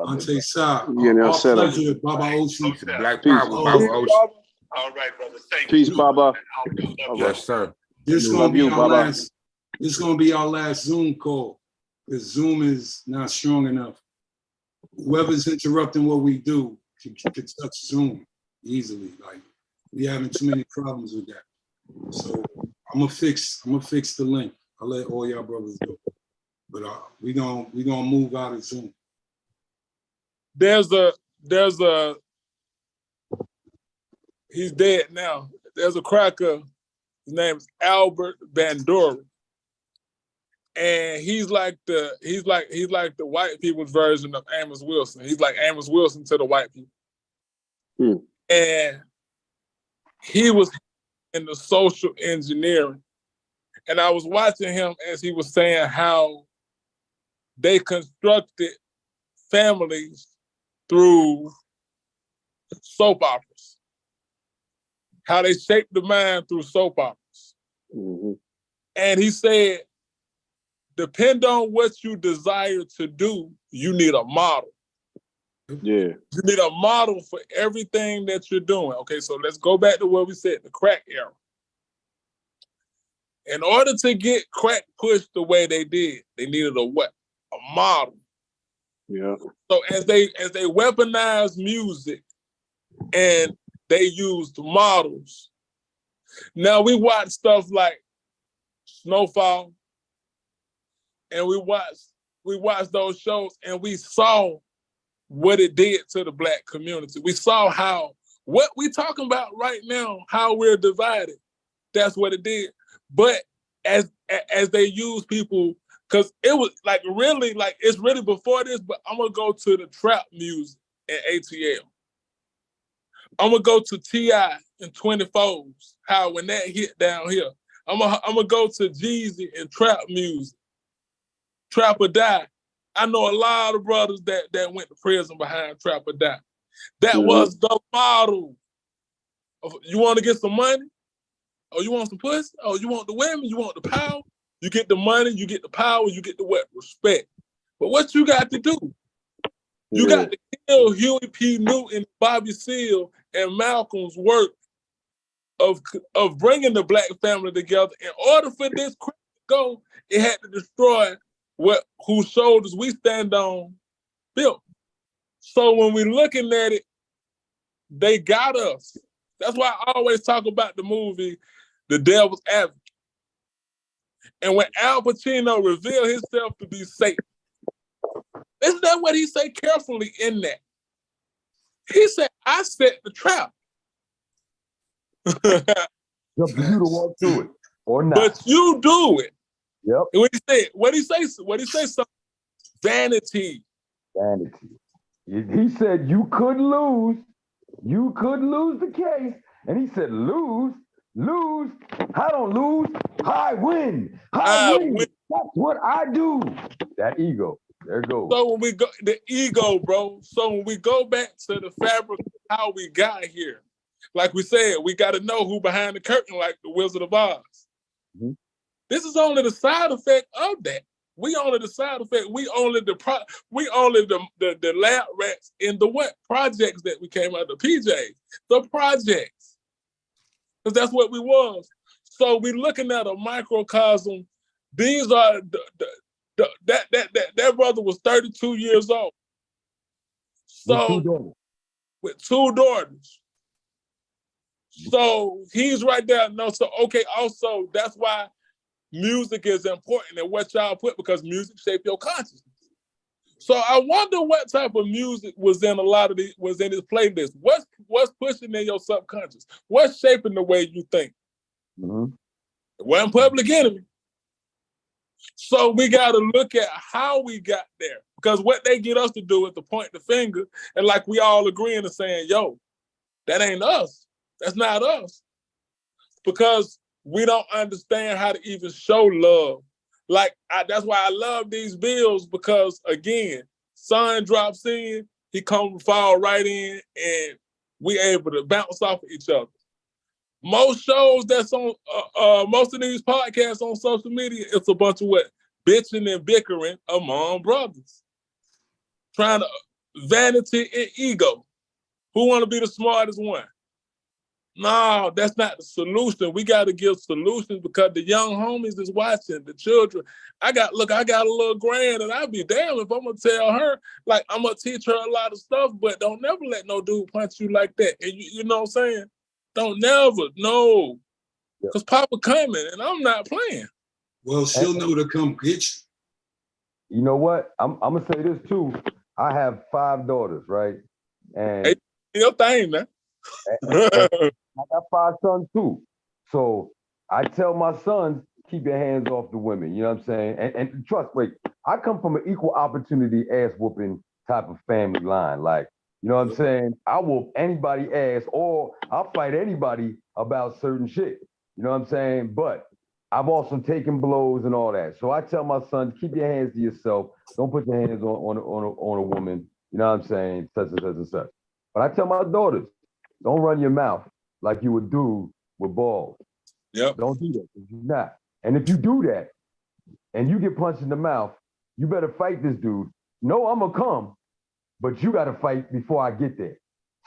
Ante Sa, Yeah, our set up. pleasure, Baba Oshi. Black Peace. power, Baba Oshi. All right, brothers. Thank Peace, you. Baba. Yes, sir. This is Love gonna be you, our Baba. last. This is gonna be our last Zoom call because Zoom is not strong enough. Whoever's interrupting what we do can touch Zoom easily. Like we having too many problems with that. So I'm gonna fix the link. I'll let all y'all brothers go. But we gonna move out of Zoom. There's a he's dead now. There's a cracker. His name is Albert Bandura. And he's like the white people's version of Amos Wilson. He's like Amos Wilson to the white people. And he was in the social engineering. And I was watching him as he was saying how they constructed families through soap operas. How they shaped the mind through soap operas. Mm-hmm. And he said, depend on what you desire to do, you need a model. Yeah. You need a model for everything that you're doing. Okay, so let's go back to what we said, the crack era. In order to get crack pushed the way they did, they needed a what? A model. Yeah. So as they weaponized music and they used models, now we watch stuff like Snowfall, and we watched those shows and we saw what it did to the Black community. We saw how what we talking about right now, how we're divided, that's what it did. But as they use people, because it was like really, like it's really before this, but I'm gonna go to the trap music and ATL. I'm gonna go to T.I. and 24s, how when that hit down here. I'm gonna go to Jeezy and trap music. Trap or Die. I know a lot of brothers that went to prison behind Trap or Die. That was the model. You want to get some money? Oh, you want some pussy? Oh, you want the women? You want the power? You get the money, you get the power, you get the what? Respect. But what you got to do? You got to kill Huey P. Newton, Bobby Seale, and Malcolm's work of bringing the Black family together. In order for this crap to go, it had to destroy whose shoulders we stand on built. So when we're looking at it, they got us. That's why I always talk about the movie The Devil's Advocate. And when Al Pacino revealed himself to be Satan, isn't that what he said carefully in that? He said, I set the trap. It's up to you to walk through it or not. But you do it. Yep. And what he say something vanity. Vanity. He said you could lose. You could lose the case. And he said, lose. I don't lose. I win. I win. That's what I do. That ego. There it goes. So when we go, the ego, bro. So when we go back to the fabric of how we got here, like we said, we got to know who behind the curtain, like the Wizard of Oz. Mm-hmm. This is only the side effect of that. We only the side effect. We only the lab rats in the what projects that we came out of, the PJs, the projects, because that's what we was. So we looking at a microcosm. These are that brother was 32 years old. So with two daughters. So he's right there. No, so okay. Also, that's why music is important and what y'all put, because music shape your consciousness. So I wonder what type of music was in his playlist. What's pushing in your subconscious? What's shaping the way you think? Mm-hmm. It wasn't Public Enemy. So we got to look at how we got there, because what they get us to do is to point the finger, and like we all agreeing and saying, yo, that ain't us. That's not us. Because we don't understand how to even show love. Like, that's why I love these bills, because again, sun drops in, he comes fall right in, and we able to bounce off of each other. Most shows that's on, most of these podcasts on social media, it's a bunch of what? Bitching and bickering among brothers. Trying to, vanity and ego. Who want to be the smartest one? No, that's not the solution. We got to give solutions, because the young homies is watching, the children. I got a little grand, and I'd be damn if I'm going to tell her, like, I'm going to teach her a lot of stuff, but don't never let no dude punch you like that. And you know what I'm saying? Don't never, no. Because Papa coming, and I'm not playing. Well, she'll know to come get you. You know what? I'm going to say this too. I have 5 daughters, right? And hey, your thing, man. I got 5 sons too. So I tell my sons, keep your hands off the women. You know what I'm saying? And trust, I come from an equal opportunity ass whooping type of family line. Like, you know what I'm saying? I whoop anybody ass, or I'll fight anybody about certain shit. You know what I'm saying? But I've also taken blows and all that. So I tell my sons, keep your hands to yourself. Don't put your hands on a woman. You know what I'm saying? Such and such and such. But I tell my daughters, don't run your mouth like you would do with balls. Yep. Don't do that. You're not. And if you do that and you get punched in the mouth, you better fight this dude. No, I'm gonna come, but you gotta fight before I get there.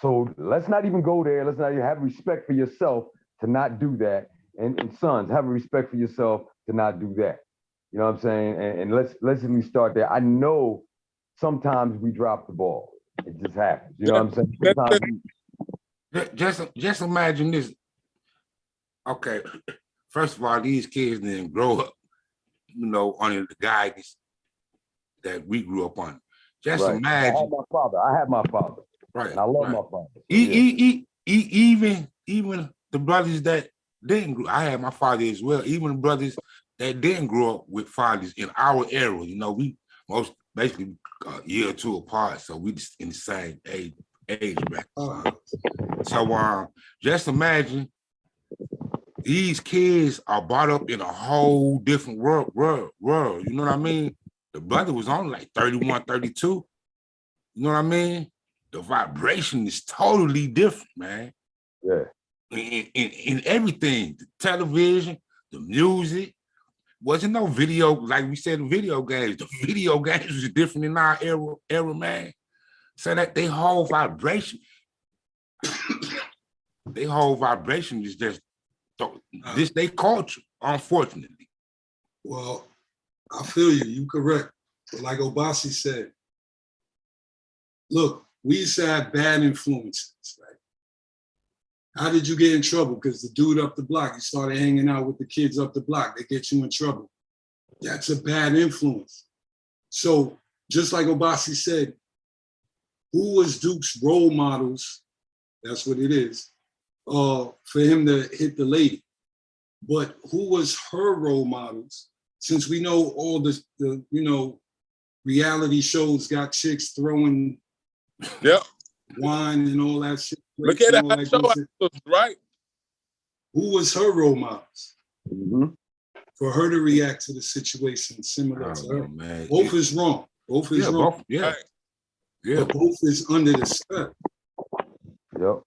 So let's not even go there. Let's not even have respect for yourself to not do that. And sons, have a respect for yourself to not do that. You know what I'm saying? And let's at least start there. I know sometimes we drop the ball. It just happens. You know what I'm saying? Sometimes just imagine this. Okay, first of all, these kids didn't grow up, under the guidance that we grew up on. Just right. imagine. I had my father. Right. And I love my father. So even the brothers that didn't grow, I had my father as well. Even the brothers that didn't grow up with fathers in our era, we most basically a year or two apart, so we just in the same age bracket. So just imagine these kids are brought up in a whole different world. You know what I mean? The brother was only like 31, 32. You know what I mean? The vibration is totally different, man. Yeah. In everything, the television, the music. Wasn't no video, like we said, video games. The video games was different in our era, man. So that they whole vibration is just this they culture, unfortunately. Well, I feel you. You correct. But like Obasi said, look, we used to have bad influences, right? How did you get in trouble? Because the dude up the block, you started hanging out with the kids up the block, they get you in trouble. That's a bad influence. So just like Obasi said, who was Duke's role models? That's what it is, for him to hit the lady. But who was her role models? Since we know all the reality shows got chicks throwing wine and all that shit. Look at and all that that good show, shit. right? Who was her role models? Mm-hmm. For her to react to the situation similar to her. Man. Both is wrong. Both is wrong. Both, yeah. Right. Yeah. But both is under the spell. Yep.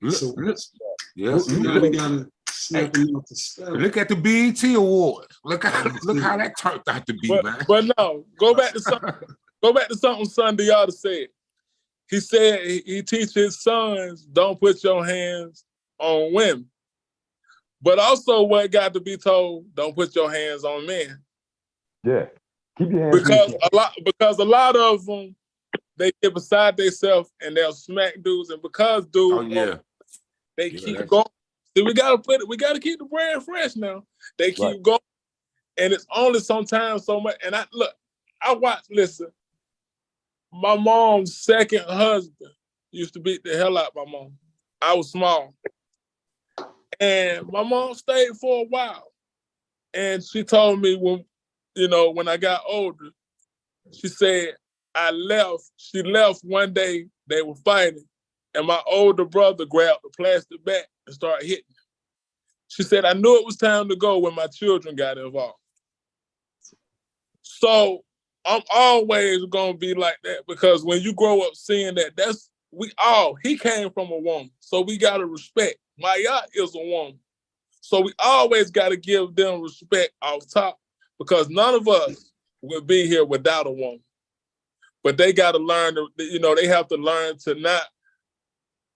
So, Yeah. so now we gotta snap them out the spell. Look at the BET Awards. Look how that turned out to be, man. But no, go back to something Son Diata said. He said he teaches his sons, don't put your hands on women. But also what got to be told, don't put your hands on men. Yeah. Keep your hands because a lot of them, they get beside themselves and they'll smack dudes, and because dudes they keep going. See, we gotta keep the brand fresh now. They keep going. And it's only sometimes so much. And listen, my mom's second husband used to beat the hell out of my mom. I was small. And my mom stayed for a while. And she told me when I got older, she said, she left one day, they were fighting, and my older brother grabbed the plastic bat and started hitting him. She said, I knew it was time to go when my children got involved. So I'm always gonna be like that, because when you grow up seeing that, he came from a woman. So we gotta respect. Maya is a woman. So we always gotta give them respect off top, because none of us would be here without a woman. But they gotta learn they have to learn to not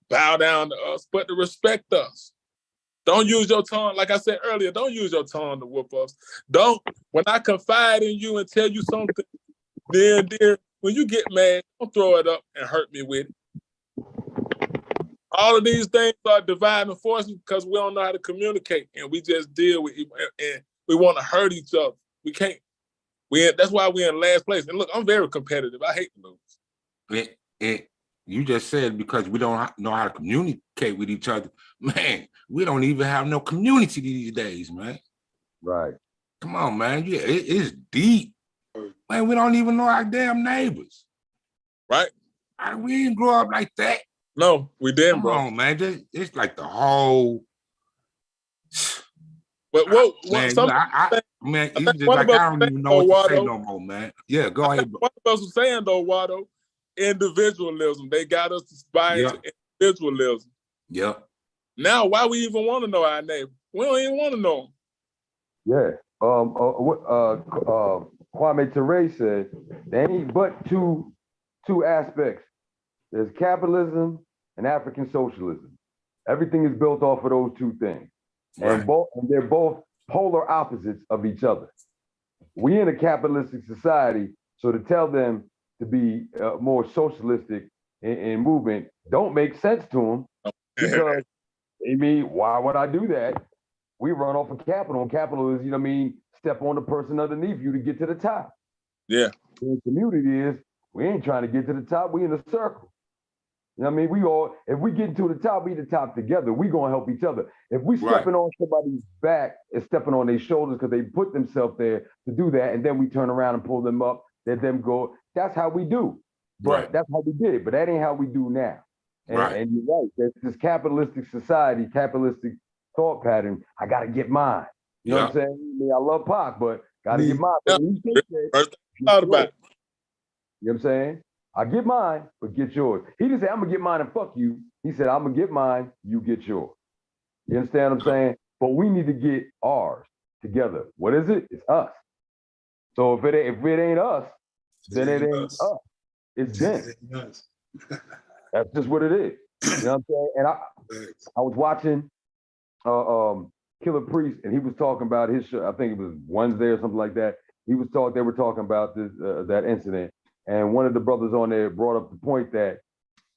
bow down to us, but to respect us. Don't use your tongue, like I said earlier, don't use your tongue to whoop us. When I confide in you and tell you something, dear, when you get mad, don't throw it up and hurt me with it. All of these things are dividing forces because we don't know how to communicate, and we just deal with it, and we want to hurt each other. We can't. That's why we're in last place. And look, I'm very competitive. I hate to lose. You just said because we don't know how to communicate with each other. Man, we don't even have no community these days, man. Right. Come on, man. Yeah, it's deep. Man, we don't even know our damn neighbors. Right? We didn't grow up like that. No, we didn't, bro. Come on, man. It's like the whole... But man, you just like, I don't even know what to say no more, man. Yeah, go ahead, bro. One of us was saying, though, Watto, individualism. They got us inspired to individualism. Yep. Now, why we even want to know our neighbor? We don't even want to know them. Yeah. Kwame Ture said there ain't but two aspects. There's capitalism and African socialism. Everything is built off of those two things. Right. And they're both polar opposites of each other. We in a capitalistic society, so to tell them to be more socialistic in movement don't make sense to them, because why would I do that? We run off of capital, and capital is, step on the person underneath you to get to the top. Yeah. The community is, we ain't trying to get to the top, we in a circle. If we get to the top, we the top together. We gonna help each other. If we stepping on somebody's back and stepping on their shoulders because they put themselves there to do that, and then we turn around and pull them up, let them go. That's how we do. But that's how we did it. But that ain't how we do now. And you're right. There's this capitalistic society, capitalistic thought pattern. I gotta get mine. You know what I'm saying? I love Pac, but gotta get mine. But when he thought about it. You know what I'm saying? I get mine, but get yours. He didn't say, I'm gonna get mine and fuck you. He said, I'm gonna get mine, you get yours. You understand what I'm saying? But we need to get ours together. What is it? It's us. So if it ain't us, then it ain't us. It's them. That's just what it is. You know what I'm saying? And I was watching Killer Priest, and he was talking about his show. I think it was Wednesday or something like that. They were talking about this that incident. And one of the brothers on there brought up the point that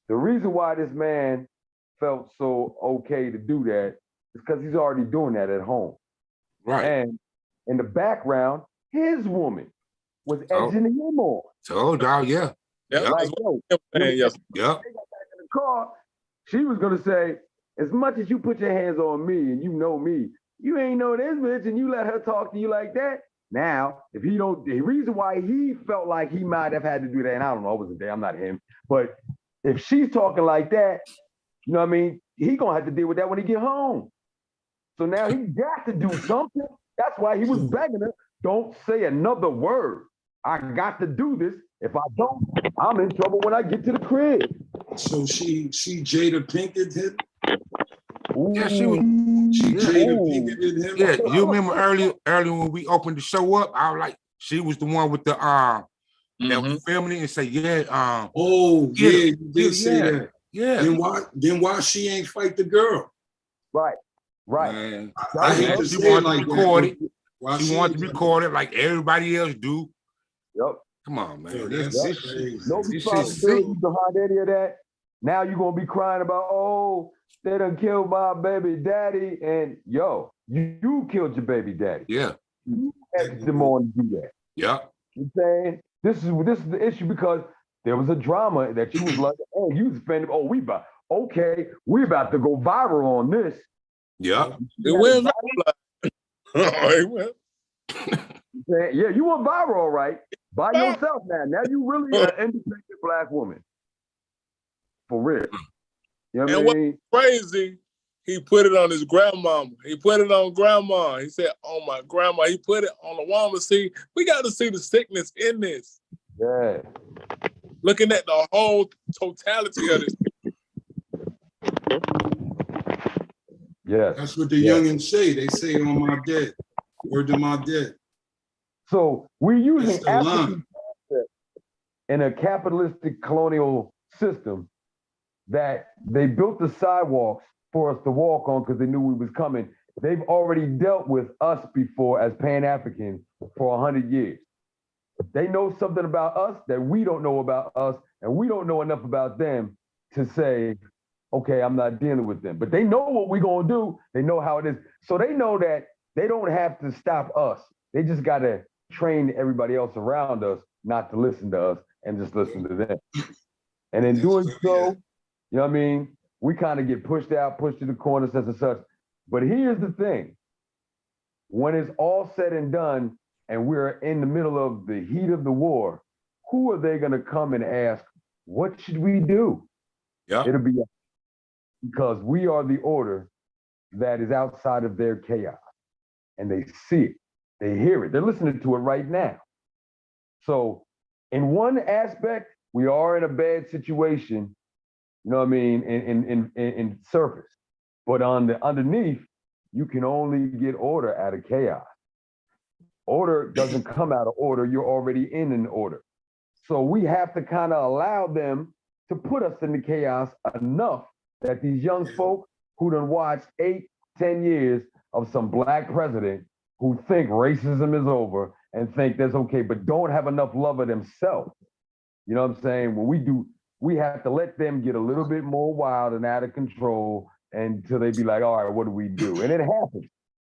the reason why this man felt so okay to do that is because he's already doing that at home. Right. And in the background, his woman was edging him on. Told y'all, yeah. Like, yo, they got back in the car, she was gonna say, as much as you put your hands on me and you know me, you ain't know this bitch and you let her talk to you like that. Now, if he don't, the reason why he felt like he might have had to do that, and I don't know, I wasn't there, I'm not him, but if she's talking like that, you know what I mean? He gonna have to deal with that when he get home. So now he got to do something. That's why he was begging her, don't say another word. I got to do this. If I don't, I'm in trouble when I get to the crib. So she Jada Pinkett him? Yeah, she was. She Yeah. Jada Pinkett him? Yeah, you remember earlier when we opened the show up, I was like, she was the one with the that was filming it and say, yeah, oh yeah, you did say yeah, that. yeah. Then why she ain't fight the girl? Right. Man, I hate to she say it wanted like to record that. it. She wanted to record it like everybody else do. Yep. Come on, man. Yo, This that's shit, crazy. No this shit sick. responsibility behind any of that. Now you're gonna be crying about, oh, they done killed my baby daddy. And yo, you killed your baby daddy. Yeah. You asked them on to do that. Yeah. You know what I'm saying? This is the issue because there was a drama that you was like, oh, you was offended. Oh, we about to go viral on this. Yeah. It went viral. Yeah, you went viral, all right. By yourself now. Now you really an independent black woman. For real. You know what I mean? What's crazy, he put it on his grandmama. He put it on grandma. He said, oh, my grandma. He put it on the woman. See, we got to see the sickness in this. Yeah. Looking at the whole totality of this. Yes. That's what the youngins say. They say on my dead. Word to my dead. So we're using That's the line. in a capitalistic colonial system that they built the sidewalks for us to walk on because they knew we was coming. They've already dealt with us before as Pan-Africans for 100 years. They know something about us that we don't know about us, and we don't know enough about them to say, okay, I'm not dealing with them. But they know what we're gonna do. They know how it is. So they know that they don't have to stop us. They just gotta train everybody else around us not to listen to us and just listen to them. And in doing so, you know what I mean? We kind of get pushed out, pushed to the corner, such and such. But here's the thing. When it's all said and done, and we're in the middle of the heat of the war, who are they gonna come and ask, what should we do? Yeah. It'll be us. Because we are the order that is outside of their chaos. And they see it, they hear it, they're listening to it right now. So in one aspect, we are in a bad situation, you know what I mean, in surface. But on the underneath, you can only get order out of chaos. Order doesn't come out of order, you're already in an order. So we have to kind of allow them to put us in the chaos enough that these young folk who done watched 8, 10 years of some black president who think racism is over and think that's okay, but don't have enough love of themselves. You know what I'm saying? When we do, we have to let them get a little bit more wild and out of control until they be like, all right, what do we do? And it happens.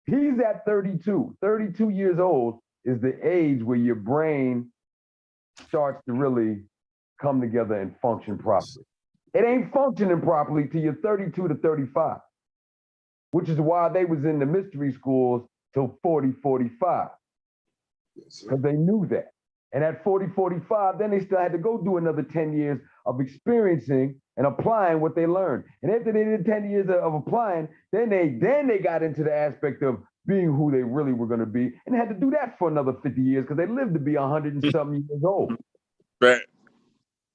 He's at 32. 32 years old is the age where your brain starts to really come together and function properly. It ain't functioning properly till you're 32 to 35, which is why they was in the mystery schools till 40, 45, because they knew that. And at 40, 45, then they still had to go do another 10 years of experiencing and applying what they learned. And after they did 10 years of applying, then they got into the aspect of being who they really were going to be, and had to do that for another 50 years because they lived to be 100 and something years old. Right.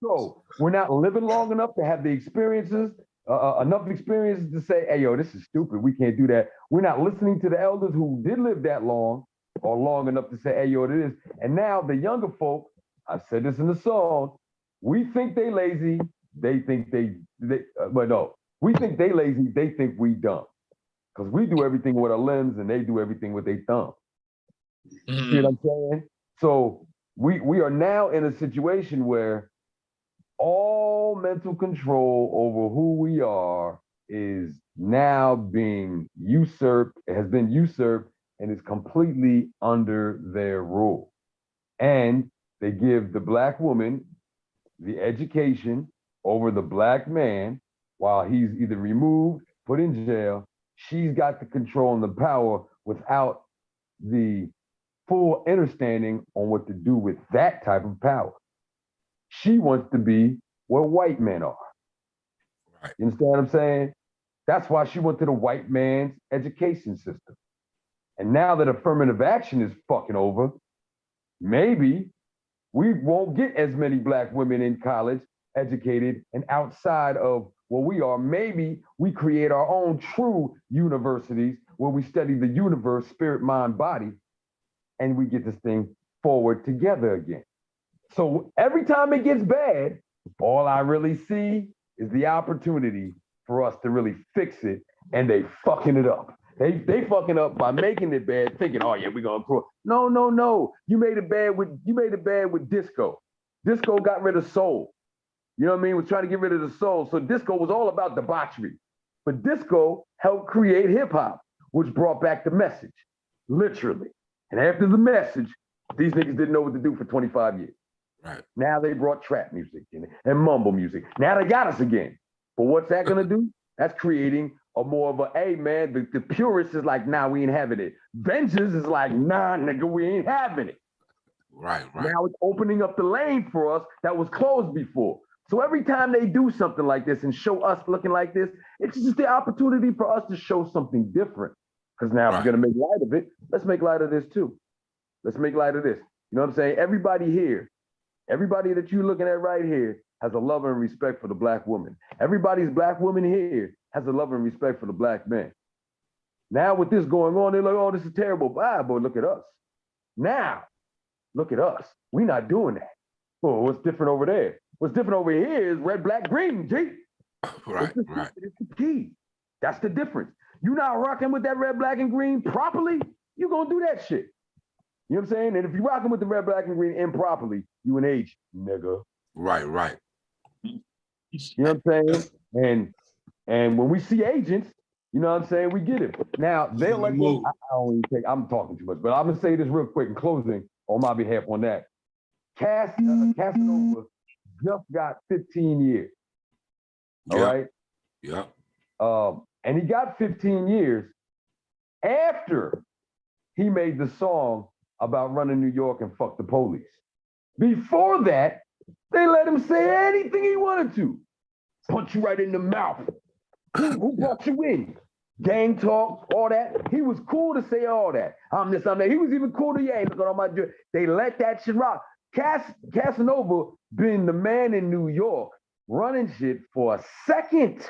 So we're not living long enough to have the experiences, enough experiences to say, hey, yo, this is stupid. We can't do that. We're not listening to the elders who did live that long or long enough to say, hey, yo, it is. And now the younger folk, I said this in the song, we think they lazy. They think but no, we think they lazy. They think we dumb. Because we do everything with our limbs and they do everything with their thumb. Mm-hmm. See what I'm saying? So we are now in a situation where all mental control over who we are is now being usurped, has been usurped, and is completely under their rule. And they give the black woman the education over the black man while he's either removed, put in jail. She's got the control and the power without the full understanding on what to do with that type of power. She wants to be where white men are. Right. You understand what I'm saying? That's why she went to the white man's education system. And now that affirmative action is fucking over, maybe we won't get as many black women in college educated and outside of where we are. Maybe we create our own true universities where we study the universe, spirit, mind, body, and we get this thing forward together again. So every time it gets bad, all I really see is the opportunity for us to really fix it, and they fucking it up. They fucking up by making it bad, thinking, oh yeah, we're gonna grow. No, no, no. You made it bad with disco. Disco got rid of soul. You know what I mean? Was trying to get rid of the soul. So disco was all about debauchery. But disco helped create hip hop, which brought back the message, literally. And after the message, these niggas didn't know what to do for 25 years. Right. Now they brought trap music and mumble music. Now they got us again. But what's that gonna do? That's creating a more of a, hey man, the purists is like, nah, we ain't having it. Vengeance is like, nah, nigga, we ain't having it. Right. Now it's opening up the lane for us that was closed before. So every time they do something like this and show us looking like this, it's just the opportunity for us to show something different. Because now if we're gonna make light of it, let's make light of this too. Let's make light of this. You know what I'm saying? Everybody here, everybody that you're looking at right here has a love and respect for the black woman. Everybody's black woman here has a love and respect for the black man. Now with this going on, they're like, oh, this is terrible. Bye, but look at us. Now, look at us. We're not doing that. Oh, what's different over there? What's different over here is red, black, green, G. Right. It's the key. That's the difference. You're not rocking with that red, black, and green properly, you're gonna do that shit. You know what I'm saying? And if you're rocking with the red, black, and green improperly, you an age, nigga. Right. You know what I'm saying? And when we see agents, you know what I'm saying, we get it. Now, they'll let them, I'm talking too much, but I'm gonna say this real quick in closing on my behalf on that. Casanova just got 15 years. All right? Yeah. And he got 15 years after he made the song about running New York and fuck the police. Before that, they let him say anything he wanted to. Punch you right in the mouth. Who brought you in? Gang talk, all that. He was cool to say all that. I'm this, I'm that. He was even cool to, yeah, look on my job. They let that shit rock. Casanova been the man in New York running shit for a second.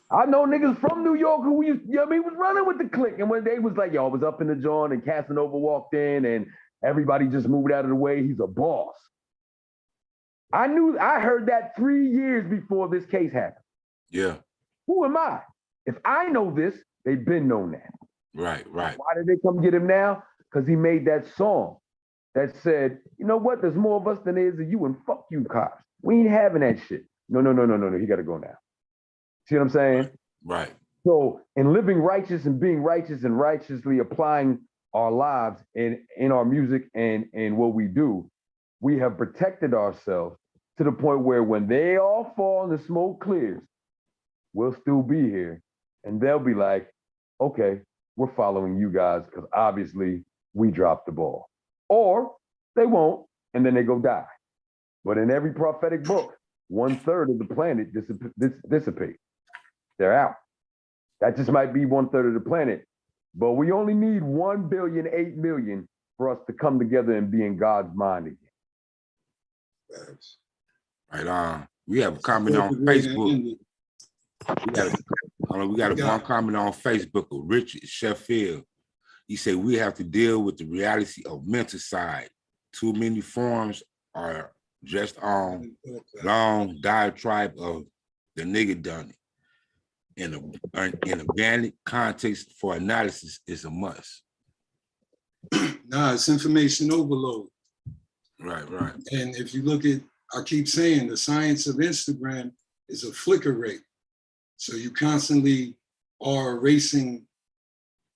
I know niggas from New York who used, you know what I mean, was running with the clique. And when they was like, yo, I was up in the joint and Casanova walked in and everybody just moved out of the way. He's a boss. I heard that 3 years before this case happened. Yeah. Who am I? If I know this, they've been known that. Right. Why did they come get him now? Because he made that song that said, you know what? There's more of us than there is of you, and fuck you, cops. We ain't having that shit. No. He got to go now. See what I'm saying? Right. So in living righteous and being righteous and righteously applying our lives in our music and what we do, we have protected ourselves to the point where when they all fall and the smoke clears, we'll still be here. And they'll be like, okay, we're following you guys because obviously we dropped the ball. Or they won't, and then they go die. But in every prophetic book, 1/3 of the planet dissipates. They're out. That just might be 1/3 of the planet. But we only need 1,000,000,008 million for us to come together and be in God's mind again. Right. We have a comment on Facebook. We got one comment on Facebook of Richard Sheffield. He said we have to deal with the reality of mental side. Too many forms are just on long diatribe of the nigga done it. In organic context for analysis is a must. Nah, it's information overload. Right. And if you look at, I keep saying the science of Instagram is a flicker rate. So you constantly are erasing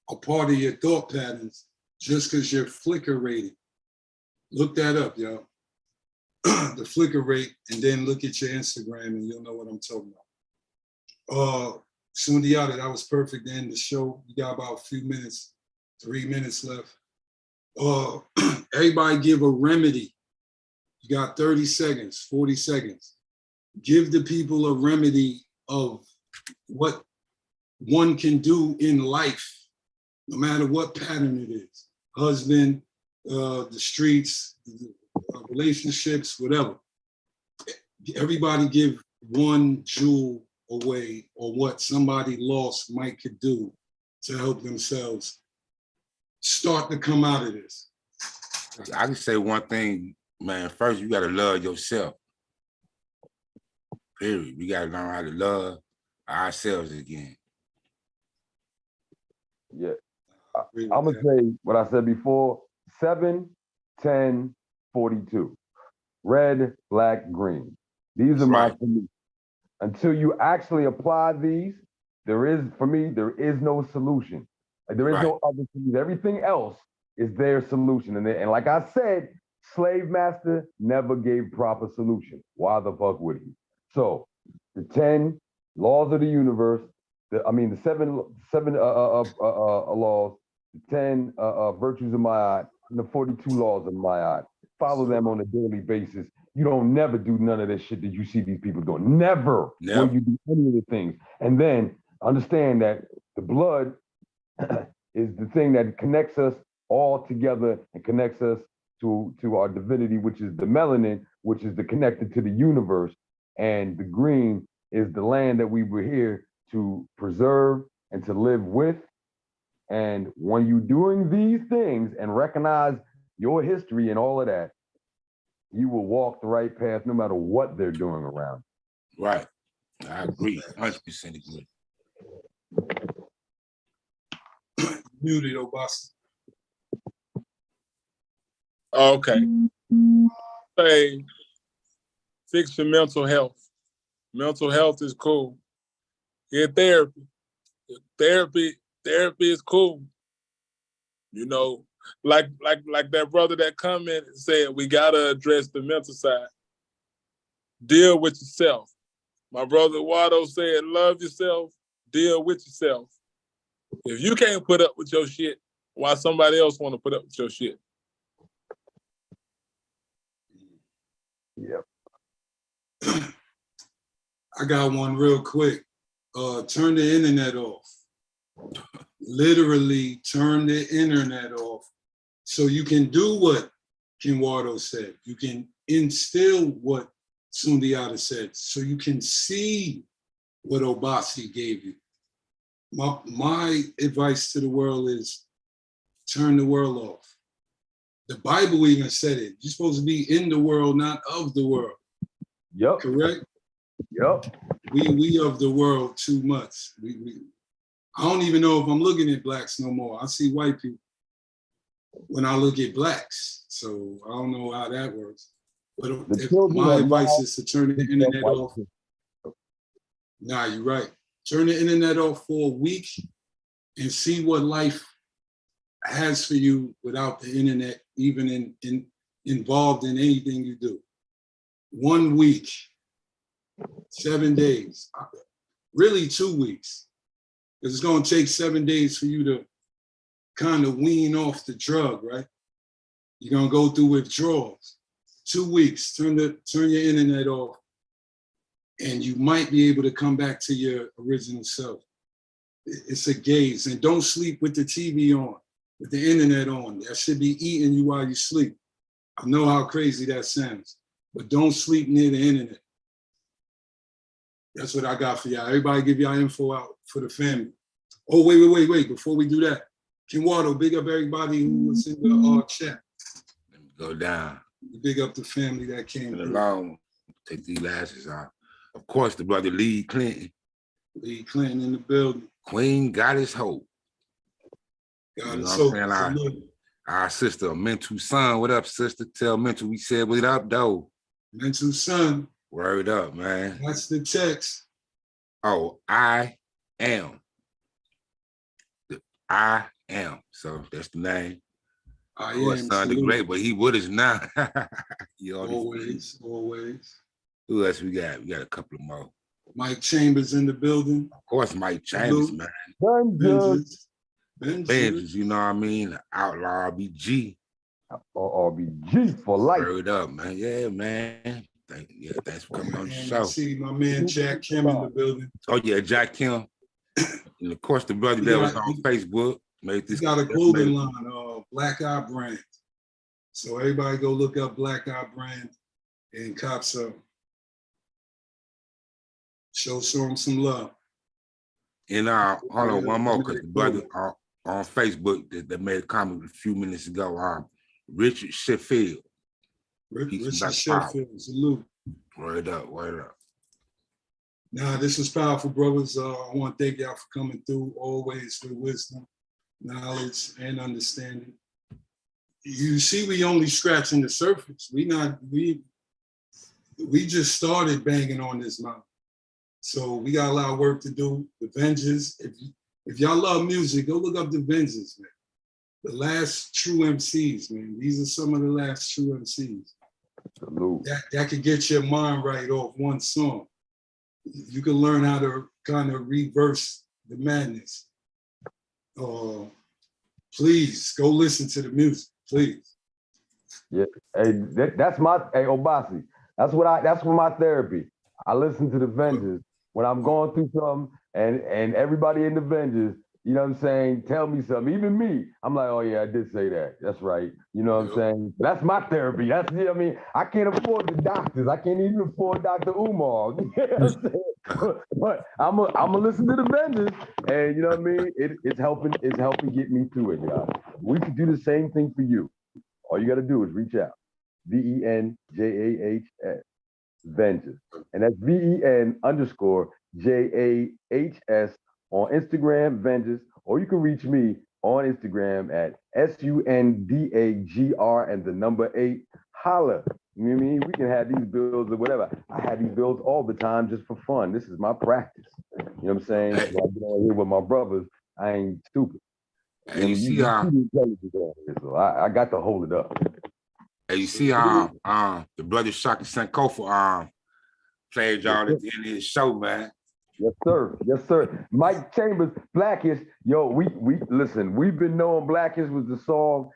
a part of your thought patterns just because you're flicker rated. Look that up, y'all. The flicker rate, and then look at your Instagram and you'll know what I'm talking about. Sundiata, that was perfect to end the show. We got about a few minutes, 3 minutes left. Everybody give a remedy. You got 30 seconds, 40 seconds. Give the people a remedy of what one can do in life, no matter what pattern it is. Husband, the streets, relationships, whatever. Everybody give one jewel away, or what somebody lost might could do to help themselves start to come out of this. I can say one thing, man. First, you got to love yourself. Period. We got to learn how to love ourselves again. Yeah. I'm going to say what I said before, 7, 10, 42. Red, black, green. These are my beliefs. Until you actually apply these, there is no solution. Like, there is no other solution. Everything else is their solution. And like I said, slave master never gave proper solution. Why the fuck would he? So the 10 laws of the universe, the 7 laws, the 10 virtues of Ma'at, and the 42 laws of Ma'at. Follow them on a daily basis. You don't never do none of this shit that you see these people doing. Never will you do any of the things. And then understand that the blood is the thing that connects us all together and connects us to our divinity, which is the melanin, which is the connected to the universe. And the green is the land that we were here to preserve and to live with. And when you're doing these things and recognize your history and all of that, you will walk the right path no matter what they're doing around. Right. I agree. 100% agree. Muted, Obasi. Okay. Say, fix your mental health. Mental health is cool. Get therapy. Therapy is cool. You know, like that brother that commented and said, we gotta address the mental side. Deal with yourself. My brother Wado said, love yourself, deal with yourself. If you can't put up with your shit, why somebody else want to put up with your shit? Yep. I got one real quick. Turn the internet off. Literally turn the internet off so you can do what Kinwado said. You can instill what Sundiata said, so you can see what Obasi gave you. My advice to the world is turn the world off. The Bible even said it. You're supposed to be in the world, not of the world. Yep. Correct? Yep. We of the world too much. I don't even know if I'm looking at blacks no more. I see white people when I look at blacks. So I don't know how that works. But my advice is to turn the internet off. Nah, you're right. Turn the internet off for a week and see what life has for you without the internet even involved in anything you do. 1 week, 7 days, really 2 weeks. Because it's going to take 7 days for you to kind of wean off the drug, right? You're going to go through withdrawals. 2 weeks, turn your internet off, and you might be able to come back to your original self. It's a gaze. And don't sleep with the TV on, with the internet on. That should be eating you while you sleep. I know how crazy that sounds, but don't sleep near the internet. That's what I got for y'all. Everybody give y'all info out for the family. Oh, wait. Before we do that, Kinwado, big up everybody who was in the chat. Let me go down. Big up the family that came through. Along, take these lashes off. Of course, the brother Lee Clinton. Lee Clinton in the building. Queen Goddess Hope. Goddess Hope. Our sister, Mental Son. What up, sister? Tell Mental we said what up, though. Mental Son. Word up, man. That's the text. Oh, I am. I am. So that's the name. I am. Sounded great, but he would us now. Always. Who else we got? We got a couple of more. Mike Chambers in the building. Of course, Mike Chambers, man. Benjis. Benjis, you know what I mean? Outlaw BG. RBG for life. Word up, man. Yeah, man. Thanks for coming on the And show. I see my man Jack Kim in the building. Oh yeah, Jack Kim. And of course, the brother that was on Facebook made this. He got a clothing line, Black Eye Brand. So everybody go look up Black Eye Brand and cop some. Show him some love. And hold on one more, because the brother on Facebook that made a comment a few minutes ago, Richard Sheffield. Richard Sheffield, salute. Word up, word up. Now, this is powerful, brothers. I want to thank y'all for coming through always with wisdom, knowledge, and understanding. You see, we only scratching the surface. We just started banging on this mountain. So we got a lot of work to do. The Vengeance, if y'all love music, go look up the Vengeance, man. The last true MCs, man. These are some of the last true MCs. That could get your mind right off one song. You can learn how to kind of reverse the madness. Please go listen to the music, please. Yeah, hey, that's my Obasi. That's what my therapy. I listen to the Vengeance when I'm going through something, and everybody in the Vengeance, you know what I'm saying, tell me something. Even me, I'm like, oh yeah, I did say that. That's right. You know what I'm saying? That's my therapy. That's, you know what I mean? I can't afford the doctors. I can't even afford Dr. Umar. You know what I'm saying? But I'm gonna listen to the Vengeance, and you know what I mean? It's helping get me through it, y'all. We can do the same thing for you. All you gotta do is reach out. VENJAHS. Vengeance. And that's VEN_JAHS on Instagram, Vengeance, or you can reach me on Instagram at SUNDAGR and the number 8. Holla. You know what I mean? We can have these bills or whatever. I have these bills all the time just for fun. This is my practice. You know what I'm saying? When I get on here with my brothers, I ain't stupid. Hey, you see so I got to hold it up. Hey, you see the brother Shaka Sankofa played y'all at the end of his show, man. Yes, sir. Yes, sir. Mike Chambers, Blackish. Yo, we listen. We've been knowing Blackish was the song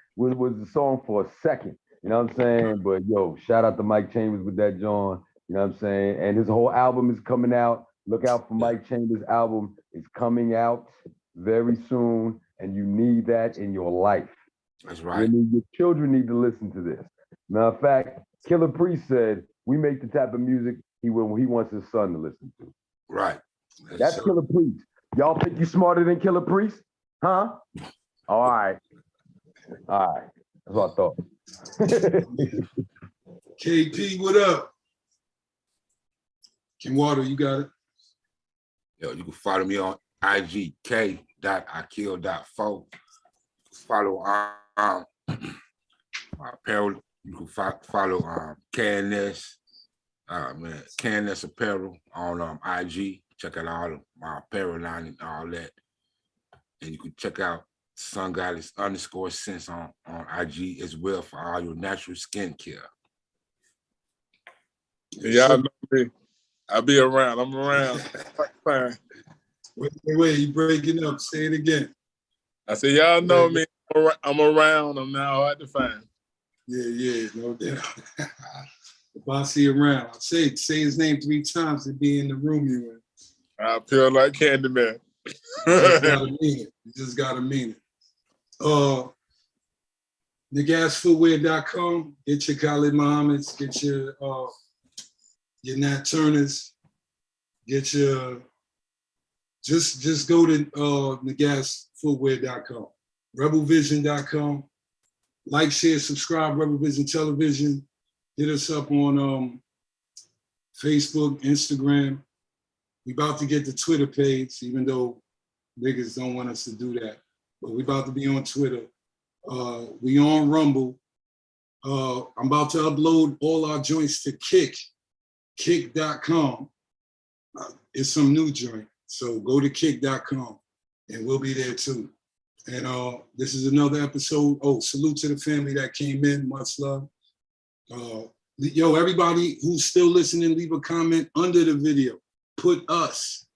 for a second. You know what I'm saying? But yo, shout out to Mike Chambers with that John. You know what I'm saying? And his whole album is coming out. Look out for Mike Chambers' album. It's coming out very soon, and you need that in your life. That's right. Your children need to listen to this. Matter of fact, Killer Priest said we make the type of music he wants his son to listen to. Right. That's Killer Priest. Y'all think you smarter than Killer Priest? Huh? All right. That's what I thought. KP, what up? Kim Water, you got it. Yo, you can follow me on IG k.ikill.4. Follow my apparel. You can follow KNS, KNS Apparel on IG. Check out all of my apparel line and all that. And you can check out Sun Goddess _sense on IG as well for all your natural skincare. Y'all know me. I'll be around. I'm around. Fine. Wait, you breaking up. Say it again. I said, y'all know me. I'm around. I'm now hard to find. Yeah, no doubt. If I see around, I'll say his name 3 times to be in the room you in. I feel like Candyman. You just gotta mean it. You just gotta mean it. Nagassfootwear.com. Get your Khalid Muhammad's. Get your Nat Turners. Get your. Just go to Nagassfootwear.com. Rebelvision.com. Like, share, subscribe, Rebel Vision Television. Hit us up on Facebook, Instagram. We about to get the Twitter page, even though niggas don't want us to do that. But we about to be on Twitter. We on Rumble. I'm about to upload all our joints to kick.com. It's some new joint. So go to kick.com and we'll be there too. And this is another episode. Oh, salute to the family that came in. Much love. Yo, everybody who's still listening, leave a comment under the video. Put us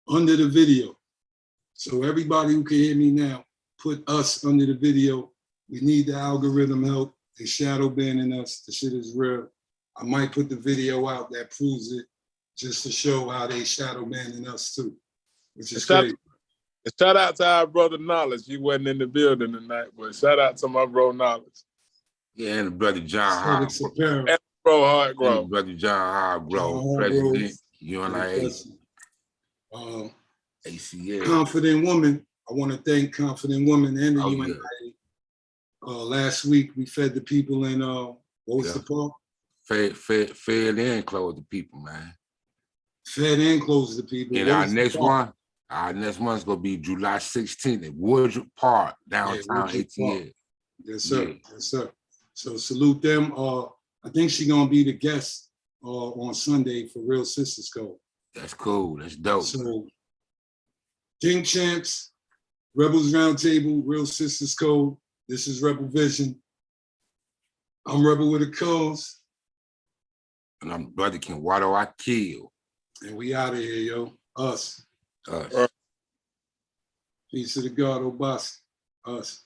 under the video. So everybody who can hear me now, put us under the video. We need the algorithm help. They shadow banning us. The shit is real. I might put the video out that proves it, just to show how they shadow banning us too, which is great. Shout out to our brother Knowledge. He wasn't in the building tonight, but shout out to my bro Knowledge. Yeah, and the brother John Aesthetics apparel. And bro And the Hardgrove. brother John Hargrove, John president, Hargrove. UNIA, ACL. Confident Woman. I want to thank Confident Woman and the Oh, UNIA. yeah. Last week we fed the people in what was Yeah. the park? Fed and clothed the people, man. Fed and closed the people. And What our was the next park? one's gonna be July 16th at Woodruff Park, downtown Woodruff ATL. Park. Yes, sir. Yeah. Yes, sir. So salute them. I think she's gonna be the guest on Sunday for Real Sisters Code. That's cool. That's dope. So King Champs, Rebels Roundtable, Real Sisters Code. This is Rebel Vision. I'm Rebel with a cause. And I'm Brother King, why do I kill? And we out of here, yo. Us. Us. Peace to the God, Obasi. Us.